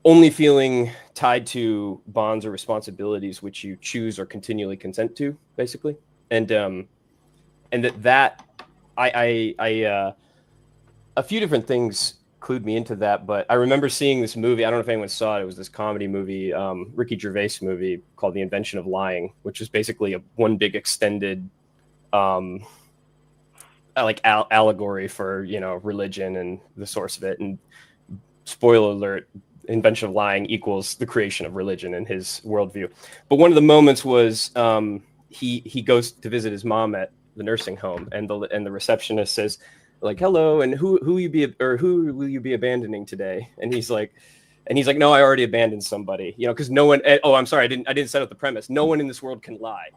only feeling tied to bonds or responsibilities which you choose or continually consent to, basically, and that I a few different things clued me into that, but I remember seeing this movie. I don't know if anyone saw it. It was this comedy movie, Ricky Gervais movie called The Invention of Lying, which is basically one big extended like allegory for, you know, religion and the source of it. And spoiler alert, Invention of Lying equals the creation of religion in his worldview. But one of the moments was he goes to visit his mom at the nursing home, and the receptionist says, like, hello, and who will you be abandoning today? And he's like, no, I already abandoned somebody, you know, because no one. Oh, I'm sorry, I didn't set up the premise. No one in this world can lie.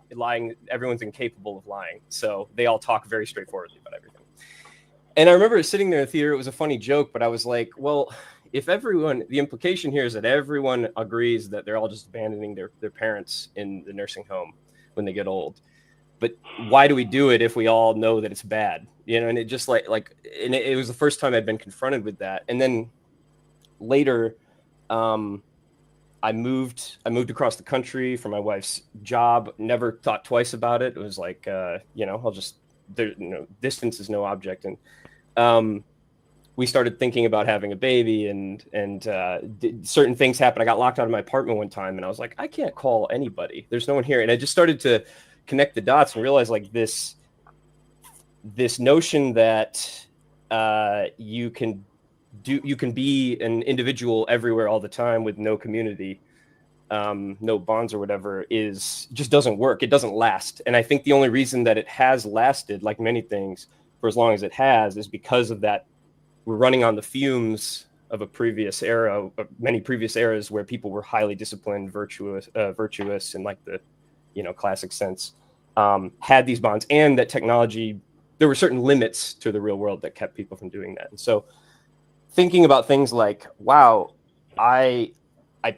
Everyone's incapable of lying, so they all talk very straightforwardly about everything. And I remember sitting there in the theater. It was a funny joke, but I was like, well, if the implication here is that everyone agrees that they're all just abandoning their parents in the nursing home when they get old. But why do we do it if we all know that it's bad? You know, and it just and it was the first time I'd been confronted with that. And then later, I moved across the country for my wife's job. Never thought twice about it. It was like, you know, distance is no object. And we started thinking about having a baby, and certain things happened. I got locked out of my apartment one time, and I was like, I can't call anybody. There's no one here. And I just started to connect the dots and realize, like, this notion that you can be an individual everywhere all the time with no community, no bonds or whatever, just doesn't work. It doesn't last. And I think the only reason that it has lasted, like many things, for as long as it has, is because of that. We're running on the fumes of a previous era, of many previous eras where people were highly disciplined, virtuous in like the, you know, classic sense, had these bonds, and that technology, there were certain limits to the real world that kept people from doing that. And so thinking about things like, wow, I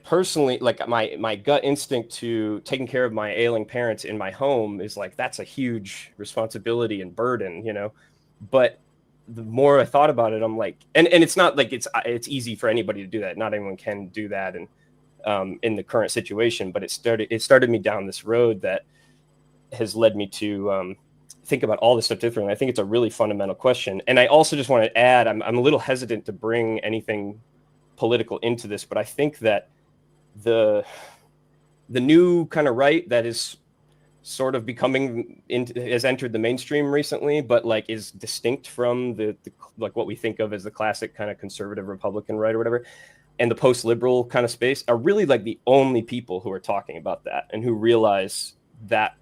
personally, like, my gut instinct to taking care of my ailing parents in my home is like, that's a huge responsibility and burden, you know. But the more I thought about it, I'm like, and it's not like it's easy for anybody to do that. Not anyone can do that, and in the current situation. But it started me down this road that has led me to think about all this stuff differently. I think it's a really fundamental question. And I also just want to add, I'm a little hesitant to bring anything political into this, but I think that the new kind of right that is sort of has entered the mainstream recently, but like is distinct from the like what we think of as the classic kind of conservative Republican right or whatever, and the post-liberal kind of space are really like the only people who are talking about that and who realize that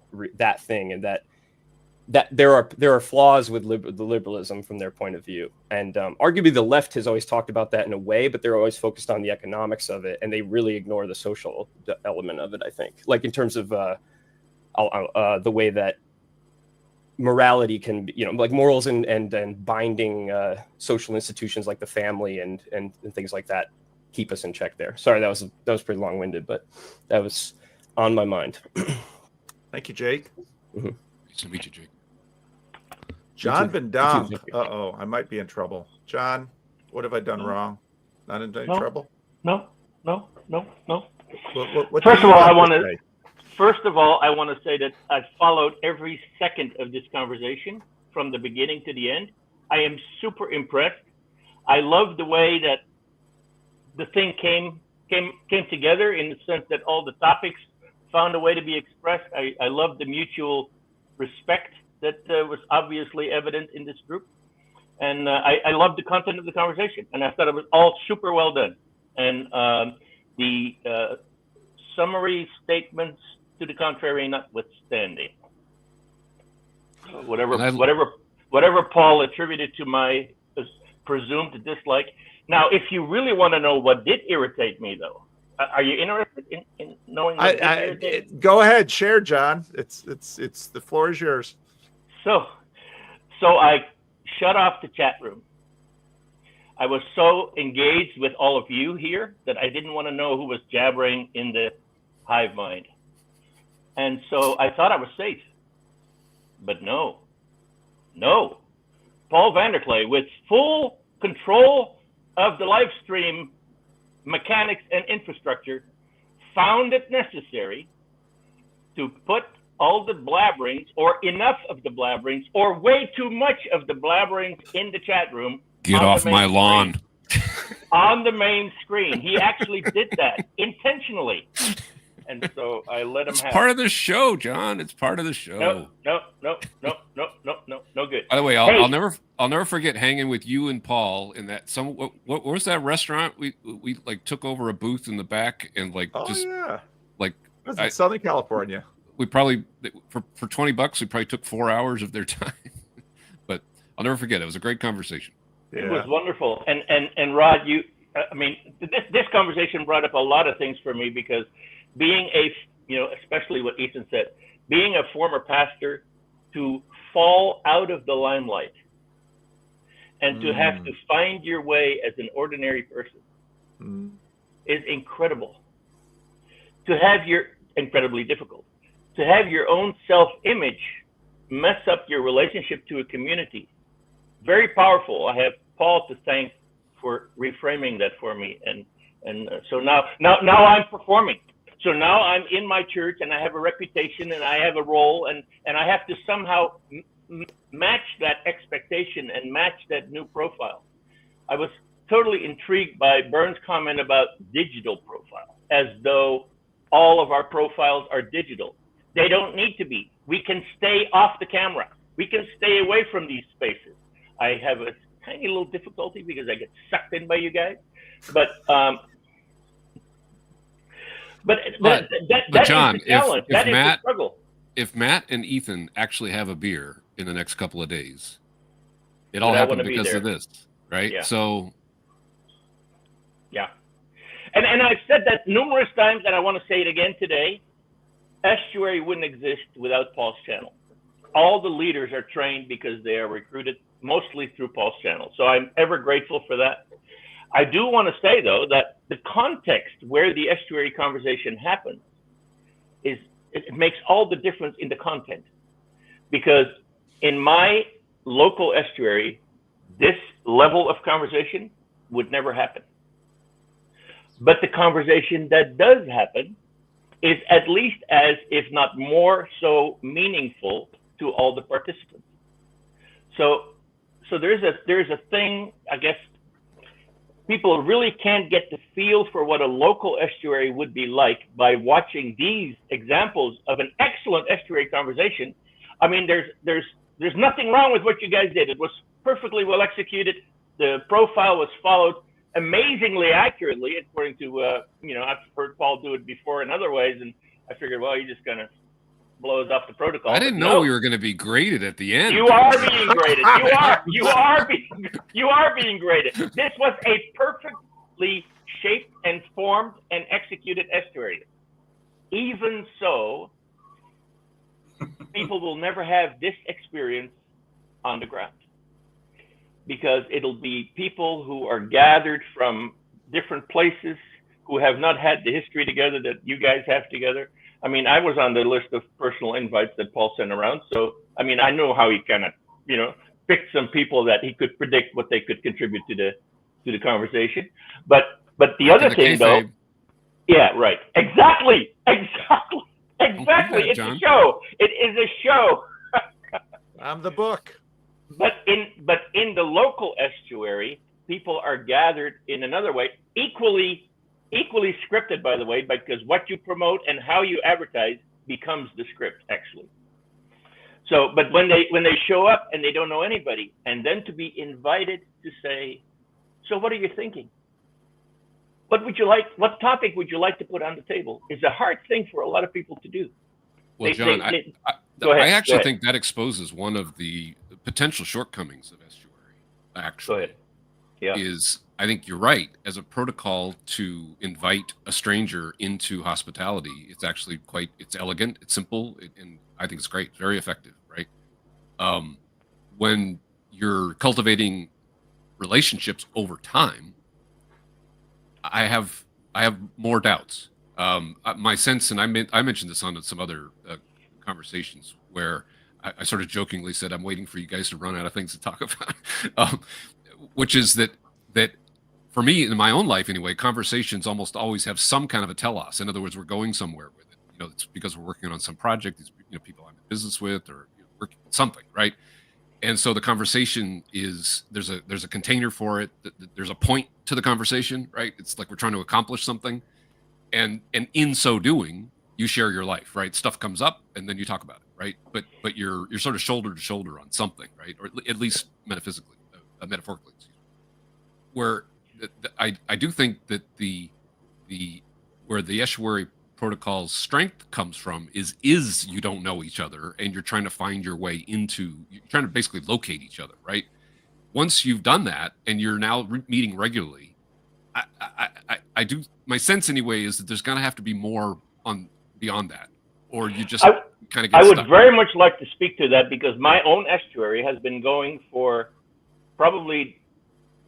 thing, and that there are flaws with the liberalism from their point of view. And arguably the left has always talked about that in a way, but they're always focused on the economics of it, and they really ignore the social element of it, I think, like in terms of the way that morality can be, you know, like morals and binding social institutions like the family and things like that keep us in check there. Sorry, that was pretty long-winded, but that was on my mind. Thank you, Jake. Mm-hmm. Nice to meet you, Jake. John Van Dam. Uh-oh, I might be in trouble. John, what have I done wrong? Not in any trouble? No. What First do of you all, I have want to to. say? First of all, I want to say that I've followed every second of this conversation from the beginning to the end. I am super impressed. I love the way that the thing came together, in the sense that all the topics found a way to be expressed. I love the mutual respect that was obviously evident in this group. And I love the content of the conversation. And I thought it was all super well done. And the summary statements to the contrary notwithstanding. Whatever Paul attributed to my presumed dislike. Now, if you really want to know what did irritate me, though, are you interested in knowing what did irritate me? Go ahead, share, John. It's the floor is yours. So I shut off the chat room. I was so engaged with all of you here that I didn't want to know who was jabbering in the hive mind. And so I thought I was safe. But no. Paul Vanderklay, with full control of the live stream mechanics and infrastructure, found it necessary to put all the blabberings, or enough of the blabberings, or way too much of the blabberings in the chat room. Get off my lawn. On the main screen. He actually did that intentionally. And so I let him have it. It's part of the show, John. It's part of the show. No good. By the way, I'll never forget hanging with you and Paul in that what was that restaurant we like took over a booth in the back and like like it was in Southern California. We probably for $20 we probably took 4 hours of their time. But I'll never forget. It was a great conversation. Yeah. It was wonderful. And Rod, this conversation brought up a lot of things for me, because being especially what Ethan said, being a former pastor, to fall out of the limelight and to have to find your way as an ordinary person is incredible. Incredibly difficult. To have your own self-image mess up your relationship to a community, very powerful. I have Paul to thank for reframing that for me, and so now I'm performing. So now I'm in my church and I have a reputation and I have a role, and I have to somehow match that expectation and match that new profile. I was totally intrigued by Byrne's comment about digital profile, as though all of our profiles are digital. They don't need to be. We can stay off the camera. We can stay away from these spaces. I have a tiny little difficulty because I get sucked in by you guys, but John, is the challenge. That is the struggle. If Matt and Ethan actually have a beer in the next couple of days, it all happened because of this, right? Yeah. So, yeah, and I've said that numerous times, and I want to say it again today. Estuary wouldn't exist without Paul's channel. All the leaders are trained because they are recruited mostly through Paul's channel. So I'm ever grateful for that. I do want to say, though, that the context where the estuary conversation happens it makes all the difference in the content. Because in my local estuary, this level of conversation would never happen. But the conversation that does happen is at least as, if not more so, meaningful to all the participants. So there's a thing, I guess, people really can't get the feel for what a local estuary would be like by watching these examples of an excellent estuary conversation. I mean, there's nothing wrong with what you guys did. It was perfectly well executed. The profile was followed amazingly accurately, according to I've heard Paul do it before in other ways, and I figured, well, he just kind of blows off the protocol. I didn't know we were going to be graded at the end. You are being graded. You are being graded. This was a perfectly shaped and formed and executed estuary. Even so, people will never have this experience on the ground, because it'll be people who are gathered from different places who have not had the history together that you guys have together. I mean, I was on the list of personal invites that Paul sent around. So, I mean, I know how he kind of, picked some people that he could predict what they could contribute to the conversation. But the other thing, though, yeah, right, exactly. It's John. a show. It is a show. I'm the book. But in the local estuary, people are gathered in another way, equally scripted, by the way, because what you promote and how you advertise becomes the script, actually. So, but when they show up and they don't know anybody, and then to be invited to say, so what are you thinking? What topic would you like to put on the table? Is a hard thing for a lot of people to do. Well, John, I actually think that exposes one of the potential shortcomings of Estuary. Actually, is I think you're right. As a protocol to invite a stranger into hospitality, it's actually it's elegant, it's simple, and I think it's great, very effective, right? When you're cultivating relationships over time, I have more doubts. My sense, and I mentioned this on some other conversations where I sort of jokingly said, I'm waiting for you guys to run out of things to talk about, which is that for me, in my own life anyway, conversations almost always have some kind of a telos. In other words, we're going somewhere with it. It's because we're working on some project, these people I'm in business with, or working with something, right? And so the conversation is there's a container for it. There's a point to the conversation, right? It's like we're trying to accomplish something, and in so doing, you share your life, right? Stuff comes up, and then you talk about it, right? But you're sort of shoulder to shoulder on something, right? Or at least metaphorically, where I do think that where the estuary protocol's strength comes from is you don't know each other, and you're trying to find your way you're trying to basically locate each other, right? Once you've done that and you're now meeting regularly, I do, my sense anyway is that there's going to have to be more beyond that, or you just kind of get I would stuck. very much like to speak to that, because my own estuary has been going for probably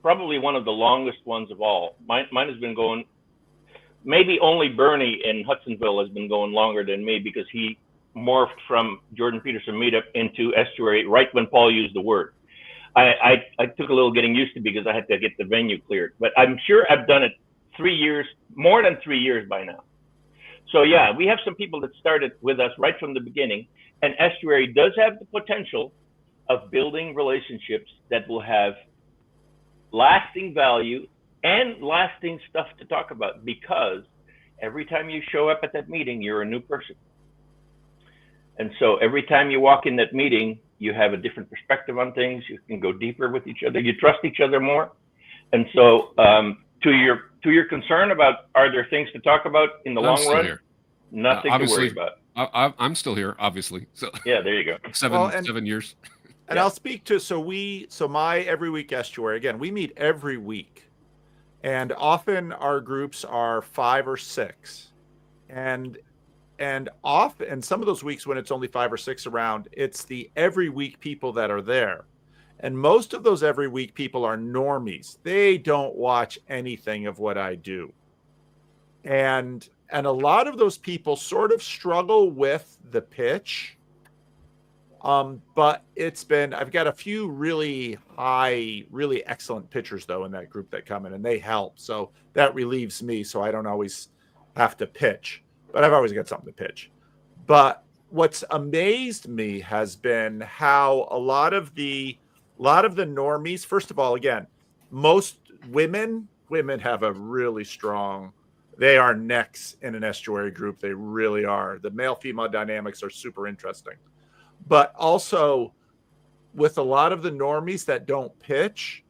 one of the longest ones of all. Mine has been going, maybe only Bernie in Hudsonville has been going longer than me, because he morphed from Jordan Peterson meetup into estuary right when Paul used the word. I took a little getting used to, because I had to get the venue cleared, but I'm sure I've done it 3 years, more than 3 years by now. So yeah, we have some people that started with us right from the beginning, and estuary does have the potential of building relationships that will have lasting value and lasting stuff to talk about, because every time you show up at that meeting, you're a new person. And so every time you walk in that meeting, you have a different perspective on things. You can go deeper with each other. You trust each other more. And so to your concern about, are there things to talk about in the long run? Here. Nothing to worry about. I'm still here, obviously. So yeah, there you go. 7 years. And I'll speak to, so my every week estuary, again, we meet every week, and often our groups are 5 or 6, and some of those weeks when it's only 5 or 6 around, it's the every week people that are there. And most of those every week people are normies. They don't watch anything of what I do. And a lot of those people sort of struggle with the pitch. But I've got a few really excellent pitchers though in that group that come in, and they help. So that relieves me, so I don't always have to pitch, but I've always got something to pitch. But what's amazed me has been how a lot of the normies, first of all, again, most women have a really strong, they are necks in an estuary group. They really are. The male-female dynamics are super interesting. But also, with a lot of the normies that don't pitch,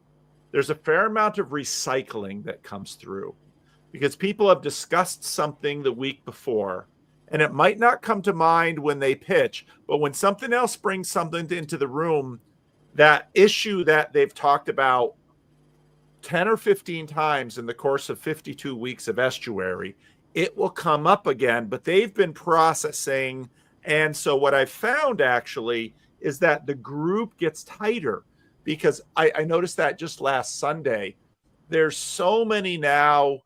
there's a fair amount of recycling that comes through, because people have discussed something the week before, and it might not come to mind when they pitch, but when something else brings something into the room, that issue that they've talked about 10 or 15 times in the course of 52 weeks of estuary, it will come up again, but they've been processing. And so what I found actually is that the group gets tighter, because I noticed that just last Sunday, there's so many now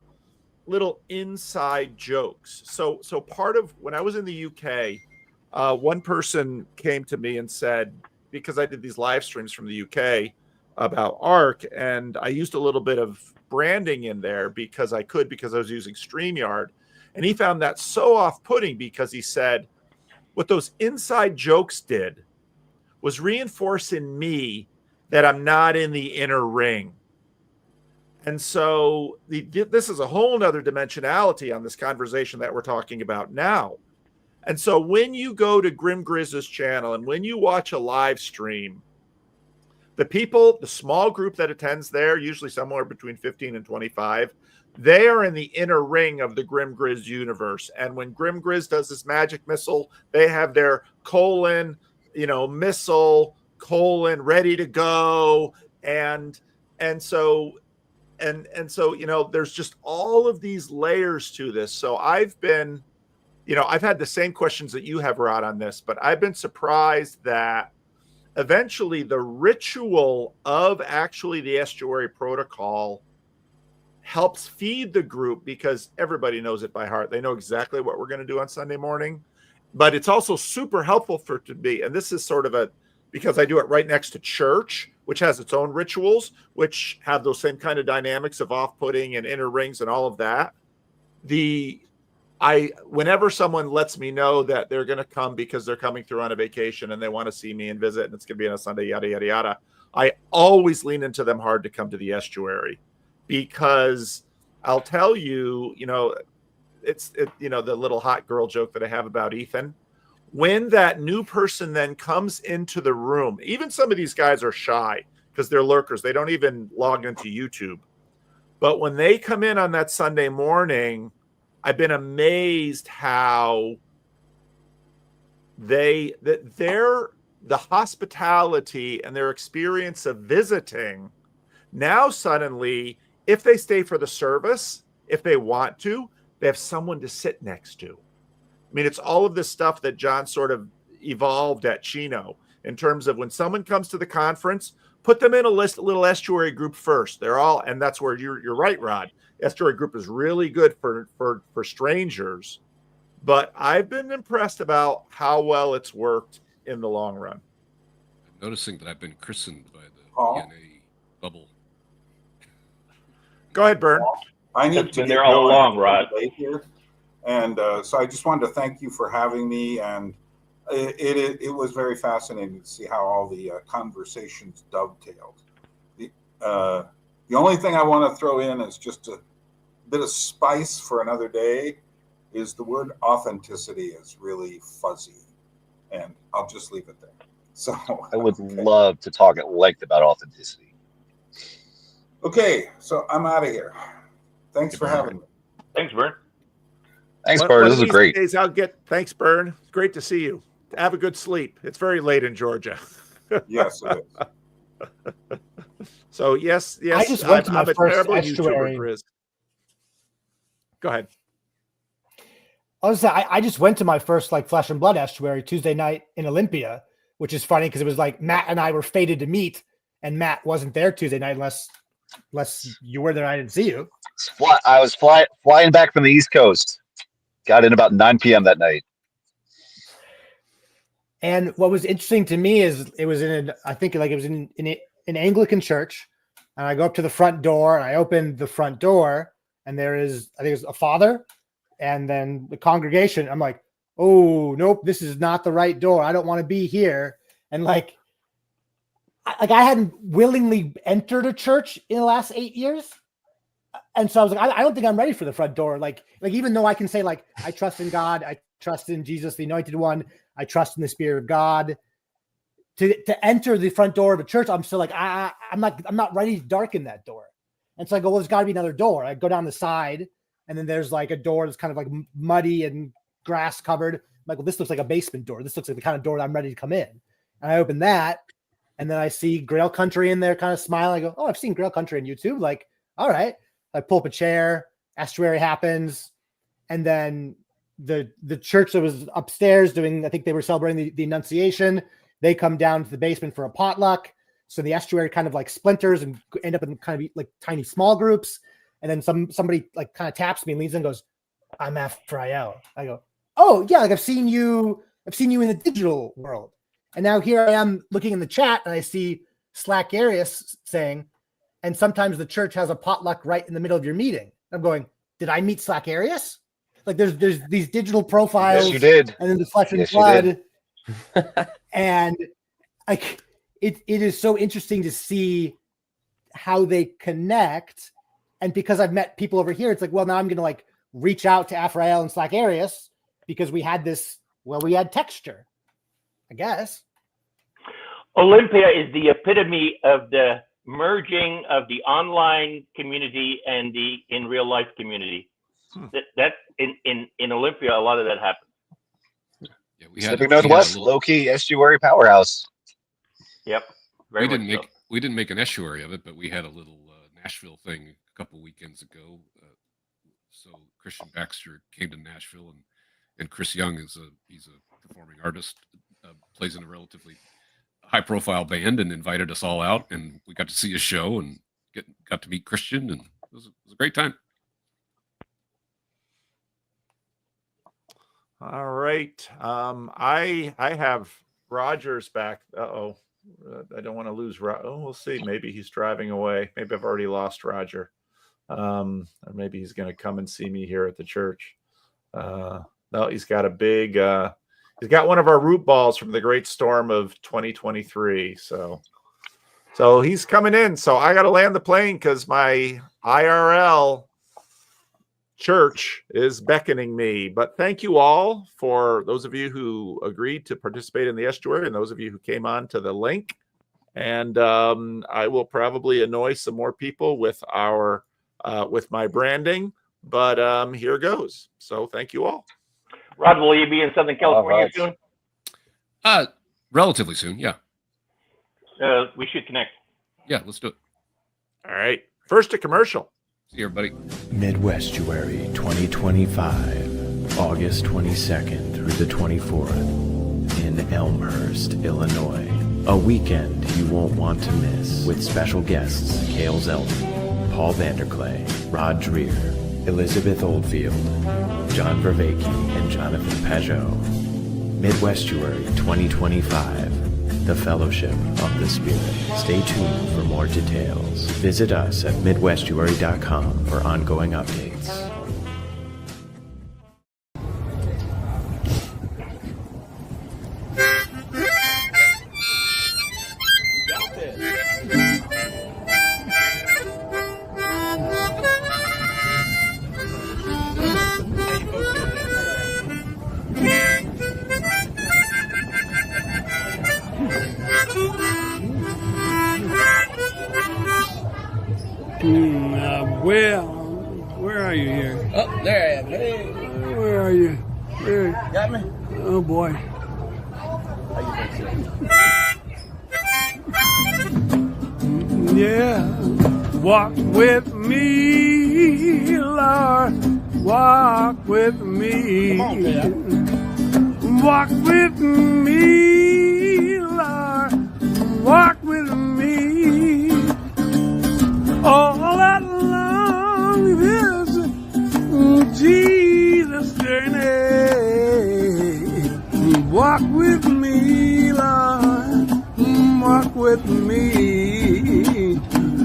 little inside jokes. So part of when I was in the UK, one person came to me and said, because I did these live streams from the UK about ARC, and I used a little bit of branding in there because I was using StreamYard. And he found that so off-putting because he said, what those inside jokes did was reinforce in me that I'm not in the inner ring. And so this is a whole nother dimensionality on this conversation that we're talking about now. And so when you go to Grim Grizz's channel and when you watch a live stream, the small group that attends there, usually somewhere between 15 and 25, they are in the inner ring of the Grim Grizz universe. And when Grim Grizz does his magic missile, they have their missile, ready to go. And so, there's just all of these layers to this. So I've had the same questions that you have, Rod, on this, but I've been surprised that eventually the ritual of actually the Estuary protocol helps feed the group because everybody knows it by heart. They know exactly what we're going to do on Sunday morning, but it's also super helpful for it to be, and this is sort of because I do it right next to church, which has its own rituals, which have those same kind of dynamics of off-putting and inner rings and all of that. Whenever someone lets me know that they're going to come because they're coming through on a vacation and they want to see me and visit and it's going to be on a Sunday, yada, yada, yada, I always lean into them hard to come to the Estuary because I'll tell you, the little hot girl joke that I have about Ethan. When that new person then comes into the room, even some of these guys are shy because they're lurkers. They don't even log into YouTube. But when they come in on that Sunday morning, I've been amazed how the hospitality and their experience of visiting now suddenly, if they stay for the service, if they want to, they have someone to sit next to. I mean, it's all of this stuff that John sort of evolved at Chino in terms of when someone comes to the conference, put them in a little Estuary group first. They're all, and that's where you're right, Rod. Estuary group is really good for strangers, but I've been impressed about how well it's worked in the long run. I'm noticing that I've been christened by the DNA bubble. Go ahead, Byrne. I need to been there all along, Rod. Here. And so I just wanted to thank you for having me. And it was very fascinating to see how all the conversations dovetailed. The only thing I want to throw in is just a bit of spice for another day is the word authenticity is really fuzzy. And I'll just leave it there. So I would love to talk at length about authenticity. Okay, so I'm out of here. Thanks for having me. Thanks, Byrne. Thanks, Byrne. This is great. Thanks, Byrne. It's great to see you. Have a good sleep. It's very late in Georgia. Yes, it is. So yes. I just went to my first Estuary. Go ahead. I just went to my first Flesh and Blood Estuary Tuesday night in Olympia, which is funny because it was Matt and I were fated to meet, and Matt wasn't there Tuesday night unless you were there. I didn't see you. I was flying back from the East Coast. Got in about 9 p.m. that night. And what was interesting to me is it was in an Anglican church, and I go up to the front door and I open the front door, and there is, I think it's a father and then the congregation. I'm like, oh nope, this is not the right door. I don't want to be here. And I hadn't willingly entered a church in the last 8 years. And so I was like, I don't think I'm ready for the front door. Even though I can say I trust in God, I trust in Jesus, the Anointed One, I trust in the Spirit of God. To enter the front door of a church, I'm still I'm not ready to darken that door. And so I go, well, there's got to be another door. I go down the side, and then there's a door that's kind of muddy and grass covered. I'm like, well, this looks like a basement door. This looks like the kind of door that I'm ready to come in. And I open that, and then I see Grail Country in there, kind of smiling. I go, oh, I've seen Grail Country on YouTube. All right. I pull up a chair. Estuary happens, and then the church that was upstairs doing, I think they were celebrating the Annunciation. They come down to the basement for a potluck. So the estuary kind of like splinters and end up in kind of like tiny small groups. And then somebody like kind of taps me and leans in and goes, I'm Afrael. I go, oh yeah, like I've seen you in the digital world. And now here I am looking in the chat and I see Slack Arius saying, and sometimes the church has a potluck right in the middle of your meeting. I'm going, did I meet Slack Arius? Like there's these digital profiles. Yes, you did. And then the flesh and blood. And like it is so interesting to see how they connect. And because I've met people over here, it's like, well, now I'm going to like reach out to Afrael and Slack Arius because we had texture, I guess. Olympia is the epitome of the merging of the online community and the in real life community. That in Olympia, a lot of that happens. Yeah, Pacific Northwest, low-key estuary powerhouse. Yep. We didn't make an estuary of it, but we had a little Nashville thing a couple weekends ago. So Christian Baxter came to Nashville, and Chris Young he's a performing artist, plays in a relatively high-profile band, and invited us all out, and we got to see his show and got to meet Christian, and it was a great time. All right. I have Roger's back. I don't want to lose Roger. Oh, we'll see. Maybe he's driving away. Maybe I've already lost Roger. Or maybe he's going to come and see me here at the church. No, he's got a big, he's got one of our root balls from the Great Storm of 2023. So he's coming in. So I got to land the plane because my IRL church is beckoning me. But thank you all for those of you who agreed to participate in the estuary and those of you who came on to the link. And I will probably annoy some more people with with my branding, but here goes. So thank you all. Rod, will you be in Southern California soon? Relatively soon, yeah. We should connect. Yeah, let's do it. All right. First a commercial. See you, everybody. Midwestuary 2025, August 22nd through the 24th in Elmhurst, Illinois. A weekend you won't want to miss with special guests Cale Zeldin, Paul Vanderklay, Rod Hare, Elizabeth Oldfield, John Vervaeke, and Jonathan Pajot. Midwestuary 2025, the Fellowship of the Spirit. Stay tuned for more details. Visit us at midwestuary.com for ongoing updates. Where are you here? Oh, there I am. Hey. Where are you? Where? Got me? Oh, boy. Yeah. Walk with me, Lord. Walk with me. Come on, man. Walk with me, Lord. Walk with me. All along this Jesus journey. Walk with me, Lord. Walk with me.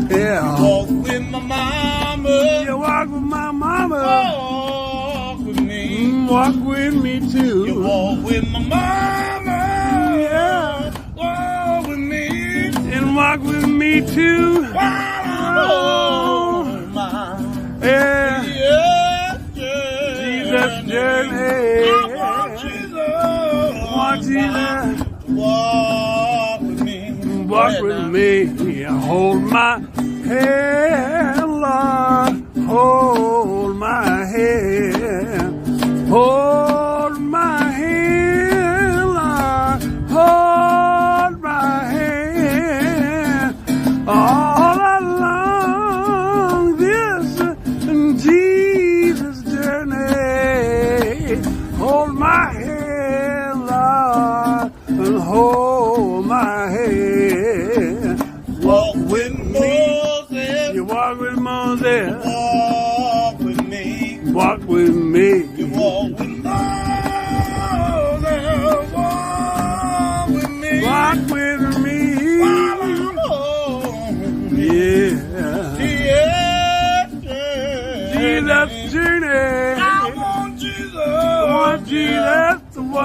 Yeah. Walk with my mama. You walk with my mama. Walk with me. Walk with me too. You walk with my mama. Yeah. Walk with me. And walk with me too. Oh, my. Yeah. Yeah. Jesus journey. I want Jesus. Want Jesus. Walk with me. Walk with me. Hold my hand, Lord. Hold my hand. Hold my hand, Lord. Hold my hand. All along this Jesus journey. Hold my hand, Lord. And hold my hand.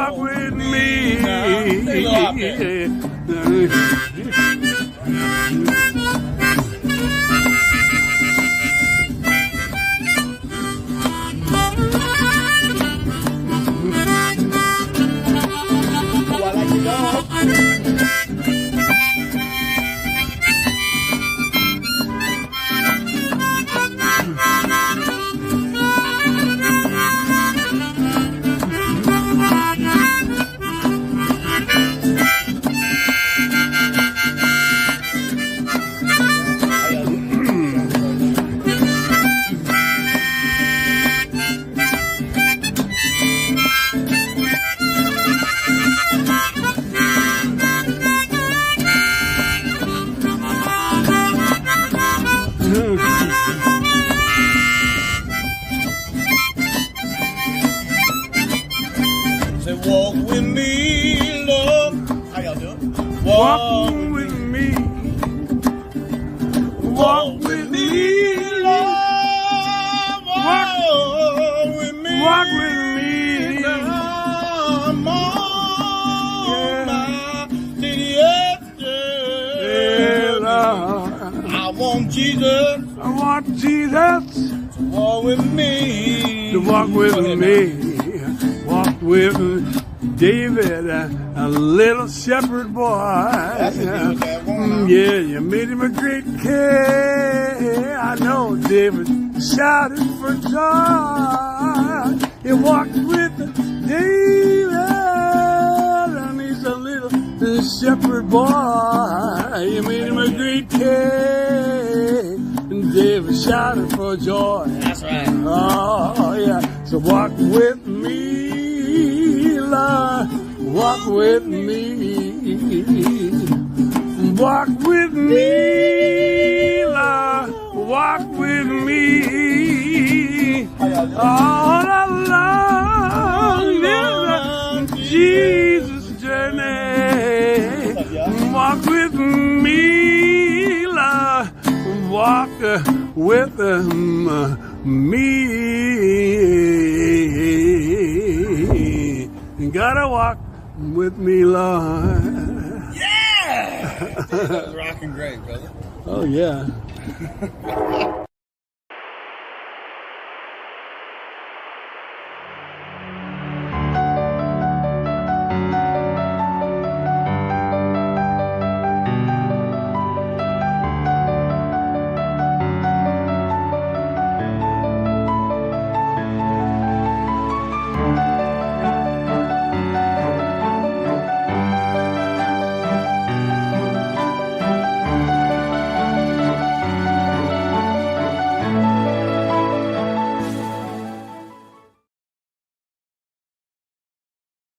walk with me. Say, walk with me, Lord. How y'all doing? Walk with me. Walk with me, Lord. Walk with me. Walk with me. Come on, I want Jesus. I want Jesus to walk with me. To walk with me. Walk with David, a little shepherd boy. Yeah, you made him a great king. I know David shouted for joy. He walked with David, and he's a little shepherd boy. You made him a great king, and David shouted for joy. That's right. Oh, yeah. So walk with me, Lord. Walk with me. Walk with me, Lord. Walk with me. All along this Jesus journey. Walk with me, Lord. Walk with me. You gotta walk with me, Lord. Yeah! That was rocking great, brother. Oh, yeah.